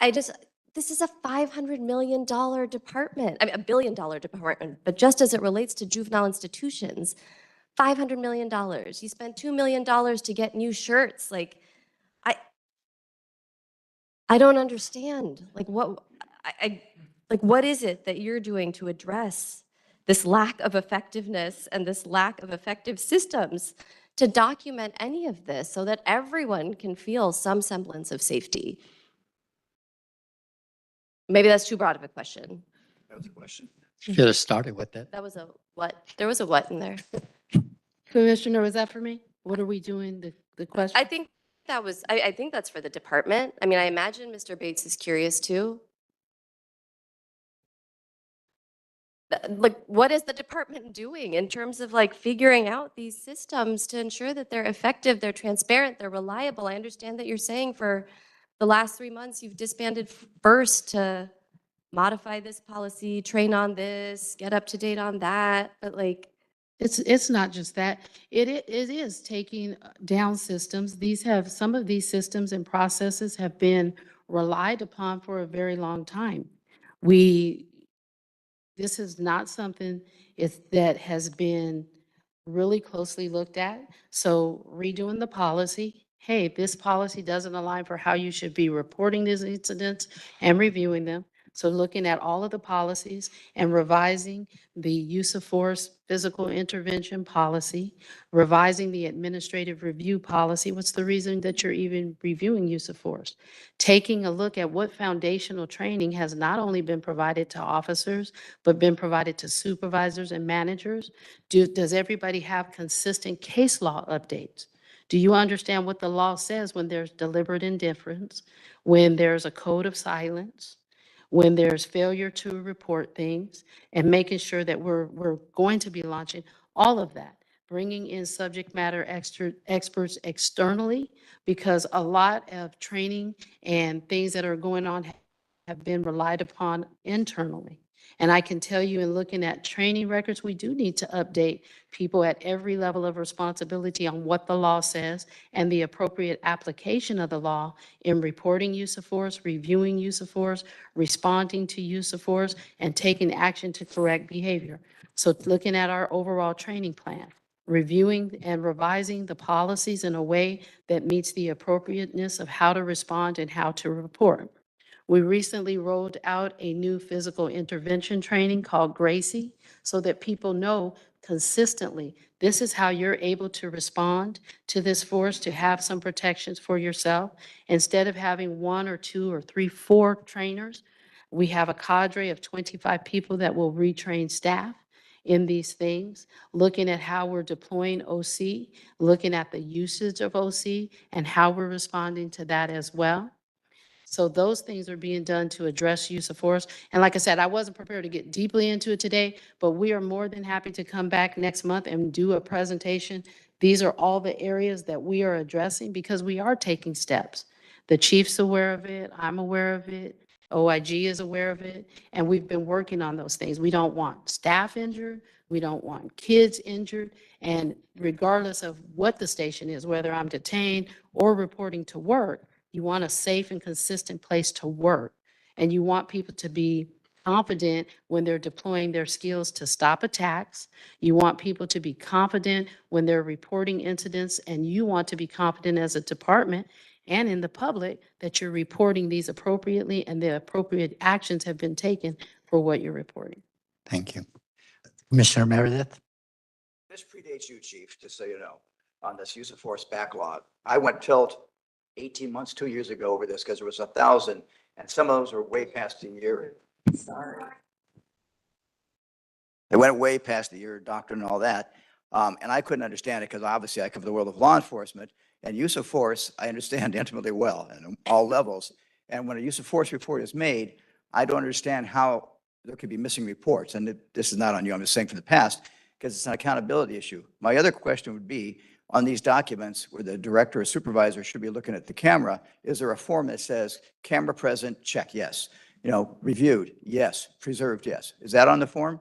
this is a $500 million department, I mean, $1 billion department, but just as it relates to juvenile institutions, $500 million. You spent $2 million to get new shirts. Like, I don't understand. Like, what is it that you're doing to address this lack of effectiveness and this lack of effective systems to document any of this so that everyone can feel some semblance of safety? Maybe that's too broad of a question. That was a question. Should have started with it. That was a what? There was a what in there? Commissioner, was that for me? What are we doing, the question? I think That was, I think that's for the department. I mean, I imagine Mr. Bates is curious too. Like, what is the department doing in terms of like figuring out these systems to ensure that they're effective, they're transparent, they're reliable? I understand that you're saying for the last 3 months, you've disbanded first to modify this policy, train on this, get up to date on that, but like, It's not just that. It is taking down systems. Some of these systems and processes have been relied upon for a very long time. This is not something that has been really closely looked at. So redoing the policy, hey, this policy doesn't align for how you should be reporting these incidents and reviewing them. So looking at all of the policies and revising the use of force physical intervention policy, revising the administrative review policy. What's the reason that you're even reviewing use of force? Taking a look at what foundational training has not only been provided to officers, but been provided to supervisors and managers. Does everybody have consistent case law updates? Do you understand what the law says when there's deliberate indifference, when there's a code of silence, when there's failure to report things, and making sure that we're going to be launching all of that, bringing in subject matter experts externally, because a lot of training and things that are going on have been relied upon internally. And I can tell you in looking at training records, we do need to update people at every level of responsibility on what the law says and the appropriate application of the law in reporting use of force, reviewing use of force, responding to use of force, and taking action to correct behavior. So looking at our overall training plan, reviewing and revising the policies in a way that meets the appropriateness of how to respond and how to report. We recently rolled out a new physical intervention training called Gracie so that people know consistently, this is how you're able to respond to this force, to have some protections for yourself. Instead of having 1 or 2 or 3, 4 trainers, we have a cadre of 25 people that will retrain staff in these things, looking at how we're deploying OC, looking at the usage of OC and how we're responding to that as well. So those things are being done to address use of force. And like I said, I wasn't prepared to get deeply into it today, but we are more than happy to come back next month and do a presentation. These are all the areas that we are addressing because we are taking steps. The chief's aware of it, I'm aware of it, OIG is aware of it, and we've been working on those things. We don't want staff injured, we don't want kids injured, and regardless of what the station is, whether I'm detained or reporting to work, you want a safe and consistent place to work. And you want people to be confident when they're deploying their skills to stop attacks. You want people to be confident when they're reporting incidents, and you want to be confident as a department and in the public that you're reporting these appropriately and the appropriate actions have been taken for what you're reporting. Thank you. Commissioner Meredith? This predates you, Chief, just so you know, on this use of force backlog. I went tilt 18 months, 2 years ago over this because there was 1,000 and some of those were way past a year. Sorry. They went way past the year doctrine and all that. And I couldn't understand it because obviously I cover the world of law enforcement and use of force, I understand intimately well and on all levels. And when a use of force report is made, I don't understand how there could be missing reports. And this is not on you, I'm just saying from the past, because it's an accountability issue. My other question would be, on these documents where the director or supervisor should be looking at the camera, is there a form that says camera present, check yes? You know, reviewed, yes. Preserved, yes. Is that on the form?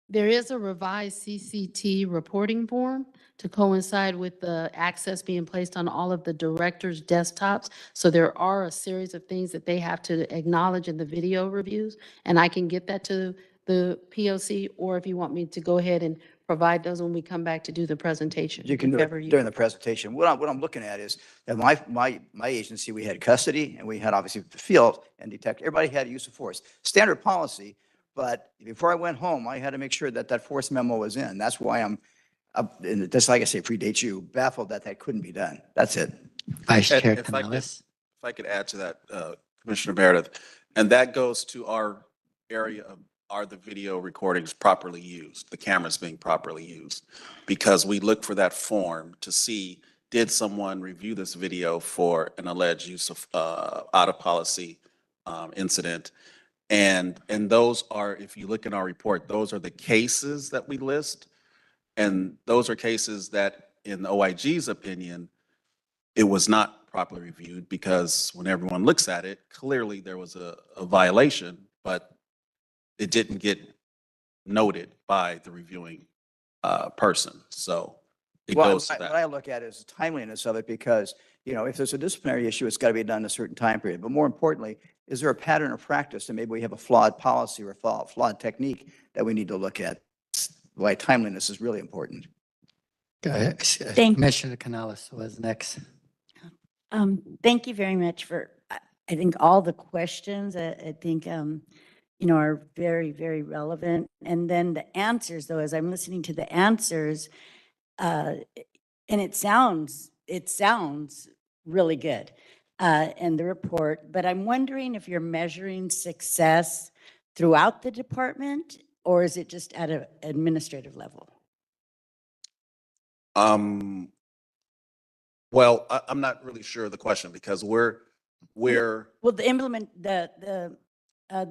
There is a revised CCT reporting form to coincide with the access being placed on all of the directors' desktops. So there are a series of things that they have to acknowledge in the video reviews, and I can get that to the POC, or if you want me to go ahead and provide those when we come back to do the presentation. You can do whichever it you during the presentation. What I'm looking at is that my agency, we had custody and we had obviously the field and detect. Everybody had use of force. Standard policy, but before I went home, I had to make sure that that force memo was in. That's why I'm, and just like I say, predates you, baffled that that couldn't be done. That's it. Vice Chair If I Canales? could add to that, Commissioner Meredith, and that goes to our area of, are the video recordings properly used, the cameras being properly used? Because we look for that form to see did someone review this video for an alleged use of out of policy incident? And those are, if you look in our report, those are the cases that we list. And those are cases that, in the OIG's opinion, it was not properly reviewed, because when everyone looks at it, clearly there was a violation, but it didn't get noted by the reviewing person. So it Well, goes to what that. I look at is the timeliness of it, because, you know, if there's a disciplinary issue, it's got to be done in a certain time period. But more importantly, is there a pattern of practice, and maybe we have a flawed policy or a flawed technique that we need to look at? Why timeliness is really important. Commissioner Canales was next. Thank you very much for, I think all the questions, I think, you know, are very, very relevant. And then the answers, though, as I'm listening to the answers, and it sounds really good, in the report, but I'm wondering if you're measuring success throughout the department, or is it just at an administrative level? Well, I'm not really sure of the question, because we're Well, the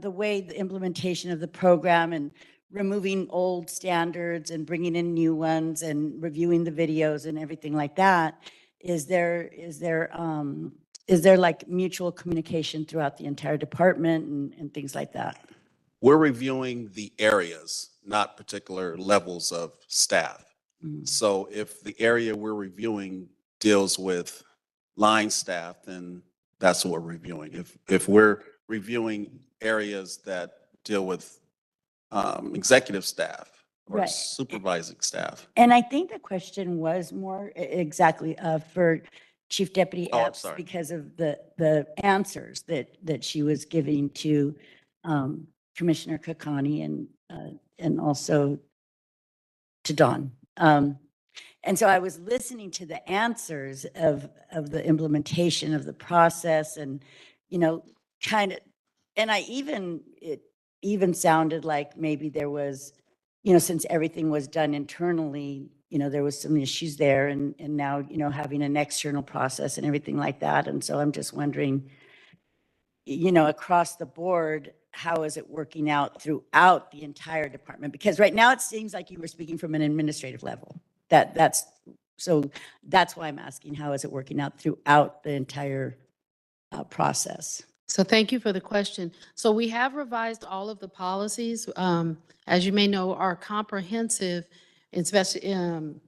way the implementation of the program and removing old standards and bringing in new ones and reviewing the videos and everything like that, is there like mutual communication throughout the entire department and things like that? we're reviewing the areas, not particular levels of staff. So if the area we're reviewing deals with line staff, then that's what we're reviewing. If we're reviewing areas that deal with executive staff or Right. supervising staff. And I think the question was more exactly for Chief Deputy Oh, I'm Epps sorry. because of the answers that she was giving to Commissioner Kakani and also to Dawn. And so I was listening to the answers of the implementation of the process and, you know, kind of, and it even sounded like maybe there was, you know, since everything was done internally, you know, there was some issues there and now, you know, having an external process and everything like that. And so I'm just wondering, you know, across the board, how is it working out throughout the entire department? Because right now it seems like you were speaking from an administrative level. That's why I'm asking, how is it working out throughout the entire process? So thank you for the question. So we have revised all of the policies. As you may know, our comprehensive inspection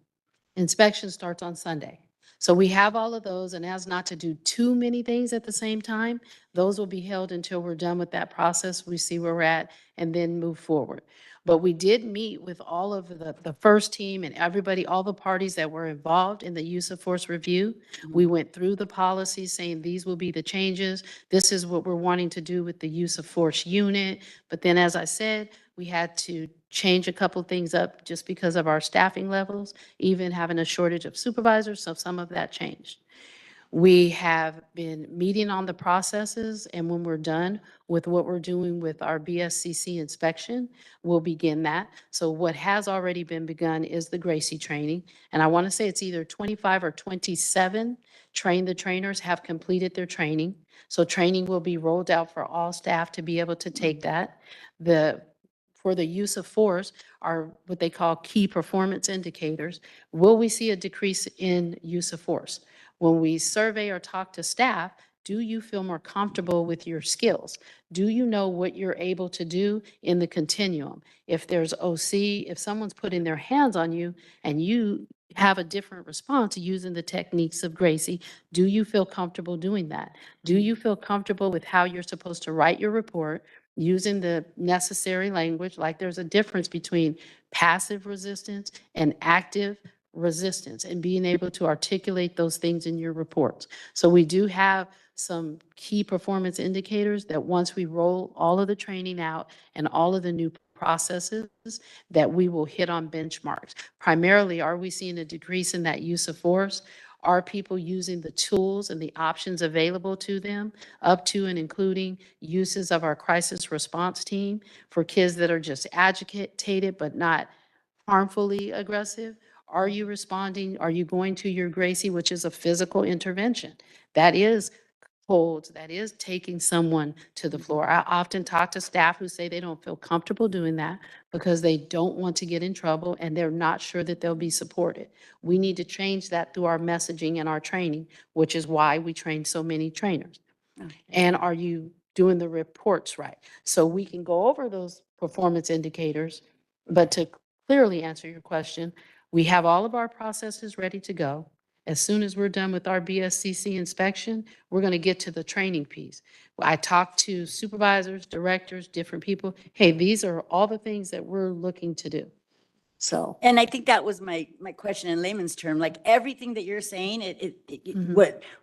starts on Sunday. So we have all of those, and as not to do too many things at the same time, those will be held until we're done with that process. We see where we're at and then move forward. But we did meet with all of the first team and everybody, all the parties that were involved in the use of force review. We went through the policies saying these will be the changes. This is what we're wanting to do with the use of force unit. But then, as I said, we had to change a couple things up just because of our staffing levels, even having a shortage of supervisors, so some of that changed. We have been meeting on the processes, and when we're done with what we're doing with our BSCC inspection, we'll begin that. So what has already been begun is the Gracie training, and I want to say it's either 25 or 27 train the trainers have completed their training. So training will be rolled out for all staff to be able to take that. For the use of force are what they call key performance indicators. Will we see a decrease in use of force? When we survey or talk to staff, do you feel more comfortable with your skills? Do you know what you're able to do in the continuum? If there's OC, if someone's putting their hands on you and you have a different response using the techniques of Gracie, do you feel comfortable doing that? Do you feel comfortable with how you're supposed to write your report, using the necessary language? Like there's a difference between passive resistance and active resistance and being able to articulate those things in your reports. So we do have some key performance indicators that once we roll all of the training out and all of the new processes, that we will hit on benchmarks. Primarily, are we seeing a decrease in that use of force? Are people using the tools and the options available to them, up to and including uses of our crisis response team for kids that are just agitated but not harmfully aggressive? Are you responding? Are you going to your Gracie, which is a physical intervention? That is holds, that is taking someone to the floor. I often talk to staff who say they don't feel comfortable doing that because they don't want to get in trouble and they're not sure that they'll be supported. We need to change that through our messaging and our training, which is why we train so many trainers. And are you doing the reports right? So we can go over those performance indicators, but to clearly answer your question, we have all of our processes ready to go. As soon as we're done with our BSCC inspection, we're going to get to the training piece. I talk to supervisors, directors, different people. Hey, these are all the things that we're looking to do. So. And I think that was my question in layman's term, like everything that you're saying,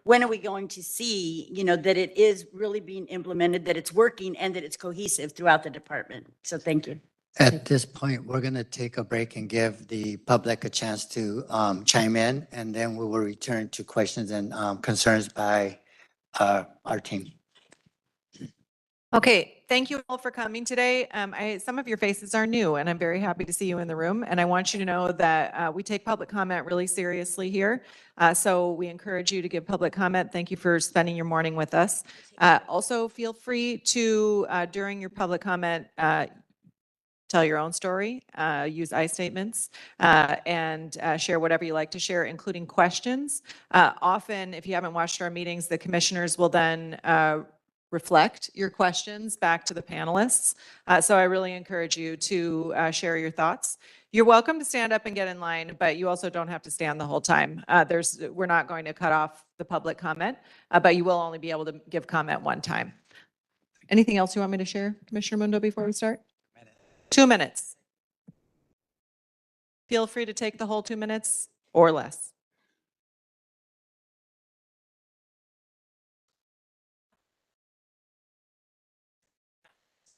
when are we going to see, that it is really being implemented, that it's working and that it's cohesive throughout the department? So thank you. At this point, we're going to take a break and give the public a chance to chime in, and then we will return to questions and concerns by our team. Okay, thank you all for coming today. Some of your faces are new, and I'm very happy to see you in the room. And I want you to know that we take public comment really seriously here. So we encourage you to give public comment. Thank you for spending your morning with us. Also, feel free to, during your public comment, tell your own story, use I statements, and share whatever you like to share, including questions. Often, if you haven't watched our meetings, the commissioners will then reflect your questions back to the panelists. So I really encourage you to share your thoughts. You're welcome to stand up and get in line, but you also don't have to stand the whole time. We're not going to cut off the public comment, but you will only be able to give comment one time. Anything else you want me to share, Commissioner Mundo, before we start? 2 minutes. Feel free to take the whole 2 minutes or less.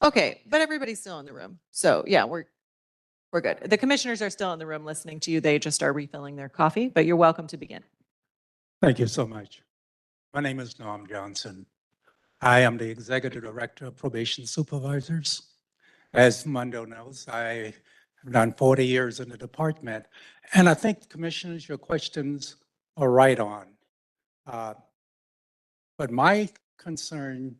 Okay, but everybody's still in the room. So yeah, we're good. The commissioners are still in the room listening to you. They just are refilling their coffee, but you're welcome to begin. Thank you so much. My name is Norm Johnson. I am the Executive Director of Probation Supervisors. As Mundo knows, I have done 40 years in the department, and I think, Commissioners, your questions are right on. But my concern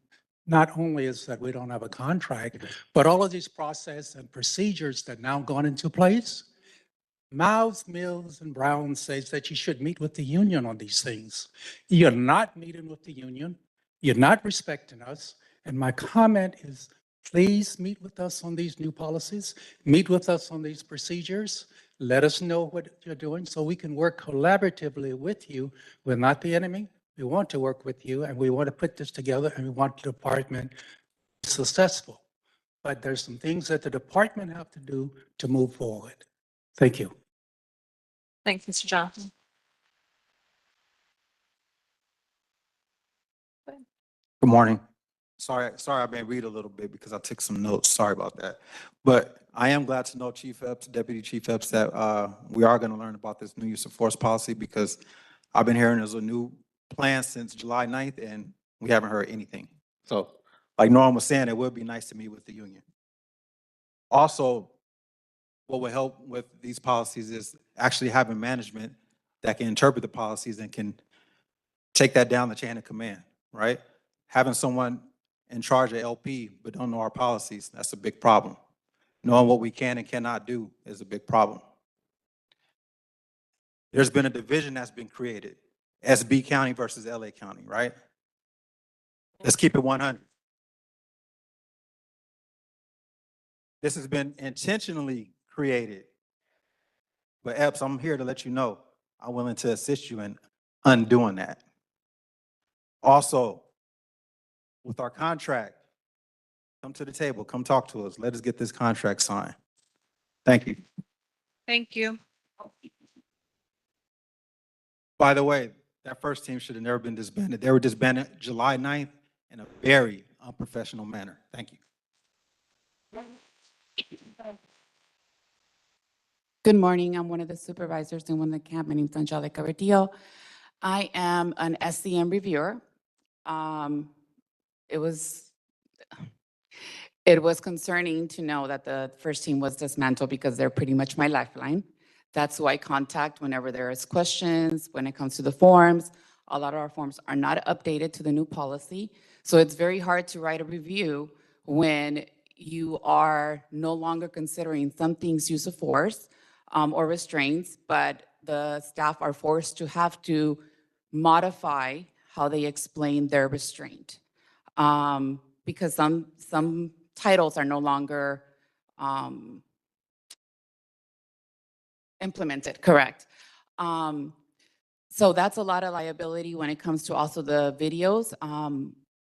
not only is that we don't have a contract, but all of these process and procedures that now gone into place. Miles, Mills, and Brown says that you should meet with the union on these things. You're not meeting with the union. You're not respecting us. And my comment is, please meet with us on these new policies. Meet with us on these procedures. Let us know what you're doing so we can work collaboratively with you. We're not the enemy. We want to work with you, and we want to put this together, and we want the department to be successful. But there's some things that the department have to do to move forward. Thank you. Thanks, Mr. Johnson. Good morning. Sorry, I may read a little bit because I took some notes. Sorry about that. But I am glad to know, Chief Epps, Deputy Chief Epps, that we are going to learn about this new use of force policy, because I've been hearing there's a new plan since July 9th and we haven't heard anything. So like Norm was saying, it would be nice to meet with the union. Also, what would help with these policies is actually having management that can interpret the policies and can take that down the chain of command, right? Having someone in charge of LP but don't know our policies, that's a big problem. Knowing what we can and cannot do is a big problem. There's been a division that's been created, SB County versus LA County, right? Let's keep it 100. This has been intentionally created. But Epps, I'm here to let you know, I'm willing to assist you in undoing that. Also, with our contract, come to the table, come talk to us. Let us get this contract signed. Thank you. Thank you. By the way, that first team should have never been disbanded. They were disbanded July 9th in a very unprofessional manner. Thank you. Good morning. I'm one of the supervisors in one of the camp. My name's Angelica Rodillo. I am an SCM reviewer. It was concerning to know that the first team was dismantled because they're pretty much my lifeline. That's who I contact whenever there is questions, when it comes to the forms. A lot of our forms are not updated to the new policy. So it's very hard to write a review when you are no longer considering some things use of force or restraints, but the staff are forced to have to modify how they explain their restraint. Because some titles are no longer implemented, correct. So that's a lot of liability when it comes to also the videos.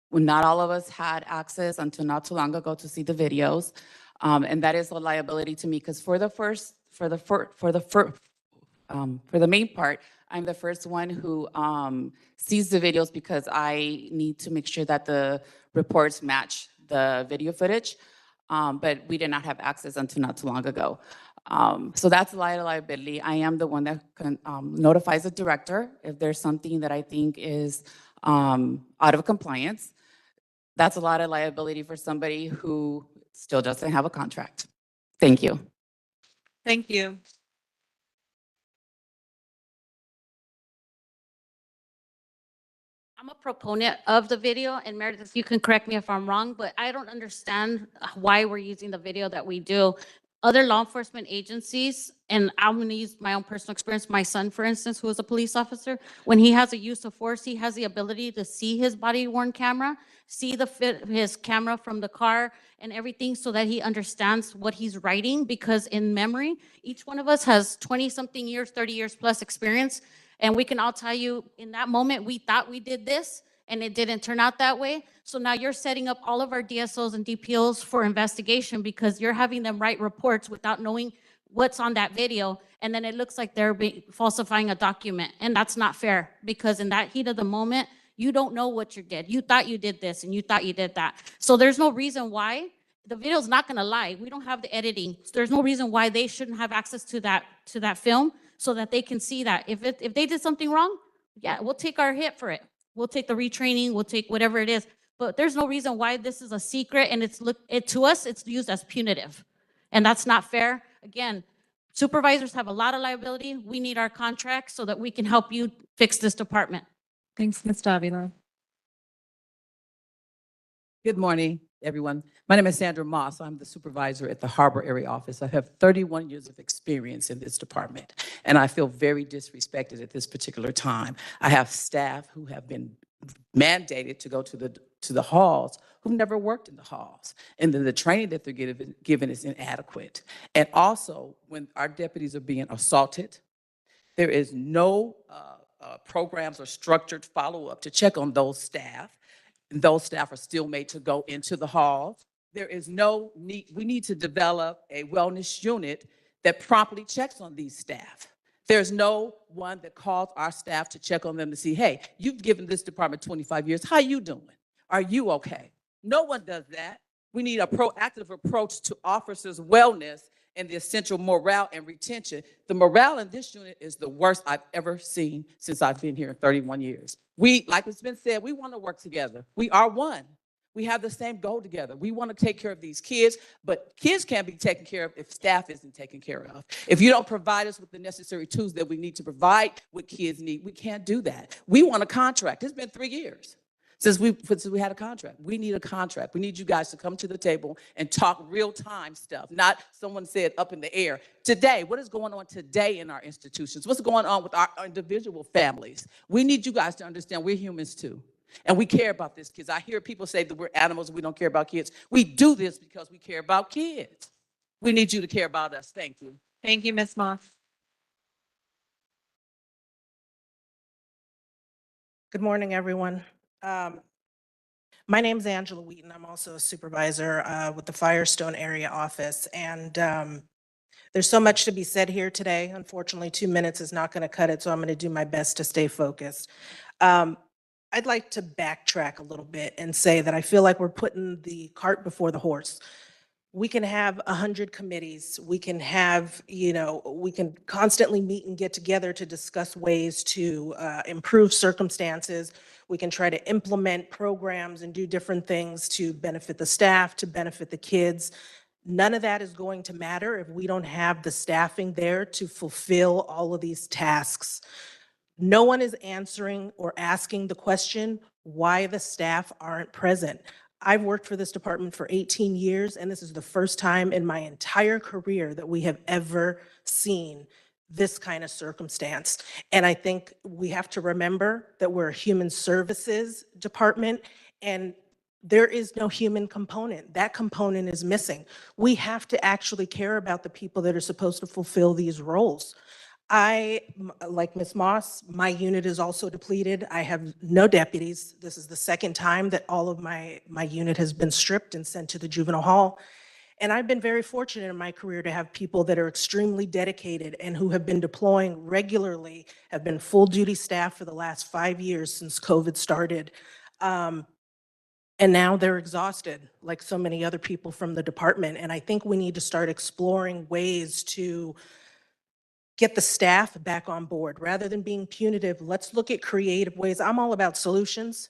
When not all of us had access until not too long ago to see the videos. And that is a liability to me because for the main part, I'm the first one who sees the videos because I need to make sure that the reports match the video footage. But we did not have access until not too long ago. So that's a lot of liability. I am the one that notifies the director if there's something that I think is out of compliance. That's a lot of liability for somebody who still doesn't have a contract. Thank you. Thank you. I'm a proponent of the video, and Meredith, you can correct me if I'm wrong, but I don't understand why we're using the video that we do. Other law enforcement agencies, and I'm gonna use my own personal experience, my son, for instance, who is a police officer, when he has a use of force, he has the ability to see his body-worn camera, see his camera from the car and everything so that he understands what he's writing, because in memory, each one of us has 20-something years, 30 years plus experience. And we can all tell you in that moment, we thought we did this and it didn't turn out that way. So now you're setting up all of our DSOs and DPOs for investigation because you're having them write reports without knowing what's on that video. And then it looks like they're falsifying a document. And that's not fair because in that heat of the moment, you don't know what you did. You thought you did this and you thought you did that. So there's no reason why. The video's not gonna lie. We don't have the editing. So there's no reason why they shouldn't have access to that film so that they can see that. If they did something wrong, yeah, we'll take our hit for it. We'll take the retraining, we'll take whatever it is. But there's no reason why this is a secret and to us, it's used as punitive. And that's not fair. Again, supervisors have a lot of liability. We need our contracts so that we can help you fix this department. Thanks, Ms. Davila. Good morning, everyone. My name is Sandra Moss. I'm the supervisor at the Harbor Area Office. I have 31 years of experience in this department, and I feel very disrespected at this particular time. I have staff who have been mandated to go to the halls who've never worked in the halls, and then the training that they're given is inadequate. And also, when our deputies are being assaulted, there is no programs or structured follow-up to check on those staff. And those staff are still made to go into the halls. There is no need, we need to develop a wellness unit that promptly checks on these staff. There's no one that calls our staff to check on them to see, hey, you've given this department 25 years, how you doing? Are you okay? No one does that. We need a proactive approach to officers' wellness and the essential morale and retention. The morale in this unit is the worst I've ever seen since I've been here in 31 years. We, like it's been said, we want to work together. We are one. We have the same goal together. We want to take care of these kids, but kids can't be taken care of if staff isn't taken care of. If you don't provide us with the necessary tools that we need to provide what kids need, we can't do that. We want a contract. It's been 3 years. Since we had a contract. We need a contract. We need you guys to come to the table and talk real-time stuff, not someone said up in the air. Today, what is going on today in our institutions? What's going on with our individual families? We need you guys to understand we're humans too. And we care about these kids. I hear people say that we're animals and we don't care about kids. We do this because we care about kids. We need you to care about us. Thank you. Thank you, Ms. Moss. Good morning, everyone. My name is Angela Wheaton. I'm also a supervisor with the Firestone area office. And there's so much to be said here today. Unfortunately, 2 minutes is not going to cut it, so I'm going to do my best to stay focused. I'd like to backtrack a little bit and say that I feel like we're putting the cart before the horse. We can have 100 committees. We can have, we can constantly meet and get together to discuss ways to improve circumstances. We can try to implement programs and do different things to benefit the staff, to benefit the kids. None of that is going to matter if we don't have the staffing there to fulfill all of these tasks. No one is answering or asking the question why the staff aren't present. I've worked for this department for 18 years, and this is the first time in my entire career that we have ever seen this kind of circumstance. And I think we have to remember that we're a human services department, and there is no human component. That component is missing. We have to actually care about the people that are supposed to fulfill these roles. Like Ms. Moss, my unit is also depleted. I have no deputies. This is the second time that all of my unit has been stripped and sent to the juvenile hall. And I've been very fortunate in my career to have people that are extremely dedicated and who have been deploying regularly, have been full duty staff for the last 5 years since COVID started. And now they're exhausted, like so many other people from the department. And I think we need to start exploring ways to get the staff back on board. Rather than being punitive, let's look at creative ways. I'm all about solutions.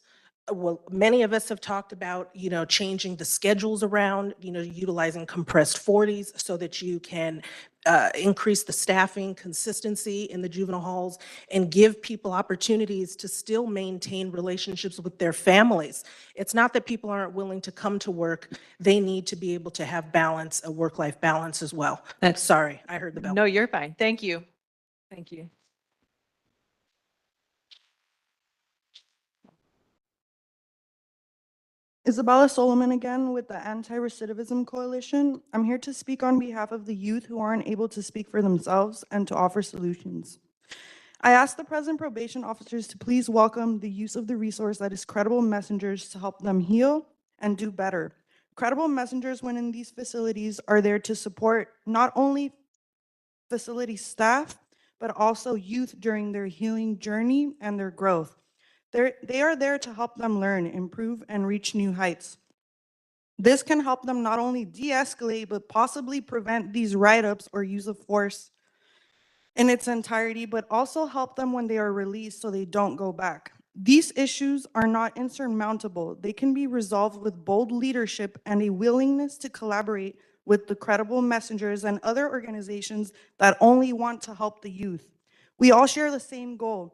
Well, many of us have talked about, changing the schedules around, utilizing compressed 40s so that you can increase the staffing consistency in the juvenile halls and give people opportunities to still maintain relationships with their families. It's not that people aren't willing to come to work. They need to be able to have balance, a work-life balance as well. Sorry, I heard the bell. No, you're fine. Thank you. Thank you. Isabella Solomon again with the Anti-Recidivism Coalition. I'm here to speak on behalf of the youth who aren't able to speak for themselves and to offer solutions. I ask the present probation officers to please welcome the use of the resource that is credible messengers to help them heal and do better. Credible messengers when in these facilities are there to support not only facility staff, but also youth during their healing journey and their growth. They are there to help them learn, improve, and reach new heights. This can help them not only de-escalate, but possibly prevent these write-ups or use of force in its entirety, but also help them when they are released so they don't go back. These issues are not insurmountable. They can be resolved with bold leadership and a willingness to collaborate with the credible messengers and other organizations that only want to help the youth. We all share the same goal,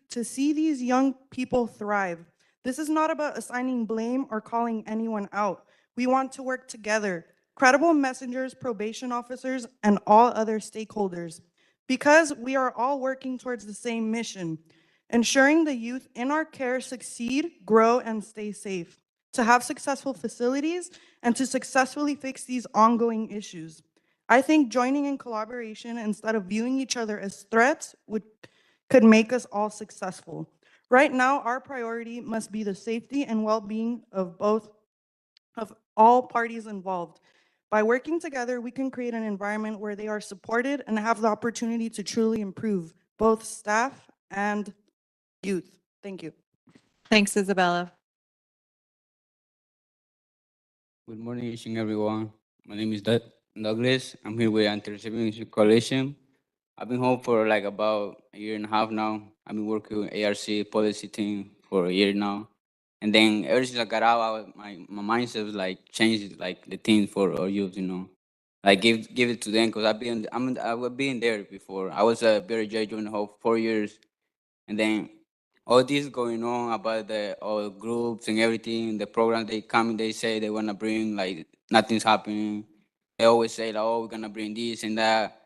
to see these young people thrive. This is not about assigning blame or calling anyone out. We want to work together, credible messengers, probation officers, and all other stakeholders, because we are all working towards the same mission, ensuring the youth in our care succeed, grow, and stay safe, to have successful facilities, and to successfully fix these ongoing issues. I think joining in collaboration instead of viewing each other as threats could make us all successful. Right now, our priority must be the safety and well-being of all parties involved. By working together, we can create an environment where they are supported and have the opportunity to truly improve, both staff and youth. Thank you. Thanks, Isabella. Good morning, each and everyone. My name is Douglas. I'm here with Anti-Recidivism Coalition. I've been home for like about a year and a half now. I've been working with ARC policy team for a year now. And then ever since I got out, my mindset was like changed like the thing for our youth, Like give it to them because I was being there before. I was a BRJ during the whole 4 years. And then all this going on about the all groups and everything, the program they come, they say they wanna bring, like nothing's happening. They always say like, oh, we're gonna bring this and that.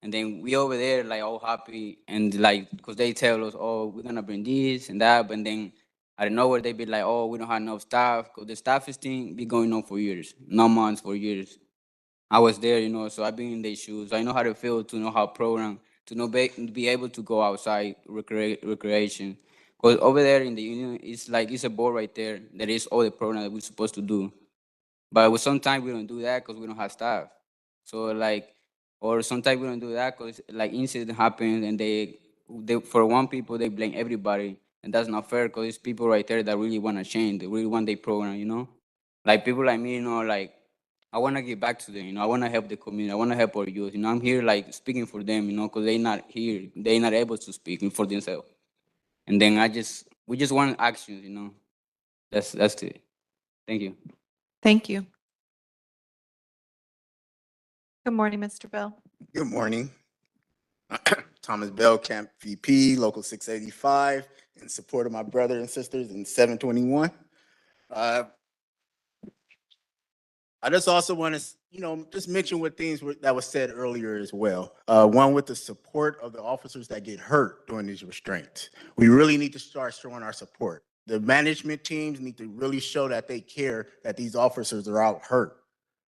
And then we over there like all happy and like, cause they tell us, oh, we're gonna bring this and that. But then I don't know where they be like, oh, we don't have enough staff. Cause the staff is thing be going on for years, not months, for years. I was there, so I've been in their shoes. I know how to feel, to know how program, to know be able to go outside recreation. Because over there in the union, it's like it's a board right there that is all the program that we're supposed to do. But sometimes we don't do that because we don't have staff. So like, or sometimes we don't do that because like incident happens and they for one people they blame everybody, and that's not fair because it's people right there that really want to change, they really want their program. Like people like me, like I want to give back to them, I want to help the community, I want to help our youth, I'm here like speaking for them, because they're not here, they're not able to speak for themselves. And then we just want actions, that's it. Thank you. Thank you. Good morning, Mr. Bell. Good morning. Thomas Bell, Camp VP, Local 685, in support of my brother and sisters in 721. I just also want to, just mention what things that was said earlier as well. One, with the support of the officers that get hurt during these restraints. We really need to start showing our support. The management teams need to really show that they care that these officers are out hurt,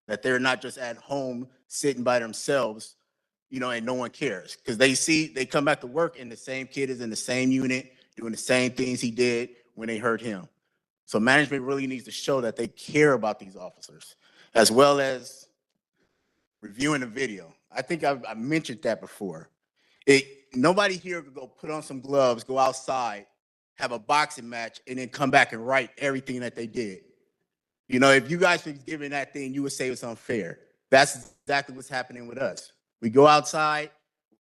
that they're not just at home sitting by themselves, and no one cares. Because they come back to work and the same kid is in the same unit doing the same things he did when they hurt him. So management really needs to show that they care about these officers, as well as reviewing the video. I think I mentioned that before. Nobody here could go put on some gloves, go outside, have a boxing match, and then come back and write everything that they did. If you guys were given that thing, you would say it's unfair. That's exactly what's happening with us. We go outside,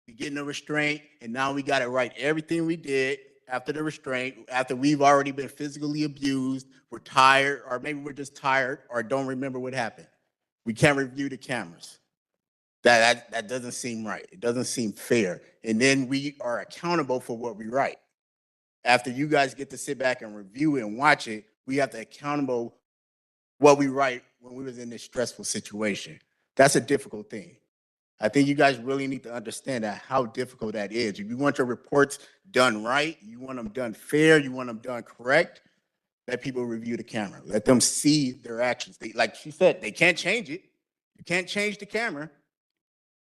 we get in a restraint, and now we got to write everything we did after the restraint, after we've already been physically abused, we're tired, or maybe we're just tired or don't remember what happened. We can't review the cameras. That doesn't seem right. It doesn't seem fair. And then we are accountable for what we write. After you guys get to sit back and review it and watch it, we have to accountable what we write when we was in this stressful situation. That's a difficult thing. I think you guys really need to understand that how difficult that is. If you want your reports done right, you want them done fair, you want them done correct, let people review the camera. Let them see their actions. Like she said, they can't change it. You can't change the camera,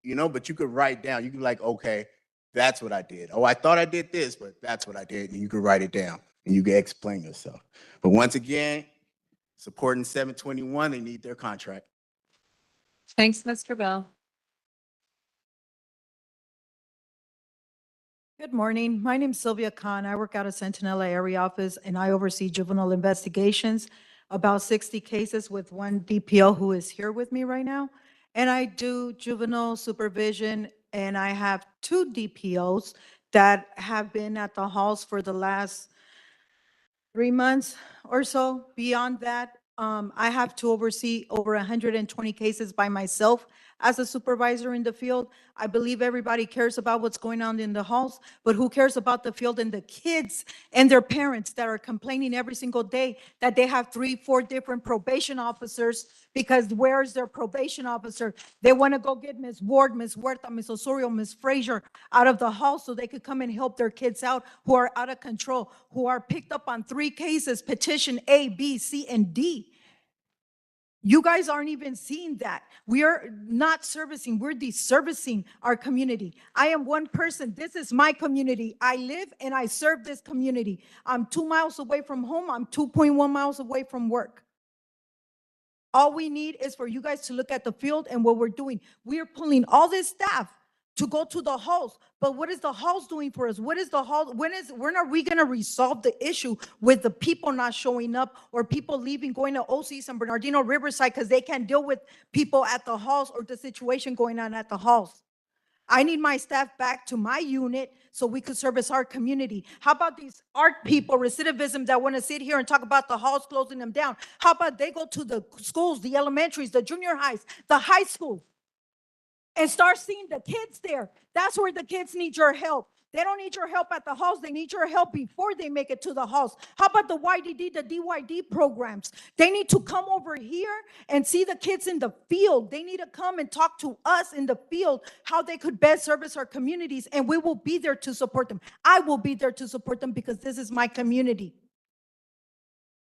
but you could write down. You could be like, okay, that's what I did. Oh, I thought I did this, but that's what I did. And you could write it down and you can explain yourself. But once again, supporting 721, they need their contract. Thanks, Mr. Bell. Good morning. My name is Sylvia Khan. I work out of Centinela Area Office and I oversee juvenile investigations, about 60 cases with one DPO who is here with me right now. And I do juvenile supervision and I have 2 DPOs that have been at the halls for the last 3 months or so. Beyond that, I have to oversee over 120 cases by myself as a supervisor in the field. I believe everybody cares about what's going on in the halls, but who cares about the field and the kids and their parents that are complaining every single day that they have 3, 4 different probation officers because where's their probation officer? They want to go get Ms. Ward, Ms. Huerta, Ms. Osorio, Ms. Frazier out of the hall so they could come and help their kids out who are out of control, who are picked up on 3 cases, petition A, B, C, and D. You guys aren't even seeing that. We are not servicing, we're deservicing our community. I am one person. This is my community. I live and I serve this community. I'm 2 miles away from home. I'm 2.1 miles away from work. All we need is for you guys to look at the field and what we're doing. We are pulling all this staff to go to the halls. But what is the halls doing for us? What is the hall? When are we going to resolve the issue with the people not showing up or people leaving, going to OC San Bernardino, Riverside, because they can't deal with people at the halls or the situation going on at the halls? I need my staff back to my unit so we could service our community. How about these art people, recidivism, that want to sit here and talk about the halls closing them down? How about they go to the schools, the elementaries, the junior highs, the high school, and start seeing the kids there? That's where the kids need your help. They don't need your help at the halls. They need your help before they make it to the halls. How about the YDD, the DYD programs? They need to come over here and see the kids in the field. They need to come and talk to us in the field how they could best service our communities, and we will be there to support them. I will be there to support them because this is my community.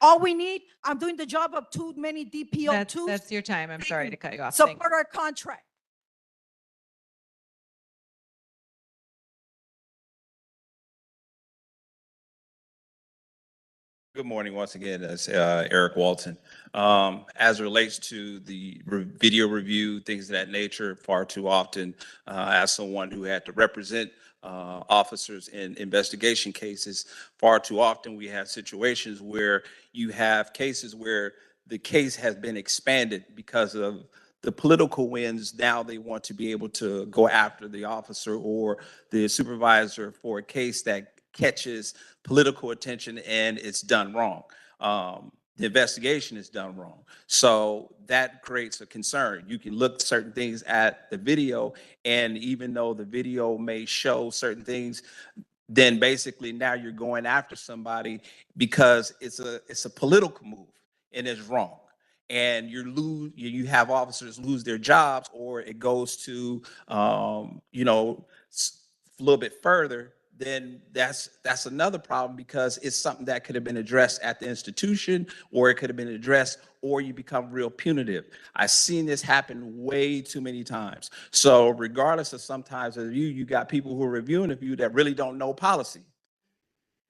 All we need, I'm doing the job of too many DPO2s. That's your time. I'm sorry to cut you off. Support our contract. Good morning once again. It's Eric Walton. As it relates to the video review, things of that nature, far too often, as someone who had to represent officers in investigation cases, far too often we have situations where you have cases where the case has been expanded because of the political winds. Now they want to be able to go after the officer or the supervisor for a case that catches political attention and it's done wrong. the investigation is done wrong. So that creates a concern. You can look certain things at the video, and even though the video may show certain things, then basically now you're going after somebody because it's a political move and it's wrong. And you have officers lose their jobs, or it goes to a little bit further, then that's another problem, because it's something that could have been addressed at the institution, or it could have been addressed, or you become real punitive. I've seen this happen way too many times. So regardless of sometimes of you got people who are reviewing of you that really don't know policy.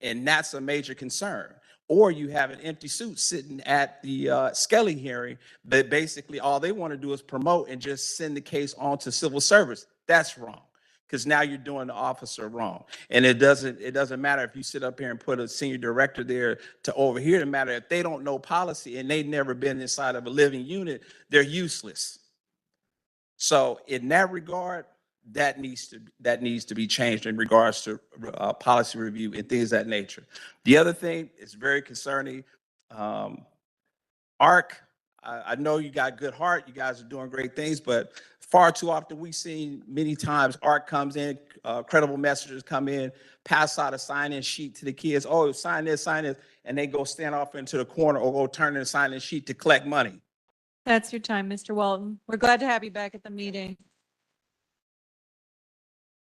And that's a major concern. Or you have an empty suit sitting at the Skelly hearing, but basically all they want to do is promote and just send the case on to civil service. That's wrong, because now you're doing the officer wrong. And it doesn't matter if you sit up here and put a senior director there to overhear the matter. If they don't know policy and they've never been inside of a living unit, they're useless. So in that regard, that needs to be changed in regards to policy review and things of that nature. The other thing is very concerning. ARC, I know you got good heart. You guys are doing great things, but far too often we've seen many times ARC comes in, credible messengers come in, pass out a sign-in sheet to the kids. Oh, sign this, and they go stand off into the corner or go turn in a sign-in sheet to collect money. That's your time, Mr. Walton. We're glad to have you back at the meeting.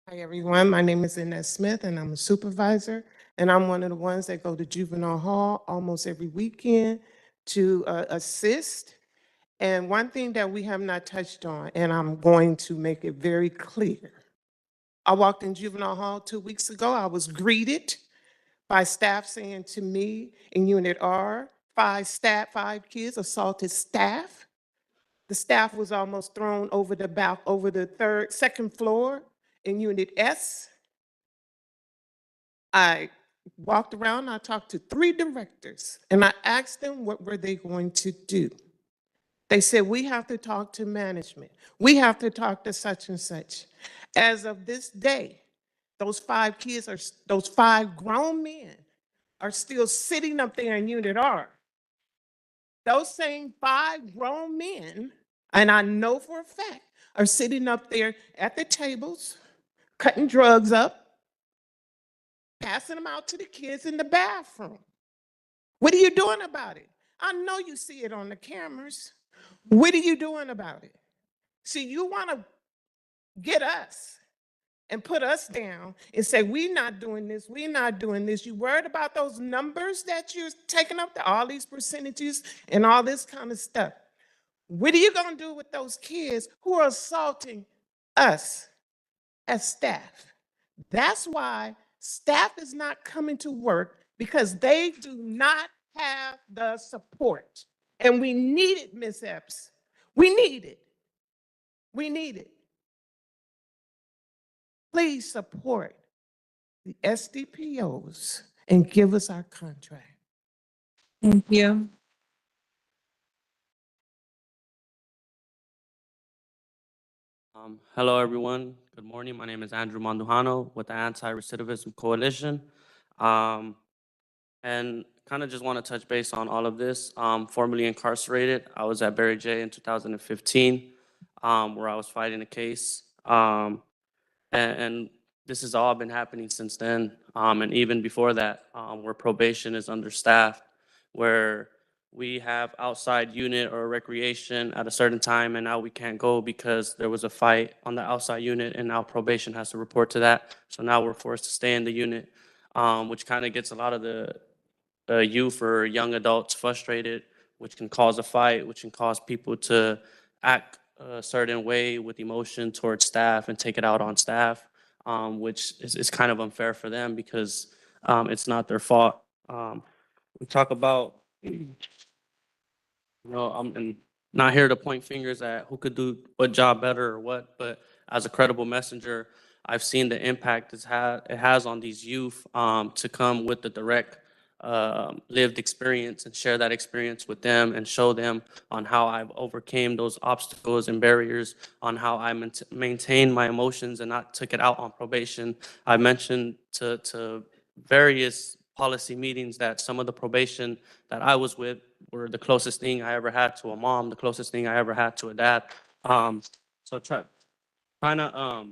Hi, everyone. My name is Annette Smith, and I'm a supervisor, and I'm one of the ones that go to juvenile hall almost every weekend to assist. And one thing that we have not touched on, and I'm going to make it very clear. I walked in juvenile hall 2 weeks ago. I was greeted by staff saying to me in Unit R, 5 kids assaulted staff. The staff was almost thrown over the second floor in Unit S. I walked around, I talked to 3 directors, and I asked them what were they going to do. They said, we have to talk to management. We have to talk to such and such. As of this day, those 5 grown men are still sitting up there in Unit R. Those same 5 grown men, and I know for a fact, are sitting up there at the tables, cutting drugs up, passing them out to the kids in the bathroom. What are you doing about it? I know you see it on the cameras. What are you doing about it? See, you want to get us and put us down and say, we're not doing this, we're not doing this. You worried about those numbers that you're taking up, all these percentages and all this kind of stuff. What are you going to do with those kids who are assaulting us as staff? That's why staff is not coming to work, because they do not have the support. And we need it, Ms. Epps. We need it. We need it. Please support the SDPOs and give us our contract. Thank you. Hello, everyone. Good morning. My name is Andrew Mandujano with the Anti-Recidivism Coalition. And kind of just want to touch base on all of this. Formerly incarcerated, I was at Barry J in 2015, where I was fighting a case. And this has all been happening since then. And even before that, where probation is understaffed, where we have outside unit or recreation at a certain time, and now we can't go because there was a fight on the outside unit, and now probation has to report to that. So now we're forced to stay in the unit, which kind of gets a lot of the youth or young adults frustrated, which can cause a fight, which can cause people to act a certain way with emotion towards staff and take it out on staff, which is kind of unfair for them because it's not their fault. We talk about, I'm not here to point fingers at who could do what job better or what, but as a credible messenger, I've seen the impact it has on these youth to come with the direct lived experience and share that experience with them and show them on how I've overcame those obstacles and barriers, on how I maintained my emotions and not took it out on probation. I mentioned to various policy meetings that some of the probation that I was with were the closest thing I ever had to a mom, the closest thing I ever had to a dad. So trying to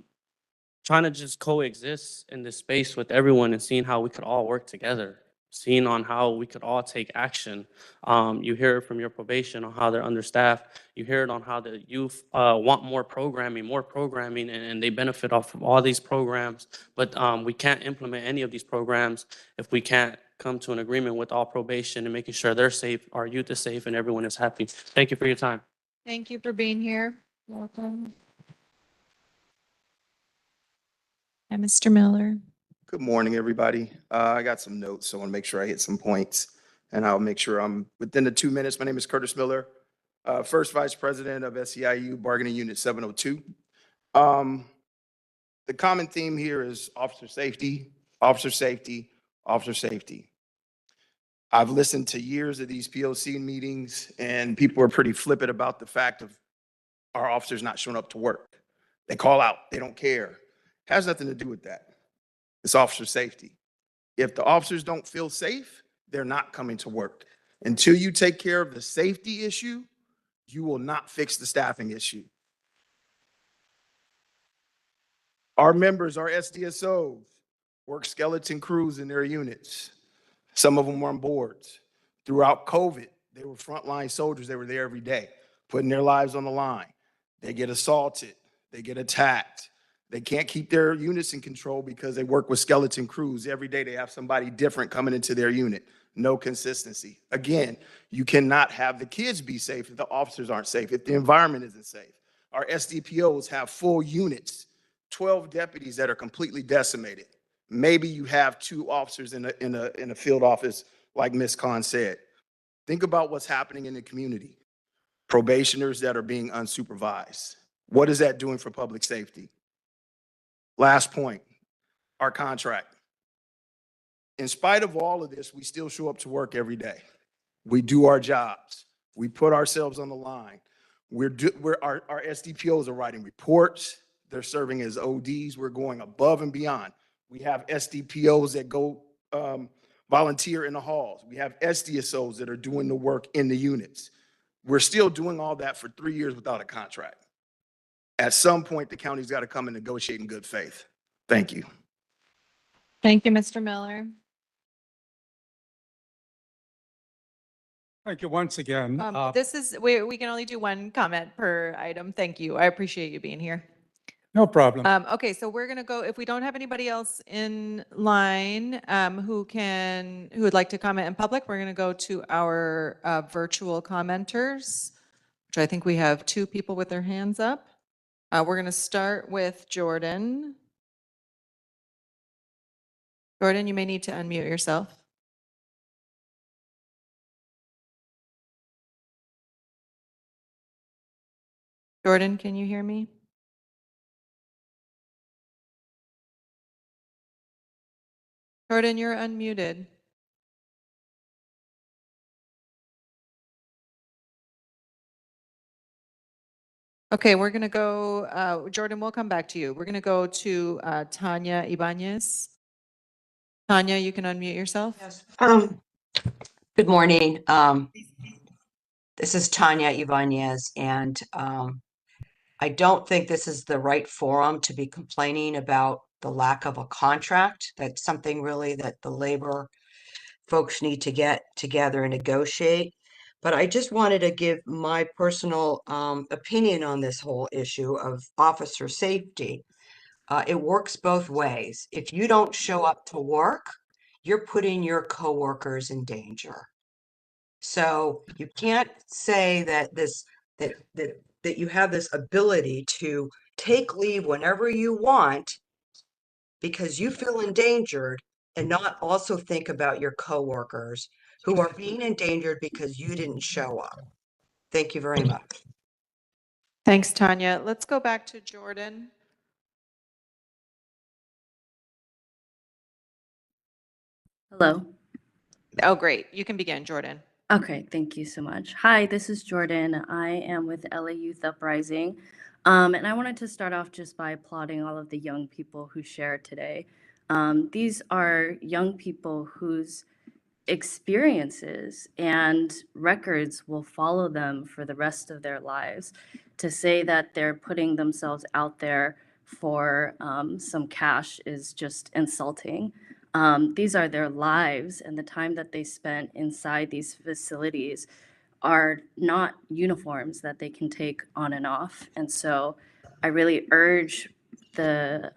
trying to just coexist in this space with everyone and seeing how we could all work together, seeing on how we could all take action. You hear it from your probation on how they're understaffed. You hear it on how the youth want more programming, and they benefit off of all these programs. But we can't implement any of these programs if we can't come to an agreement with all probation and making sure they're safe, our youth is safe, and everyone is happy. Thank you for your time. Thank you for being here. Welcome. And Mr. Miller. Good morning, everybody. I got some notes, so I want to make sure I hit some points, and I'll make sure I'm within the 2 minutes. My name is Curtis Miller, First Vice President of SEIU Bargaining Unit 702. The common theme here is officer safety, officer safety, officer safety. I've listened to years of these POC meetings, and people are pretty flippant about the fact of our officers not showing up to work. They call out, they don't care. Has nothing to do with that. It's officer safety. If the officers don't feel safe, they're not coming to work. Until you take care of the safety issue, you will not fix the staffing issue. Our members, our SDSOs, work skeleton crews in their units. Some of them were on boards. Throughout COVID, they were frontline soldiers. They were there every day, putting their lives on the line. They get assaulted. They get attacked. They can't keep their units in control because they work with skeleton crews. Every day they have somebody different coming into their unit. No consistency. Again, you cannot have the kids be safe if the officers aren't safe, if the environment isn't safe. Our SDPOs have full units, 12 deputies that are completely decimated. Maybe you have 2 officers in a field office, like Ms. Khan said. Think about what's happening in the community. Probationers that are being unsupervised. What is that doing for public safety? Last point, our contract. In spite of all of this, we still show up to work every day. We do our jobs. We put ourselves on the line. Our SDPOs are writing reports. They're serving as ODs. We're going above and beyond. We have SDPOs that go volunteer in the halls. We have SDSOs that are doing the work in the units. We're still doing all that for 3 years without a contract. At some point, the county's got to come and negotiate in good faith. Thank you. Thank you, Mr. Miller. Thank you once again. This is, we can only do one comment per item. Thank you. I appreciate you being here. No problem. Okay, so we're gonna go, if we don't have anybody else in line who would like to comment in public, we're gonna go to our virtual commenters, which I think we have 2 people with their hands up. We're gonna start with Jordan. Jordan, you may need to unmute yourself. Jordan, can you hear me? Jordan, you're unmuted. Okay, we're gonna go, Jordan, we'll come back to you. We're gonna go to Tanya Ibanez. Tanya, you can unmute yourself. Yes. Good morning. This is Tanya Ibanez, and I don't think this is the right forum to be complaining about the lack of a contract. That's something really that the labor folks need to get together and negotiate. But I just wanted to give my personal opinion on this whole issue of officer safety. It works both ways. If you don't show up to work, you're putting your coworkers in danger. So you can't say that that you have this ability to take leave whenever you want because you feel endangered and not also think about your coworkers who are being endangered because you didn't show up. Thank you very much. Thanks, Tanya. Let's go back to Jordan. Hello. Oh, great. You can begin, Jordan. Okay, thank you so much. Hi, this is Jordan. I am with LA Youth Uprising. And I wanted to start off just by applauding all of the young people who shared today. These are young people whose experiences and records will follow them for the rest of their lives. To say that they're putting themselves out there for some cash is just insulting. These are their lives, and the time that they spent inside these facilities are not uniforms that they can take on and off. And so I really urge the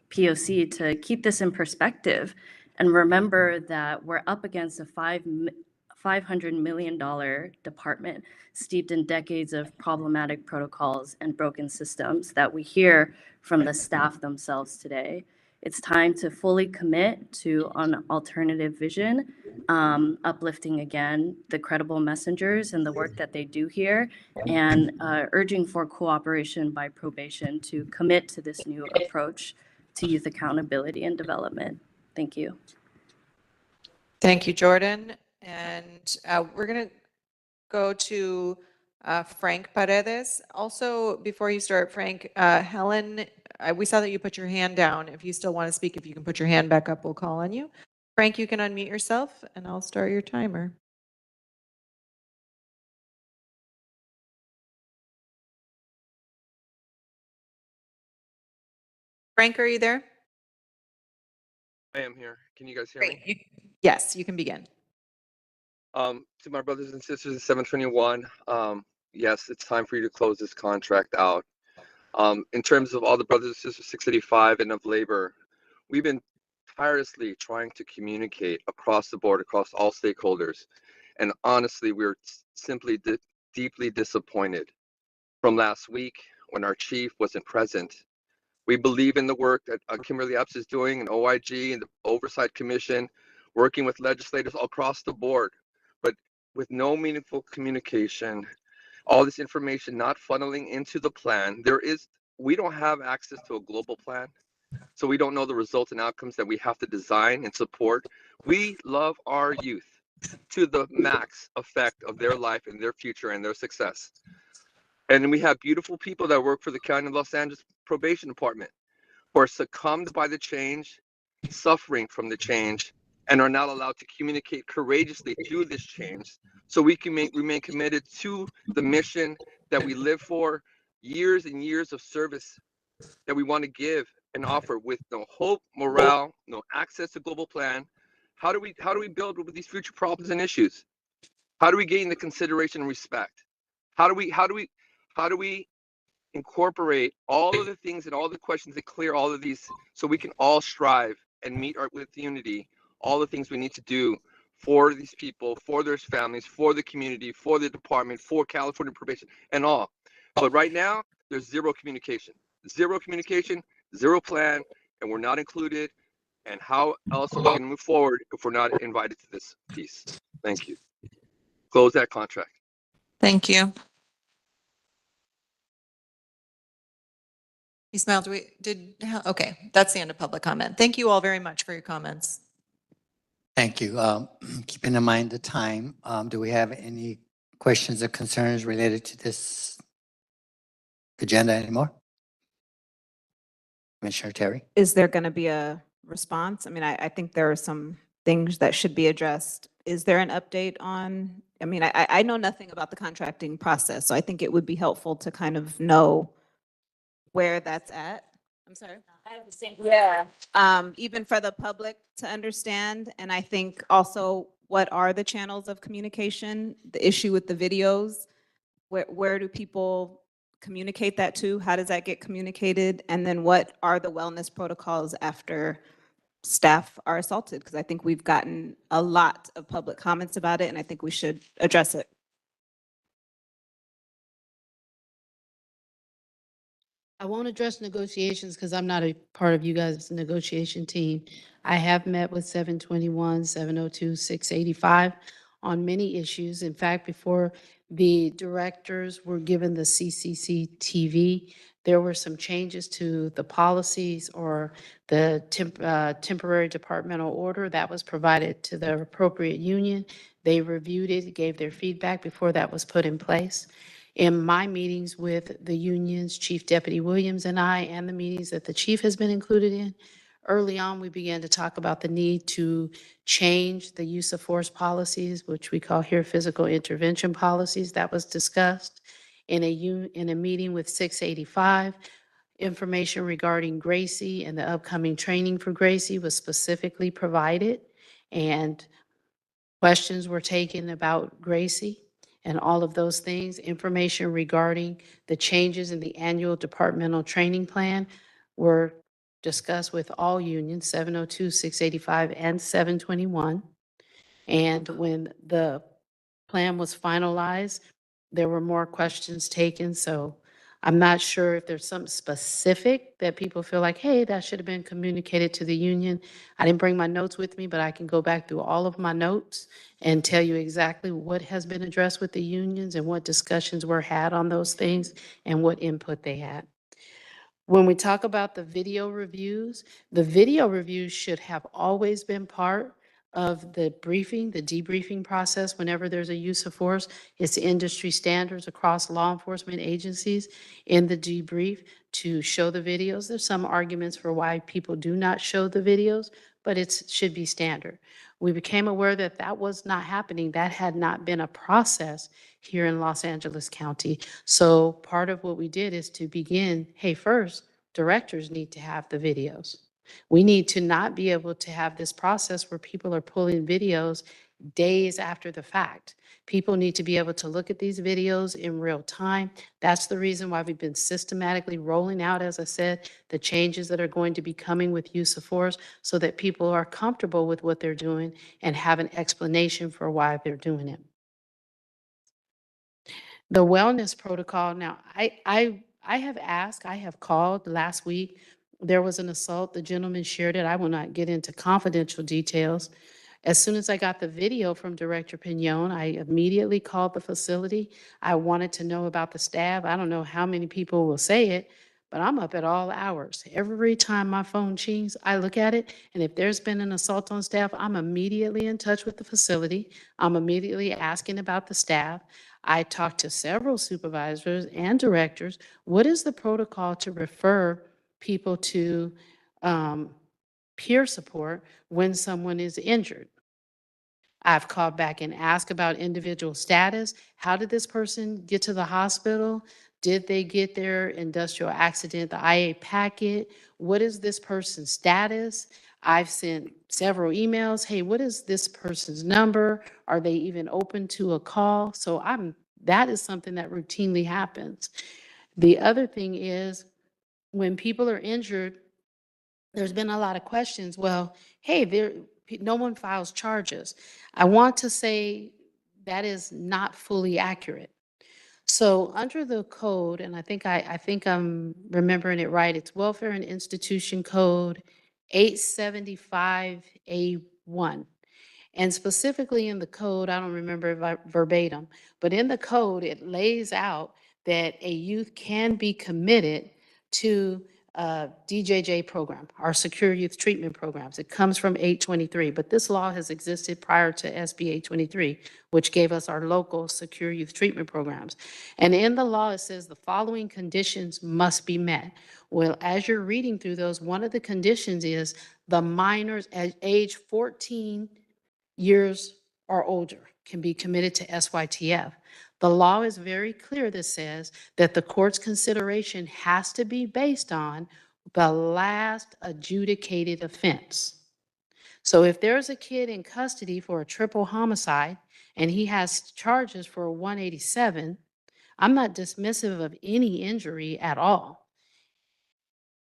POC to keep this in perspective and remember that we're up against a $500 million department steeped in decades of problematic protocols and broken systems that we hear from the staff themselves today. It's time to fully commit to an alternative vision, uplifting again the credible messengers and the work that they do here, and urging for cooperation by probation to commit to this new approach to youth accountability and development. Thank you. Thank you, Jordan. And we're going to go to Frank Paredes. Also, before you start, Frank, Helen, we saw that you put your hand down. If you still want to speak, if you can put your hand back up, we'll call on you. Frank, you can unmute yourself and I'll start your timer. Frank, are you there? I am here. Can you guys hear me? Yes, you can begin. To my brothers and sisters in 721, yes, it's time for you to close this contract out. In terms of all the brothers and sisters 685 and of labor, we've been tirelessly trying to communicate across the board, across all stakeholders. And honestly, we're simply deeply disappointed from last week when our chief wasn't present. We believe in the work that Kimberly Epps is doing and OIG and the Oversight Commission, working with legislators all across the board, but with no meaningful communication, all this information not funneling into the plan. We don't have access to a global plan, so we don't know the results and outcomes that we have to design and support. We love our youth to the max effect of their life and their future and their success. And we have beautiful people that work for the County of Los Angeles Probation Department who are succumbed by the change, suffering from the change, and are not allowed to communicate courageously through this change so we can remain committed to the mission that we live for, years and years of service that we want to give and offer with no hope, morale, no access to global plan. How do we build with these future problems and issues? How do we gain the consideration and respect? How do we incorporate all of the things and all the questions that clear all of these so we can all strive and meet with unity all the things we need to do for these people, for their families, for the community, for the department, for California probation and all. But right now, there's zero communication, zero plan, and we're not included. And how else are we going to move forward if we're not invited to this piece? Thank you. Close that contract. Thank you. He smiled. Okay, that's the end of public comment. Thank you all very much for your comments. Thank you. Keeping in mind the time, do we have any questions or concerns related to this agenda anymore? Commissioner Terry? Is there going to be a response? I mean, I think there are some things that should be addressed. Is there an update on, I mean, I know nothing about the contracting process, so I think it would be helpful to kind of know where that's at. I'm sorry. I have the same. Yeah. Even for the public to understand. And I think also what are the channels of communication, the issue with the videos, where do people communicate that to? How does that get communicated? And then what are the wellness protocols after staff are assaulted? Because I think we've gotten a lot of public comments about it, and I think we should address it. I won't address negotiations because I'm not a part of you guys' negotiation team. I have met with 721, 702, 685 on many issues. In fact, before the directors were given the CCCTV, there were some changes to the policies or the temporary departmental order that was provided to the appropriate union. They reviewed it, gave their feedback before that was put in place. In my meetings with the unions, Chief Deputy Williams and I, and the meetings that the chief has been included in, Early on, we began to talk about the need to change the use of force policies, which we call here physical intervention policies. That was discussed in a meeting with 685. Information regarding Gracie and the upcoming training for Gracie was specifically provided, and questions were taken about Gracie and all of those things. Information regarding the changes in the annual departmental training plan were discussed with all unions, 702, 685, and 721. And when the plan was finalized, there were more questions taken. So I'm not sure if there's something specific that people feel like, hey, that should have been communicated to the union. I didn't bring my notes with me, but I can go back through all of my notes and tell you exactly what has been addressed with the unions and what discussions were had on those things and what input they had. When we talk about the video reviews should have always been part of the briefing, the debriefing process whenever there's a use of force. It's industry standards across law enforcement agencies in the debrief to show the videos. There's some arguments for why people do not show the videos, but it should be standard. We became aware that that was not happening. That had not been a process here in Los Angeles County. So part of what we did is to begin, hey, first, directors need to have the videos. We need to not be able to have this process where people are pulling videos days after the fact. People need to be able to look at these videos in real time. That's the reason why we've been systematically rolling out, as I said, the changes that are going to be coming with use of force so that people are comfortable with what they're doing and have an explanation for why they're doing it. The wellness protocol, now, I have asked, I have called last week. There was an assault. The gentleman shared it. I will not get into confidential details. As soon as I got the video from Director Pignon, I immediately called the facility. I wanted to know about the staff. I don't know how many people will say it, but I'm up at all hours. Every time my phone chings, I look at it, and if there's been an assault on staff, I'm immediately in touch with the facility. I'm immediately asking about the staff. I talked to several supervisors and directors. What is the protocol to refer people to peer support when someone is injured? I've called back and asked about individual status. How did this person get to the hospital? Did they get their industrial accident, the IA packet? What is this person's status? I've sent several emails. Hey, what is this person's number? Are they even open to a call? So that is something that routinely happens. The other thing is when people are injured, there's been a lot of questions. Well, hey, no one files charges. I want to say that is not fully accurate. So under the code, and I think I'm remembering it right, it's Welfare and Institution Code 875A1. And specifically in the code, I don't remember verbatim, but in the code, it lays out that a youth can be committed to a DJJ program, our secure youth treatment programs. It comes from 823, but this law has existed prior to SB 823, which gave us our local secure youth treatment programs. And in the law, it says the following conditions must be met. Well, as you're reading through those, one of the conditions is the minors at age 14 years or older can be committed to SYTF. The law is very clear that says that the court's consideration has to be based on the last adjudicated offense. So if there's a kid in custody for a triple homicide and he has charges for a 187, I'm not dismissive of any injury at all.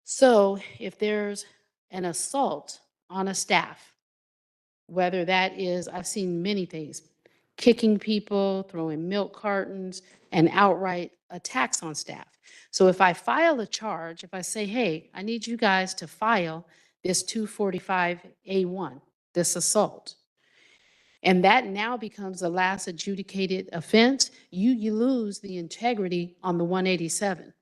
So if there's an assault on a staff, whether that is, I've seen many things, kicking people, throwing milk cartons, and outright attacks on staff. So if I file a charge, if I say, hey, I need you guys to file this 245A1, this assault, and that now becomes the last adjudicated offense, you lose the integrity on the 187.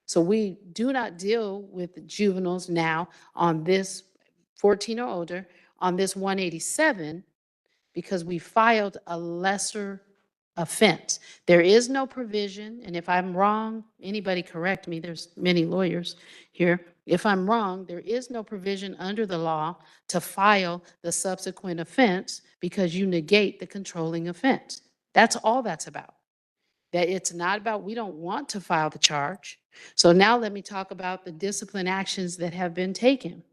So we do not deal with juveniles now on this 14 or older on this 187 because we filed a lesser offense. There is no provision, and if I'm wrong, anybody correct me, there's many lawyers here. If I'm wrong, there is no provision under the law to file the subsequent offense because you negate the controlling offense. That's all that's about. That it's not about, we don't want to file the charge. So now let me talk about the discipline actions that have been taken.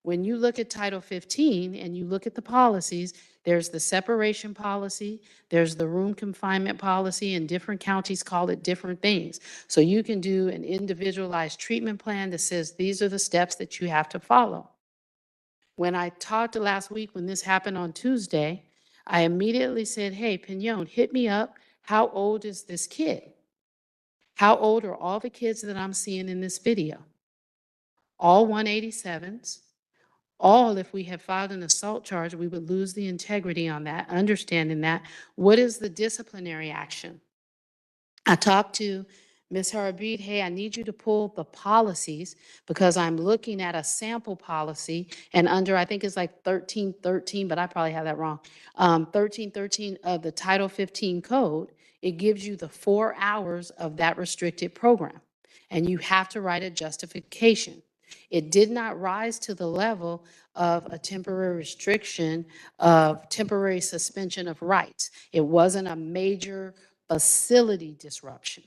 When you look at Title 15 and you look at the policies, there's the separation policy, there's the room confinement policy, and different counties call it different things. So you can do an individualized treatment plan that says these are the steps that you have to follow. When I talked last week, when this happened on Tuesday, I immediately said, hey, Pignon, hit me up. How old is this kid? How old are all the kids that I'm seeing in this video? All 187s. All, if we had filed an assault charge, we would lose the integrity on that, understanding that. What is the disciplinary action? I talked to Ms. Harabid, hey, I need you to pull the policies because I'm looking at a sample policy and under, I think it's like 1313, but I probably have that wrong. 1313 of the Title 15 code, it gives you the 4 hours of that restricted program. And you have to write a justification. It did not rise to the level of a temporary restriction of temporary suspension of rights. It wasn't a major facility disruption.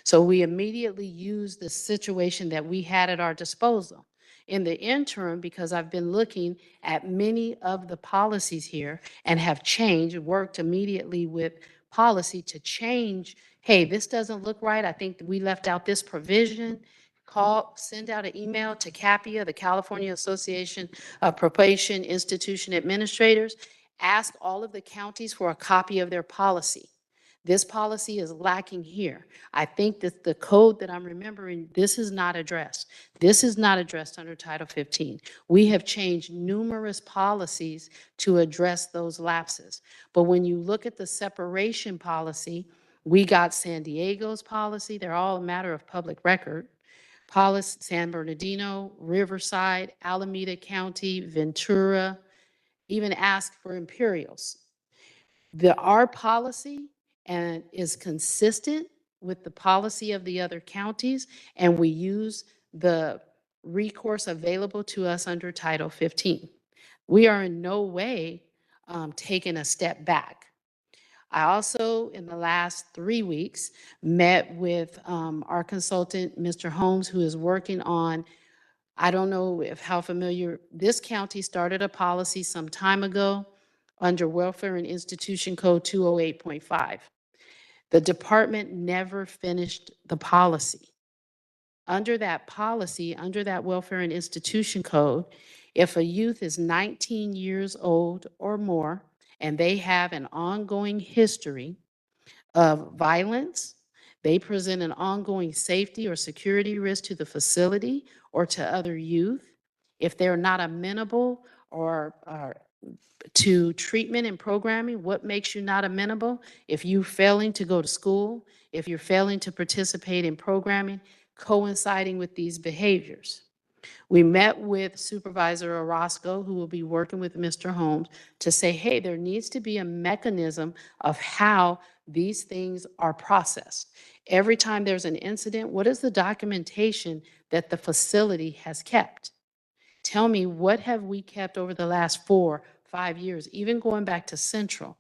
So we immediately used the situation that we had at our disposal. In the interim, because I've been looking at many of the policies here and have changed, worked immediately with policy to change, hey, this doesn't look right. I think we left out this provision. Send out an email to CAPIA, the California Association of Probation Institution Administrators. Ask all of the counties for a copy of their policy. This policy is lacking here. I think that the code that I'm remembering, this is not addressed. This is not addressed under Title 15. We have changed numerous policies to address those lapses. But when you look at the separation policy, we got San Diego's policy. They're all a matter of public record. Policy, San Bernardino, Riverside, Alameda County, Ventura, even asked for Imperials. Our policy and is consistent with the policy of the other counties, and we use the recourse available to us under Title 15. We are in no way taking a step back. I also, in the last 3 weeks, met with our consultant, Mr. Holmes, who is working on, I don't know how familiar, this county started a policy some time ago under Welfare and Institution Code 208.5. The department never finished the policy. Under that policy, under that Welfare and Institution Code, if a youth is 19 years old or more and they have an ongoing history of violence, they present an ongoing safety or security risk to the facility or to other youth, if they're not amenable or to treatment and programming, what makes you not amenable? If you're failing to go to school, if you're failing to participate in programming, coinciding with these behaviors. We met with Supervisor Orozco, who will be working with Mr. Holmes to say, hey, there needs to be a mechanism of how these things are processed. Every time there's an incident, what is the documentation that the facility has kept? Tell me, what have we kept over the last 4, 5 years, even going back to Central?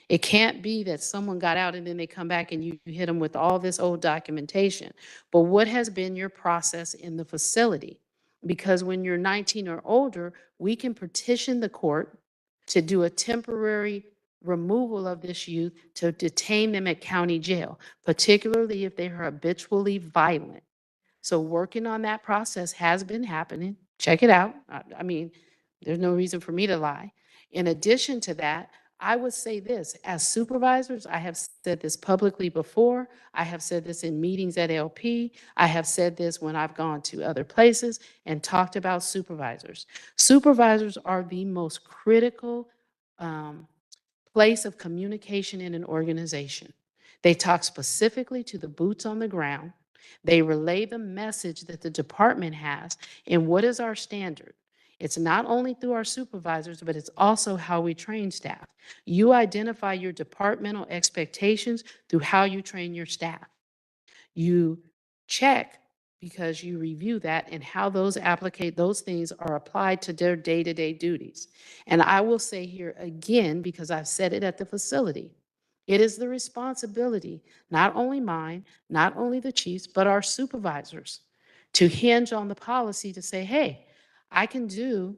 It can't be that someone got out and then they come back and you hit them with all this old documentation. But what has been your process in the facility? Because when you're 19 or older, we can petition the court to do a temporary removal of this youth to detain them at county jail, particularly if they are habitually violent. So working on that process has been happening. Check it out. I mean, there's no reason for me to lie. In addition to that, I would say this, as supervisors, I have said this publicly before. I have said this in meetings at LP. I have said this when I've gone to other places and talked about supervisors. Supervisors are the most critical place of communication in an organization. They talk specifically to the boots on the ground. They relay the message that the department has and what is our standard. It's not only through our supervisors, but it's also how we train staff. You identify your departmental expectations through how you train your staff. You check because you review that and how those things are applied to their day-to-day duties. And I will say here again, because I've said it at the facility, it is the responsibility, not only mine, not only the chiefs, but our supervisors, to hinge on the policy to say, hey, I can do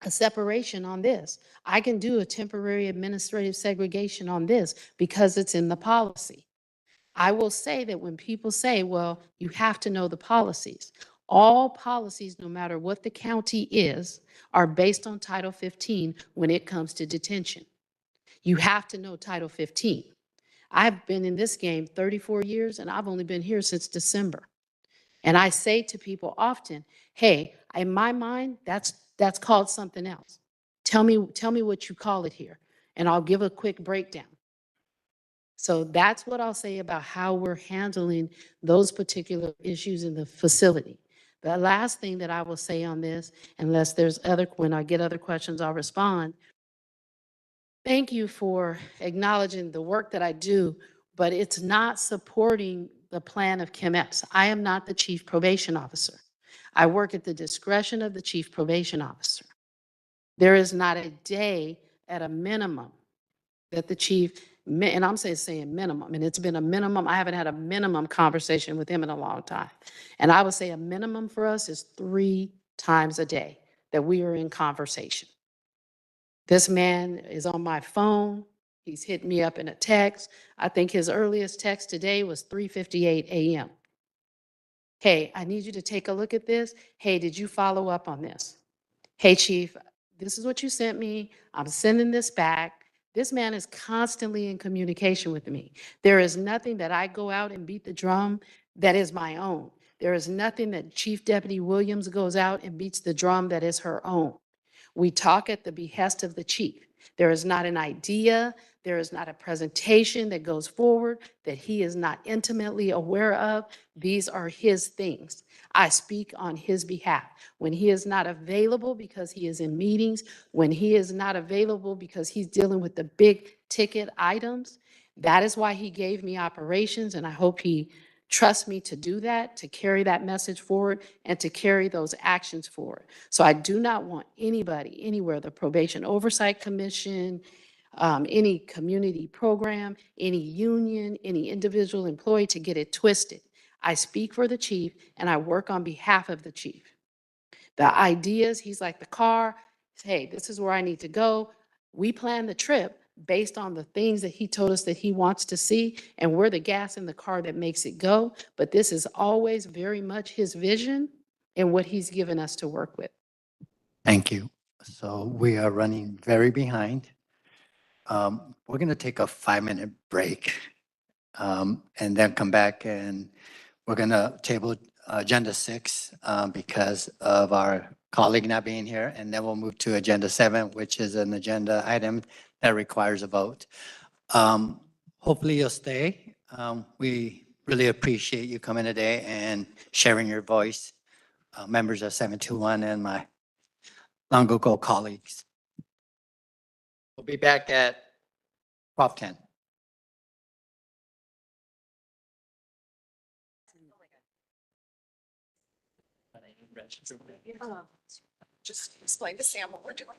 a separation on this. I can do a temporary administrative segregation on this because it's in the policy. I will say that when people say, well, you have to know the policies, all policies, no matter what the county is, are based on Title 15 when it comes to detention. You have to know Title 15. I've been in this game 34 years and I've only been here since December. And I say to people often, hey, in my mind, that's called something else. Tell me what you call it here, and I'll give a quick breakdown. So that's what I'll say about how we're handling those particular issues in the facility. The last thing that I will say on this, unless there's when I get other questions, I'll respond. Thank you for acknowledging the work that I do, but it's not supporting the plan of Kim Epps. I am not the chief probation officer. I work at the discretion of the chief probation officer. There is not a day at a minimum that the chief, and I'm saying minimum, and it's been a minimum. I haven't had a minimum conversation with him in a long time. And I would say a minimum for us is 3 times a day that we are in conversation. This man is on my phone. He's hit me up in a text. I think his earliest text today was 3:58 a.m. Hey, I need you to take a look at this. Hey, did you follow up on this? Hey, chief, this is what you sent me. I'm sending this back. This man is constantly in communication with me. There is nothing that I go out and beat the drum that is my own. There is nothing that Chief Deputy Williams goes out and beats the drum that is her own. We talk at the behest of the chief. There is not an idea, there is not a presentation that goes forward that he is not intimately aware of. These are his things. I speak on his behalf. When he is not available because he is in meetings, when he is not available because he's dealing with the big ticket items, that is why he gave me operations, and I hope he trusts me to do that, to carry that message forward, and to carry those actions forward. So I do not want anybody, anywhere, the Probation Oversight Commission, any community program, any union, any individual employee to get it twisted. I speak for the chief and I work on behalf of the chief. The ideas, he's like the car, hey, this is where I need to go. We plan the trip based on the things that he told us that he wants to see, and we're the gas in the car that makes it go. But this is always very much his vision and what he's given us to work with. Thank you. So we are running very behind. We're going to take a 5-minute break and then come back, and we're going to table Agenda 6 because of our colleague not being here. And then we'll move to Agenda 7, which is an agenda item that requires a vote. Hopefully you'll stay. We really appreciate you coming today and sharing your voice, members of 721 and my long ago colleagues. We'll be back at 12:10. Just explain to Sam what we're doing.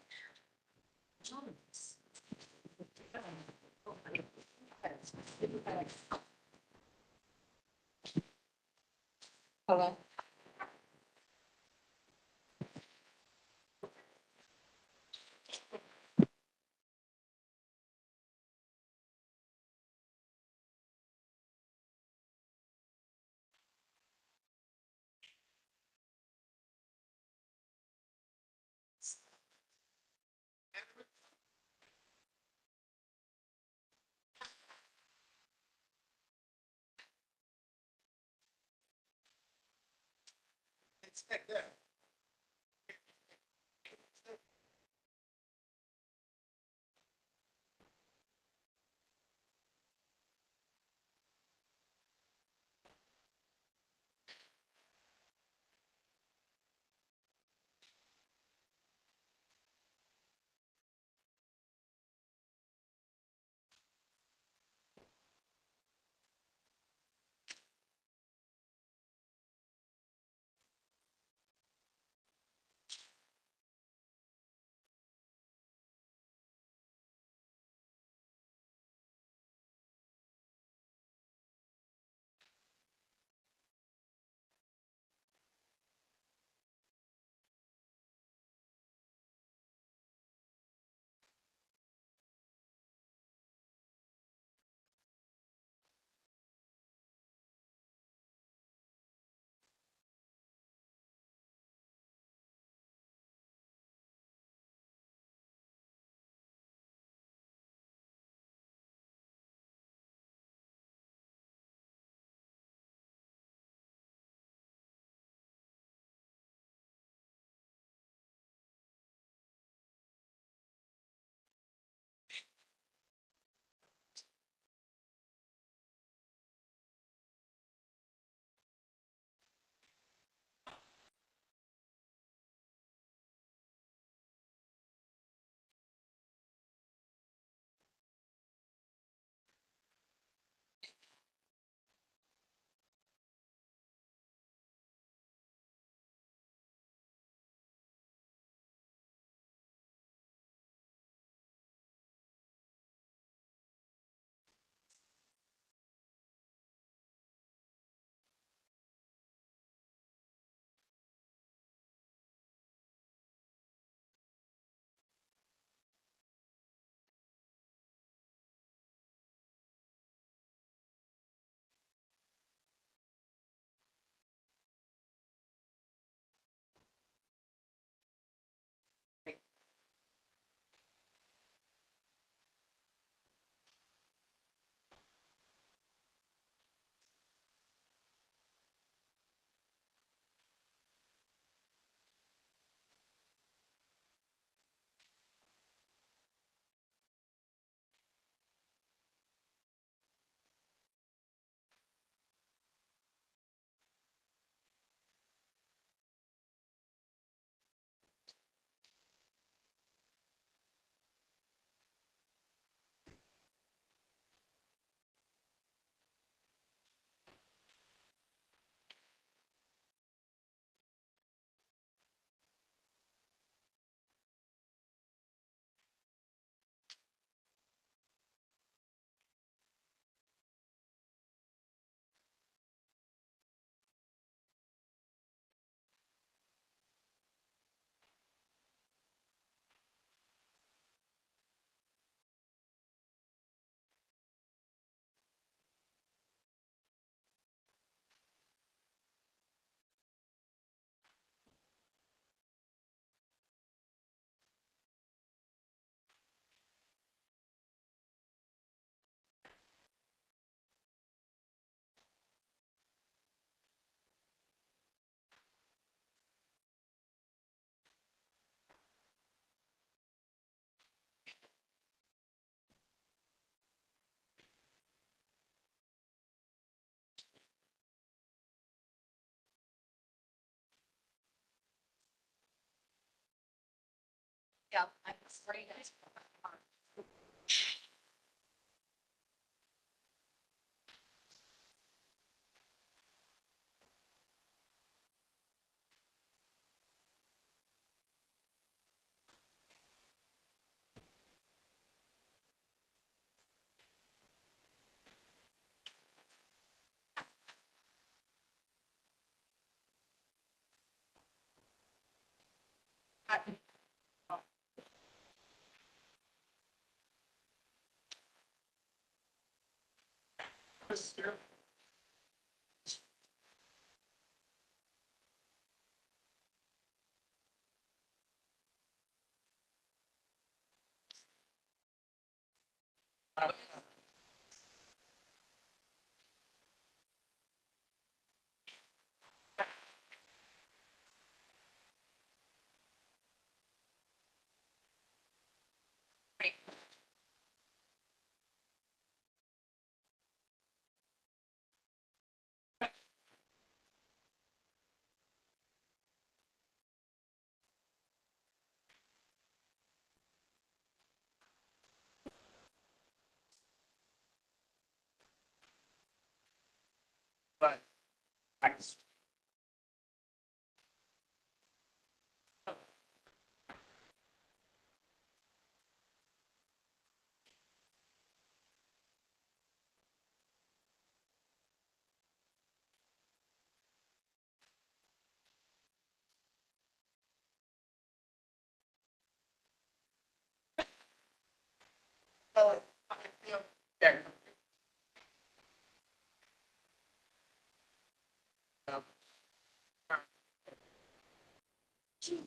Hello.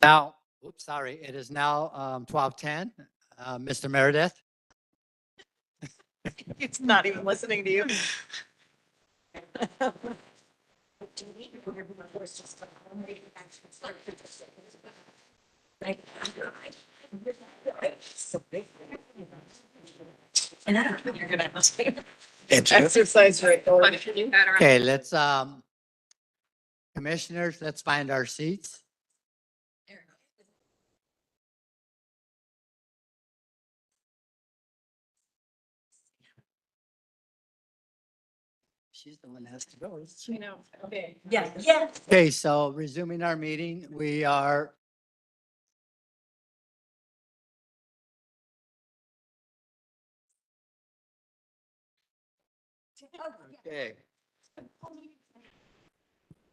Now, oops, sorry, it is now 12:10. Mr. Meredith? It's not even listening to you. And I don't think you're gonna have to exercise right. Okay, let's, commissioners, let's find our seats. She's the one that has to go. isn't she? You know, okay, yeah, yeah. Okay, so resuming our meeting, we are okay.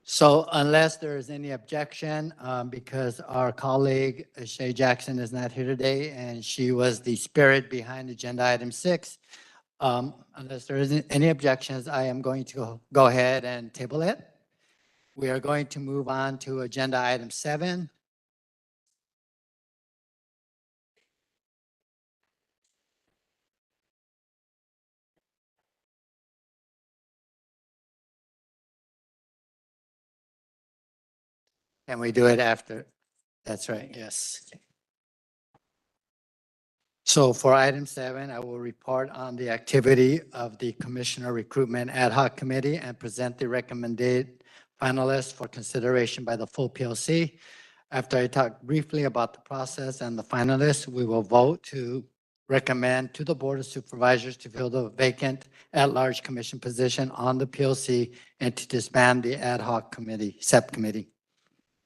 So unless there is any objection, because our colleague Shay Jackson is not here today, and she was the spirit behind agenda item 6. Unless there isn't any objections, I am going to go ahead and table it. We are going to move on to agenda item 7. Can we do it after? That's right, yes. So for item 7, I will report on the activity of the Commissioner Recruitment Ad Hoc Committee and present the recommended finalists for consideration by the full PLC. After I talk briefly about the process and the finalists, we will vote to recommend to the Board of Supervisors to fill the vacant at-large commission position on the PLC and to disband the ad hoc committee, subcommittee.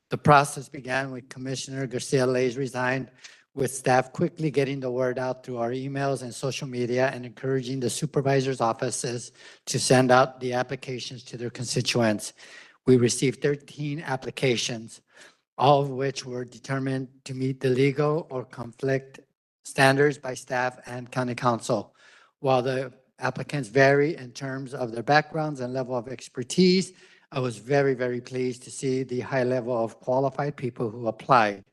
The process began with Commissioner Garcia Lays resigned, with staff quickly getting the word out through our emails and social media and encouraging the supervisors' offices to send out the applications to their constituents. We received 13 applications, all of which were determined to meet the legal or conflict standards by staff and county council. While the applicants vary in terms of their backgrounds and level of expertise, I was very, very pleased to see the high level of qualified people who applied.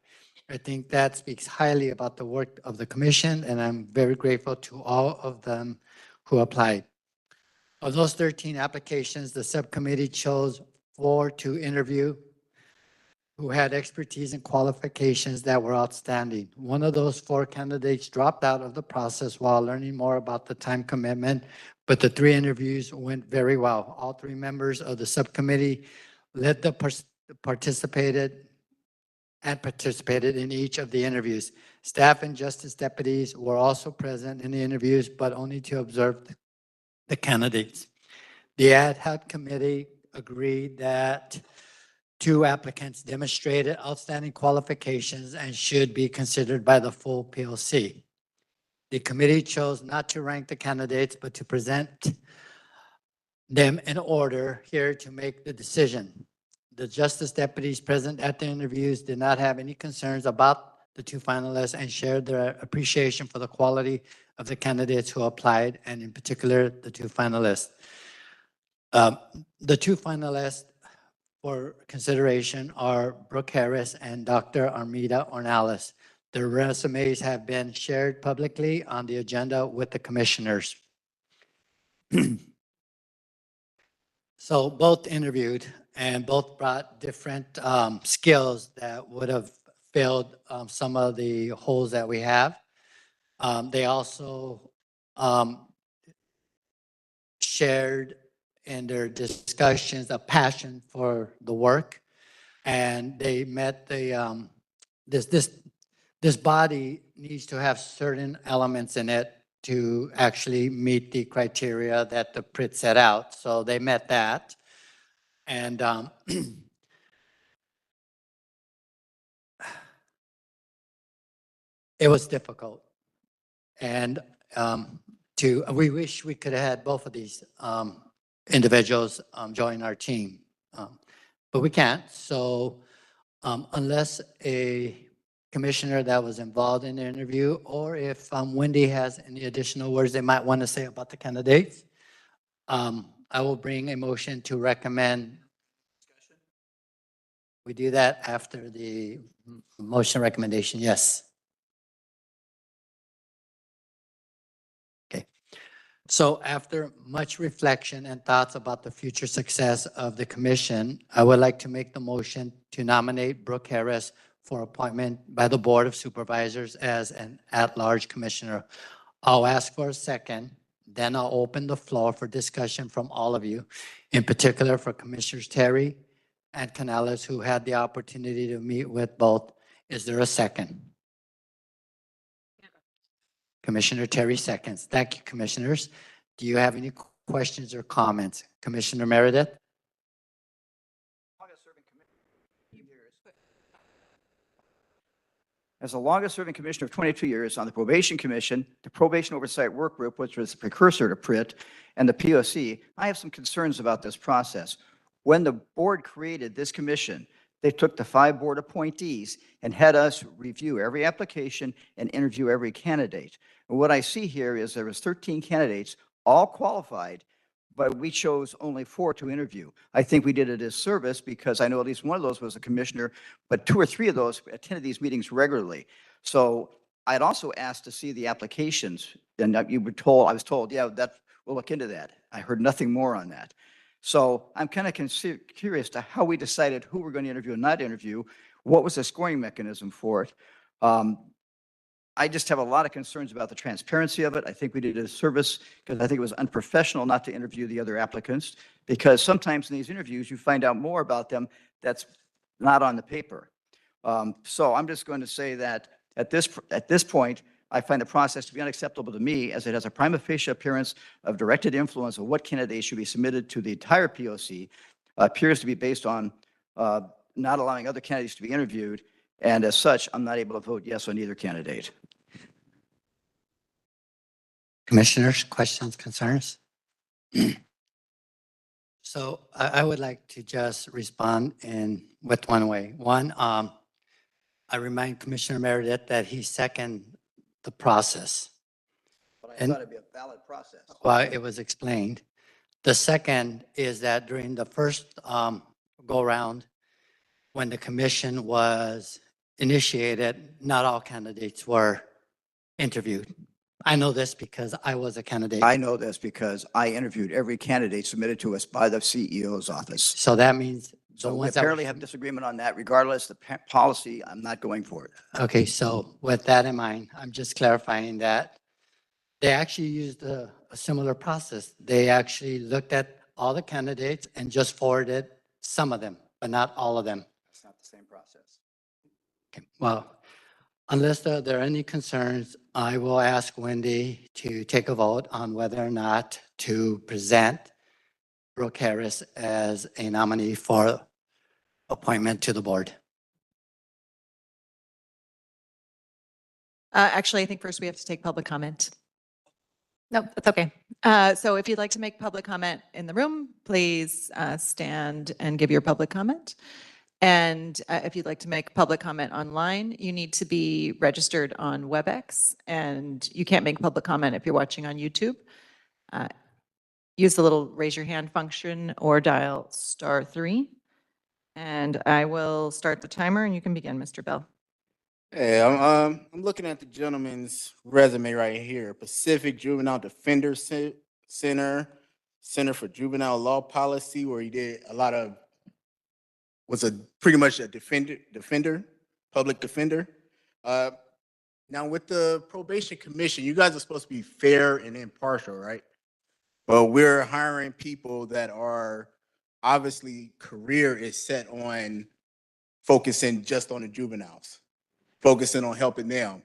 I think that speaks highly about the work of the commission, and I'm very grateful to all of them who applied. Of those 13 applications, the subcommittee chose 4 to interview who had expertise and qualifications that were outstanding. One of those 4 candidates dropped out of the process while learning more about the time commitment, but the 3 interviews went very well. All 3 members of the subcommittee led the participated and participated in each of the interviews. Staff and justice deputies were also present in the interviews, but only to observe the candidates. The ad hoc committee agreed that 2 applicants demonstrated outstanding qualifications and should be considered by the full POC. The committee chose not to rank the candidates, but to present them in order here to make the decision. The justice deputies present at the interviews did not have any concerns about the 2 finalists and shared their appreciation for the quality of the candidates who applied, and in particular, the 2 finalists. The 2 finalists for consideration are Brooke Harris and Dr. Armida Ornelas. Their resumes have been shared publicly on the agenda with the commissioners. So both interviewed and both brought different skills that would have filled some of the holes that we have. They also shared in their discussions a passion for the work, and they met the this body needs to have certain elements in it to actually meet the criteria that the PRIT set out. So they met that. And it was difficult. And we wish we could have had both of these individuals join our team, but we can't. So unless a commissioner that was involved in the interview, or if Wendy has any additional words they might want to say about the candidates, I will bring a motion to recommend. We do that after the motion recommendation, yes. Okay. So after much reflection and thoughts about the future success of the commission, I would like to make the motion to nominate Brooke Harris for appointment by the Board of Supervisors as an at-large commissioner. I'll ask for a second, then I'll open the floor for discussion from all of you, in particular for Commissioners Terry and Canales, who had the opportunity to meet with both. Is there a second? Commissioner Terry seconds. Thank you, commissioners. Do you have any questions or comments? Commissioner Meredith? As the longest-serving commissioner of 22 years on the Probation Commission, the Probation Oversight Work Group, which was the precursor to PRIT, and the POC, I have some concerns about this process. When the board created this commission, they took the 5 board appointees and had us review every application and interview every candidate. And what I see here is there was 13 candidates, all qualified, but we chose only 4 to interview. I think we did a disservice because I know at least one of those was a commissioner, but 2 or 3 of those attended these meetings regularly. So I'd also asked to see the applications, and I was told, yeah, we'll look into that. I heard nothing more on that. So I'm kind of curious to how we decided who we're going to interview and not interview. What was the scoring mechanism for it? I just have a lot of concerns about the transparency of it. I think we did a disservice because I think it was unprofessional not to interview the other applicants, because sometimes in these interviews you find out more about them that's not on the paper. So I'm just going to say that at this point, I find the process to be unacceptable to me, as it has a prima facie appearance of directed influence of what candidates should be submitted to the entire POC, appears to be based on not allowing other candidates to be interviewed, and as such, I'm not able to vote yes on either candidate. Commissioners, questions, concerns? So I would like to just respond with one way. One, I remind Commissioner Meredith that he seconded the process. But I thought it'd be a valid process. Well, it was explained. The second is that during the first go-round, when the commission was initiated, not all candidates were interviewed. I know this because I was a candidate. I know this because I interviewed every candidate submitted to us by the CEO's office. So that means So we apparently have disagreement on that. Regardless, the policy, I'm not going for it. Okay, so with that in mind, I'm just clarifying that they actually used a similar process. They actually looked at all the candidates and just forwarded some of them, but not all of them. That's not the same process. Okay, well, unless there are any concerns, I will ask Wendy to take a vote on whether or not to present Brooke Harris as a nominee for appointment to the board. Actually, I think first we have to take public comment. No, that's okay. So if you'd like to make public comment in the room, please stand and give your public comment. And if you'd like to make public comment online, you need to be registered on WebEx, and you can't make public comment if you're watching on YouTube. Use the little raise your hand function or dial *3. And I will start the timer and you can begin, Mr. Bell. Hey, I'm looking at the gentleman's resume right here. Pacific Juvenile Defender Center, Center for Juvenile Law Policy, where he did a lot of, was pretty much a defender, public defender. Now with the probation commission, you guys are supposed to be fair and impartial, right? But we're hiring people that are obviously career is set on focusing just on the juveniles, focusing on helping them.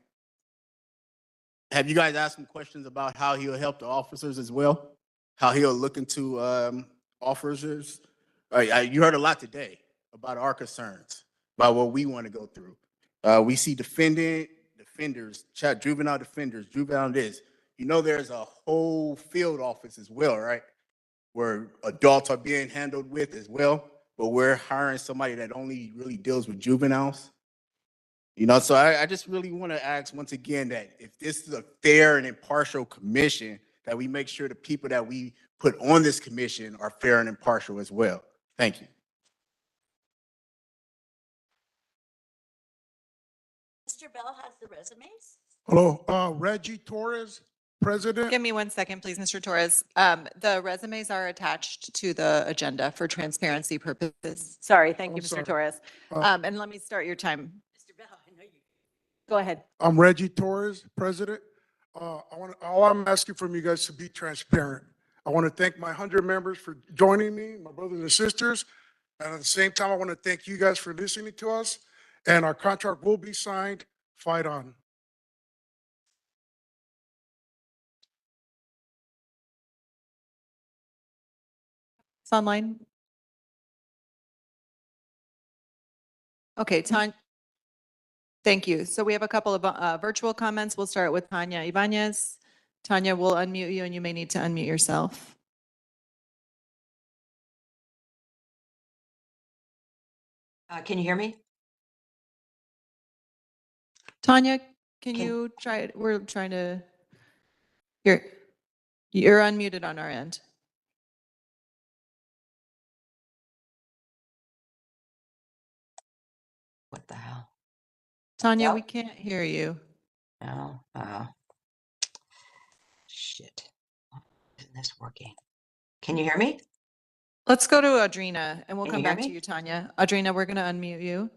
Have you guys asked him questions about how he'll help the officers as well? How he'll look into officers? You heard a lot today about our concerns, about what we want to go through. We see defenders, juvenile defenders, juvenile this. You know, there's a whole field office as well, right? Where adults are being handled with as well, but we're hiring somebody that only really deals with juveniles. You know, so I just really want to ask once again that if this is a fair and impartial commission, that we make sure the people that we put on this commission are fair and impartial as well. Thank you. Mr. Bell has the resumes. Hello, Reggie Torres, President. Give me 1 second, please, Mr. Torres. The resumes are attached to the agenda for transparency purposes. Sorry, thank you, Mr. sorry. Torres. And let me start your time. Mr. Bell, I know you. Go ahead. I'm Reggie Torres, President. All I'm asking from you guys to be transparent. I want to thank my 100 members for joining me, my brothers and sisters. And at the same time, I want to thank you guys for listening to us. And our contract will be signed. Fight on. It's online. Okay, Tanya. Thank you. So we have a couple of virtual comments. We'll start with Tanya Ibanez. Tanya, we'll unmute you and you may need to unmute yourself. Can you hear me? Tanya, can you try it? We're trying to, you're unmuted on our end. What the hell? Tanya, Yep. we can't hear you. No. Shit. Isn't this working? Can you hear me? Let's go to Audrina and we'll Can come you hear back to me? you, Tanya. Audrina, we're going to unmute you.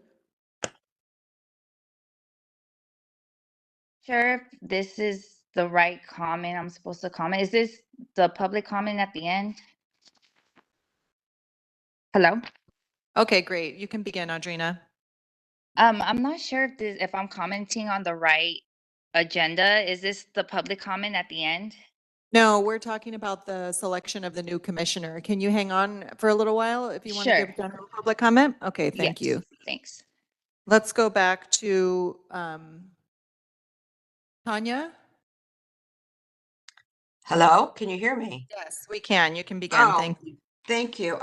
Sure if this is the right comment I'm supposed to comment. Is this the public comment at the end? Hello? Okay, great. You can begin, Audrina. I'm not sure if I'm commenting on the right agenda. Is this the public comment at the end? No, we're talking about the selection of the new commissioner. Can you hang on for a little while if you want to Sure. give general public comment? Okay, thank Yes, you. Thanks. Let's go back to Tanya. Hello, can you hear me? Yes, we can. You can begin. Oh, Thank you. thank you.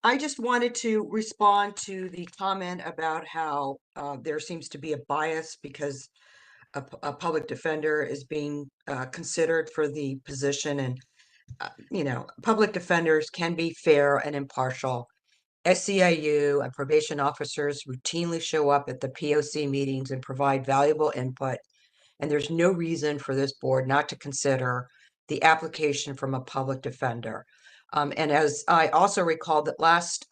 I just wanted to respond to the comment about how there seems to be a bias because a public defender is being considered for the position. And, you know, public defenders can be fair and impartial. SEIU and probation officers routinely show up at the POC meetings and provide valuable input. And there's no reason for this board not to consider the application from a public defender. And as I also recall that last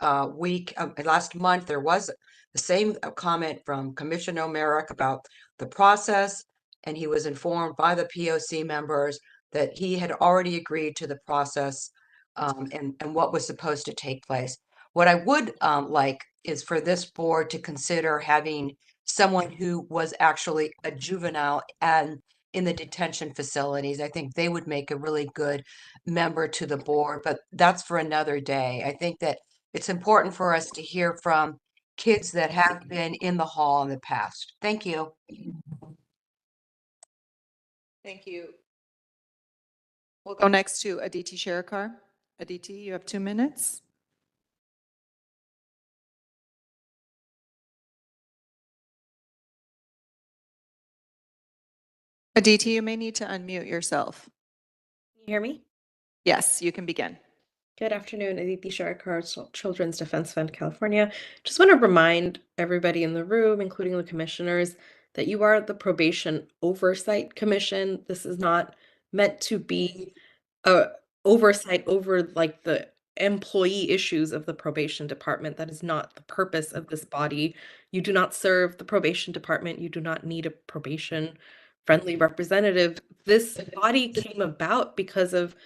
month, there was the same comment from Commissioner O'Merrick about the process, and he was informed by the POC members that he had already agreed to the process and what was supposed to take place. What I would like is for this board to consider having someone who was actually a juvenile and in the detention facilities. I think they would make a really good member to the board, but that's for another day. I think that it's important for us to hear from kids that have been in the hall in the past. Thank you. Thank you. We'll go next to Aditi Sharekar. Aditi, you have 2 minutes. Aditi, you may need to unmute yourself. Can you hear me? Yes, you can begin. Good afternoon, Aditi Sharekar, Children's Defense Fund, California. Just want to remind everybody in the room, including the commissioners, that you are the Probation Oversight Commission. This is not meant to be a oversight over like the employee issues of the probation department. That is not the purpose of this body. You do not serve the probation department. You do not need a probation friendly representative. This body came about because of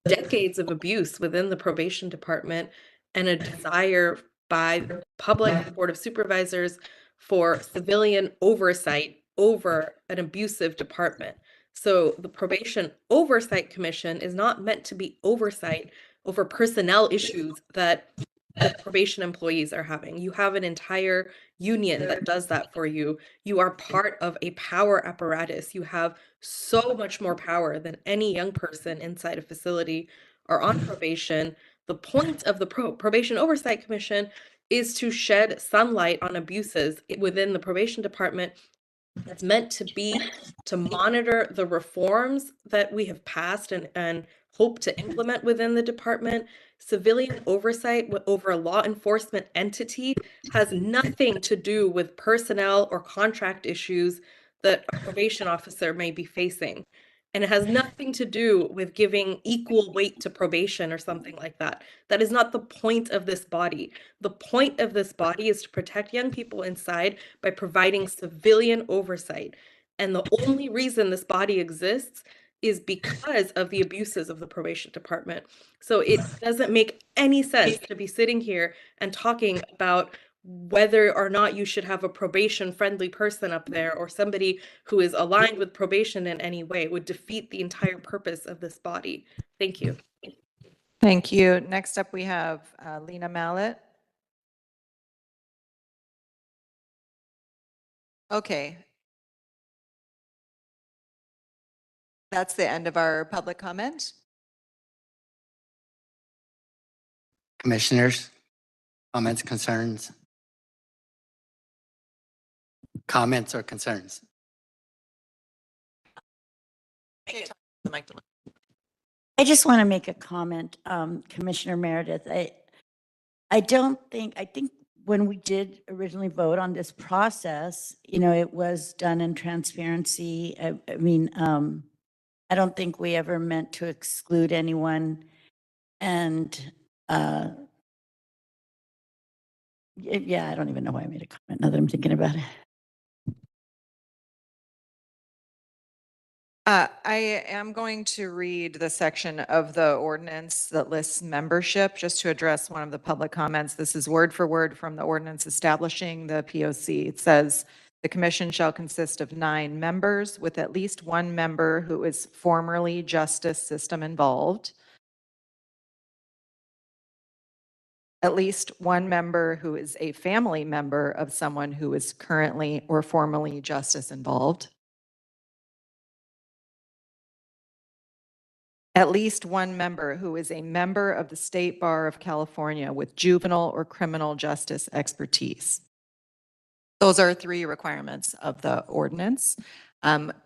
decades of abuse within the probation department and a desire by the public board of supervisors for civilian oversight over an abusive department. So the Probation Oversight Commission is not meant to be oversight over personnel issues that the probation employees are having. You have an entire union that does that for you. You are part of a power apparatus. You have so much more power than any young person inside a facility or on probation. The point of the Probation Oversight Commission is to shed sunlight on abuses within the probation department. That's meant to be to monitor the reforms that we have passed and hope to implement within the department. Civilian oversight over a law enforcement entity has nothing to do with personnel or contract issues that a probation officer may be facing. And it has nothing to do with giving equal weight to probation or something like that. That is not the point of this body. The point of this body is to protect young people inside by providing civilian oversight. And the only reason this body exists is because of the abuses of the probation department. So it doesn't make any sense to be sitting here and talking about whether or not you should have a probation friendly person up there or somebody who is aligned with probation in any way. It would defeat the entire purpose of this body. Thank you. Thank you. Next up, we have Lena Mallett. Okay. That's the end of our public comment. Commissioners, comments, concerns? Comments or concerns? I just want to make a comment, Commissioner Meredith. I think when we did originally vote on this process, it was done in transparency. I mean, I don't think we ever meant to exclude anyone. And yeah, I don't even know why I made a comment now that I'm thinking about it. I am going to read the section of the ordinance that lists membership just to address one of the public comments. This is word for word from the ordinance establishing the POC. It says, the commission shall consist of 9 members with at least 1 member who is formerly justice system involved, at least 1 member who is a family member of someone who is currently or formerly justice involved, at least 1 member who is a member of the State Bar of California with juvenile or criminal justice expertise. Those are 3 requirements of the ordinance.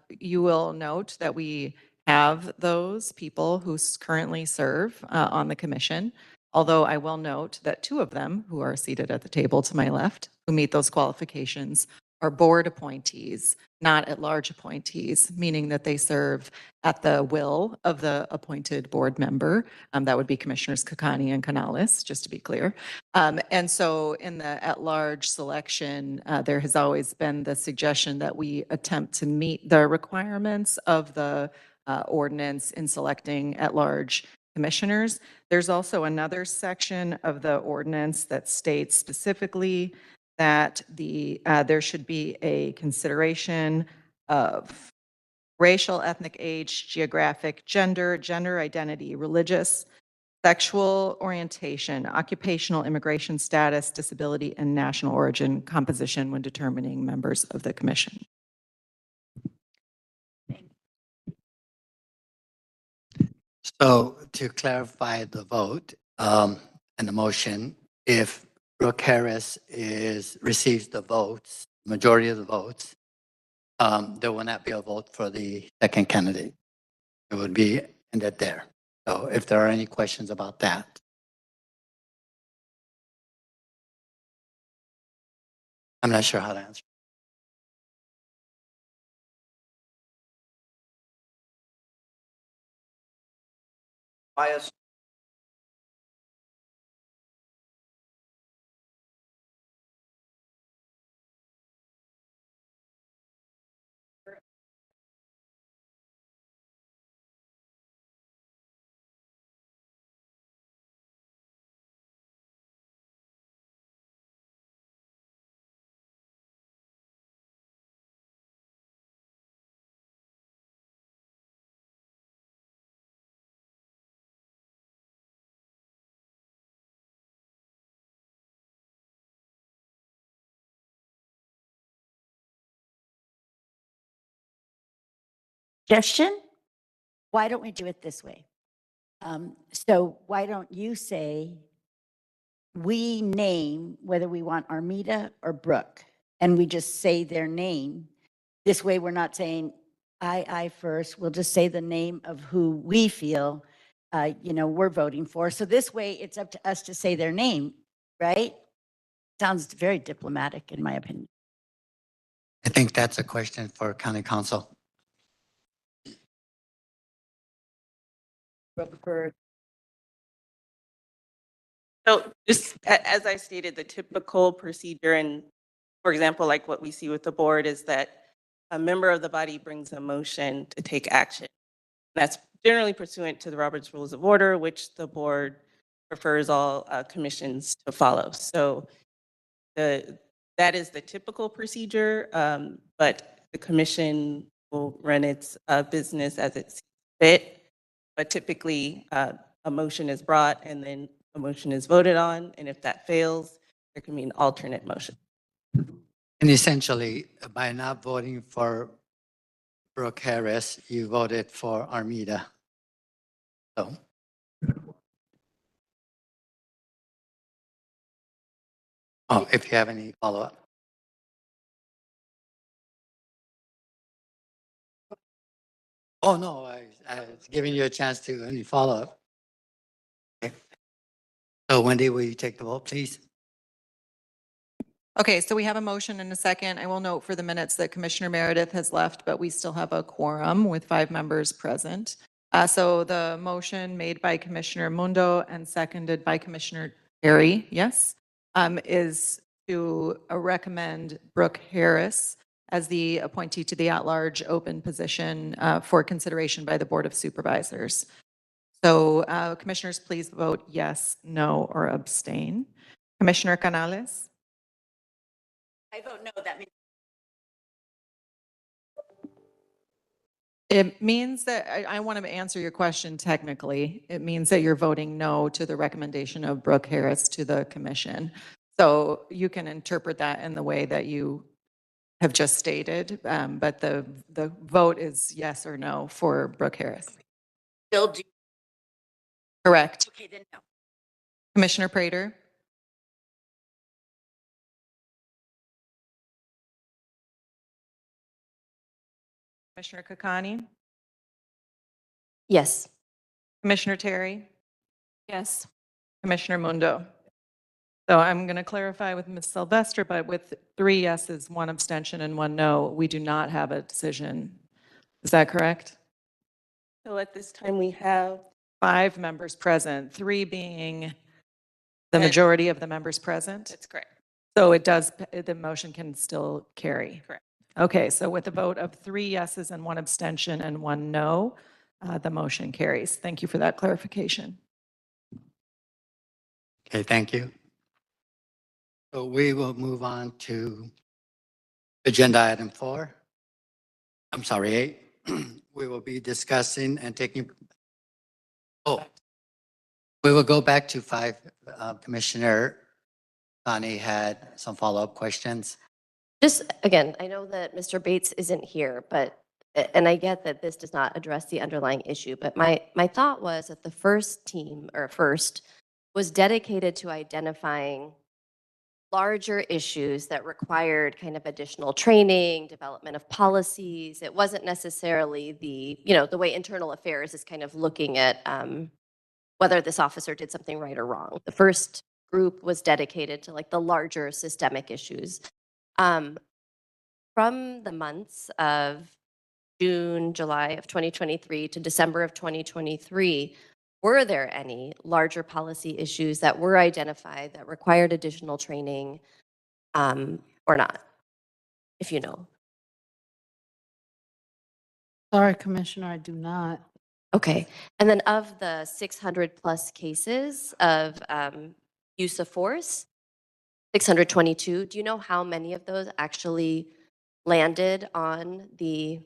You will note that we have those people who currently serve on the commission, although I will note that 2 of them who are seated at the table to my left who meet those qualifications are board appointees, not at-large appointees, meaning that they serve at the will of the appointed board member. That would be Commissioners Kakani and Canales, just to be clear. And so in the at-large selection, there has always been the suggestion that we attempt to meet the requirements of the ordinance in selecting at-large commissioners. There's also another section of the ordinance that states specifically that there should be a consideration of racial, ethnic, age, geographic, gender identity, religious, sexual orientation, occupational, immigration status, disability, and national origin composition when determining members of the commission. So to clarify the vote and the motion, if Brooke Harris receives the votes, majority of the votes, there will not be a vote for the second candidate. It would be ended there. So if there are any questions about that. I'm not sure how to answer. Bias. Suggestion? Why don't we do it this way? So why don't you say, we name whether we want Armida or Brooke, and we just say their name. This way we're not saying I first, we'll just say the name of who we feel, we're voting for. So this way it's up to us to say their name, right? Sounds very diplomatic in my opinion. I think that's a question for County Council. So just as I stated, the typical procedure, and for example, like what we see with the board, is that a member of the body brings a motion to take action. That's generally pursuant to the Robert's Rules of Order, which the board prefers all commissions to follow. So that is the typical procedure, but the commission will run its business as it sees fit. But typically, a motion is brought and then a motion is voted on. And if that fails, there can be an alternate motion. And essentially, by not voting for Brooke Harris, you voted for Armida. So. Oh, if you have any follow-up. Oh, no, I was giving you a chance to any follow-up. Okay. So Wendy, will you take the vote, please? Okay, so we have a motion and a second. I will note for the minutes that Commissioner Meredith has left, but we still have a quorum with 5 members present. So the motion made by Commissioner Mundo and seconded by Commissioner Terry, yes, is to recommend Brooke Harris as the appointee to the at-large open position for consideration by the Board of Supervisors. So commissioners, please vote yes, no, or abstain. Commissioner Canales? I vote no, that means. It means that I want to answer your question technically. It means that you're voting no to the recommendation of Brooke Harris to the commission. So you can interpret that in the way that you have just stated, but the vote is yes or no for Brooke Harris. Still do. Correct. Okay, then no. Commissioner Prater? Commissioner Kakani? Yes. Commissioner Terry? Yes. Commissioner Mundo? So I'm going to clarify with Ms. Sylvester, but with 3 yeses, 1 abstention, and 1 no, we do not have a decision. Is that correct? So at this time, we have 5 members present, 3 being the majority of the members present. That's correct. So the motion can still carry. Correct. Okay, so with a vote of 3 yeses and 1 abstention and 1 no, the motion carries. Thank you for that clarification. Okay, thank you. So we will move on to agenda item 4. I'm sorry, 8. We will be discussing and taking, we will go back to 5. Commissioner Connie had some follow-up questions. Just again, I know that Mr. Bates isn't here, but, and I get that this does not address the underlying issue, but my thought was that the first team, or first, was dedicated to identifying larger issues that required kind of additional training, development of policies. It wasn't necessarily the way internal affairs is kind of looking at whether this officer did something right or wrong. The first group was dedicated to like the larger systemic issues. From the months of June, July of 2023 to December of 2023, were there any larger policy issues that were identified that required additional training or not, if you know? Sorry, Commissioner, I do not. Okay. And then of the 600 plus cases of use of force, 622, do you know how many of those actually landed on the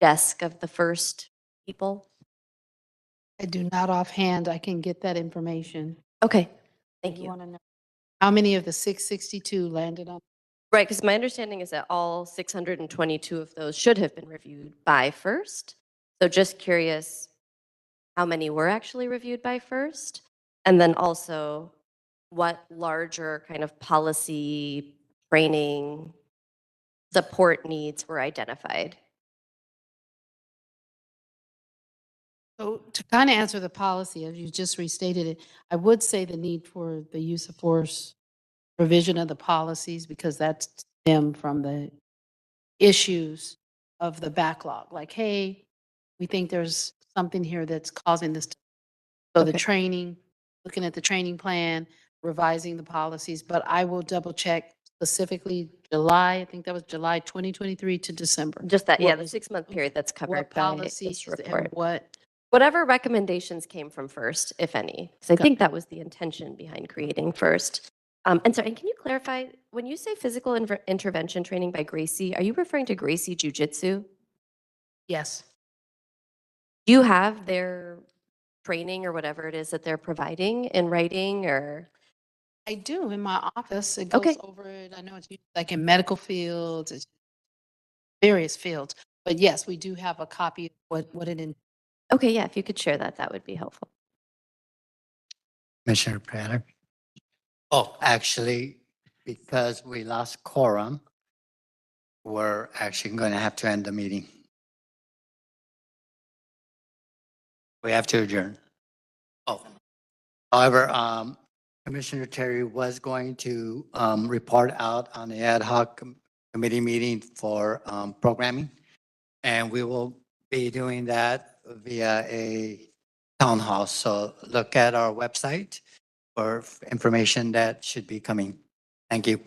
desk of the first people? I do not offhand. I can get that information. Okay, thank you. Want to know how many of the 662 landed on? Right, because my understanding is that all 622 of those should have been reviewed by first. So just curious how many were actually reviewed by first? And then also what larger kind of policy, training, support needs were identified? So to kind of answer the policy, as you just restated it, I would say the need for the use of force provision of the policies, because that's stem from the issues of the backlog. Like, hey, we think there's something here that's causing this. So the training, looking at the training plan, revising the policies, but I will double check specifically July, I think that was July 2023 to December. Just that, What yeah, the was- 6-month period that's covered what by policies this and report. what Whatever recommendations came from first, if any, because I think that was the intention behind creating first. And sorry, and can you clarify, when you say physical intervention training by Gracie, are you referring to Gracie Jiu Jitsu? Yes. Do you have their training or whatever it is that they're providing in writing or? I do in my office. It goes over it. I know it's used like in medical fields, it's various fields. But yes, we do have a copy of what it in. Okay, yeah, if you could share that, that would be helpful. Commissioner Prater. Oh, actually, because we lost quorum, we're actually going to have to end the meeting. We have to adjourn. Oh, however, Commissioner Terry was going to report out on the ad hoc committee meeting for programming. And we will be doing that via a town hall. So look at our website for information that should be coming. Thank you.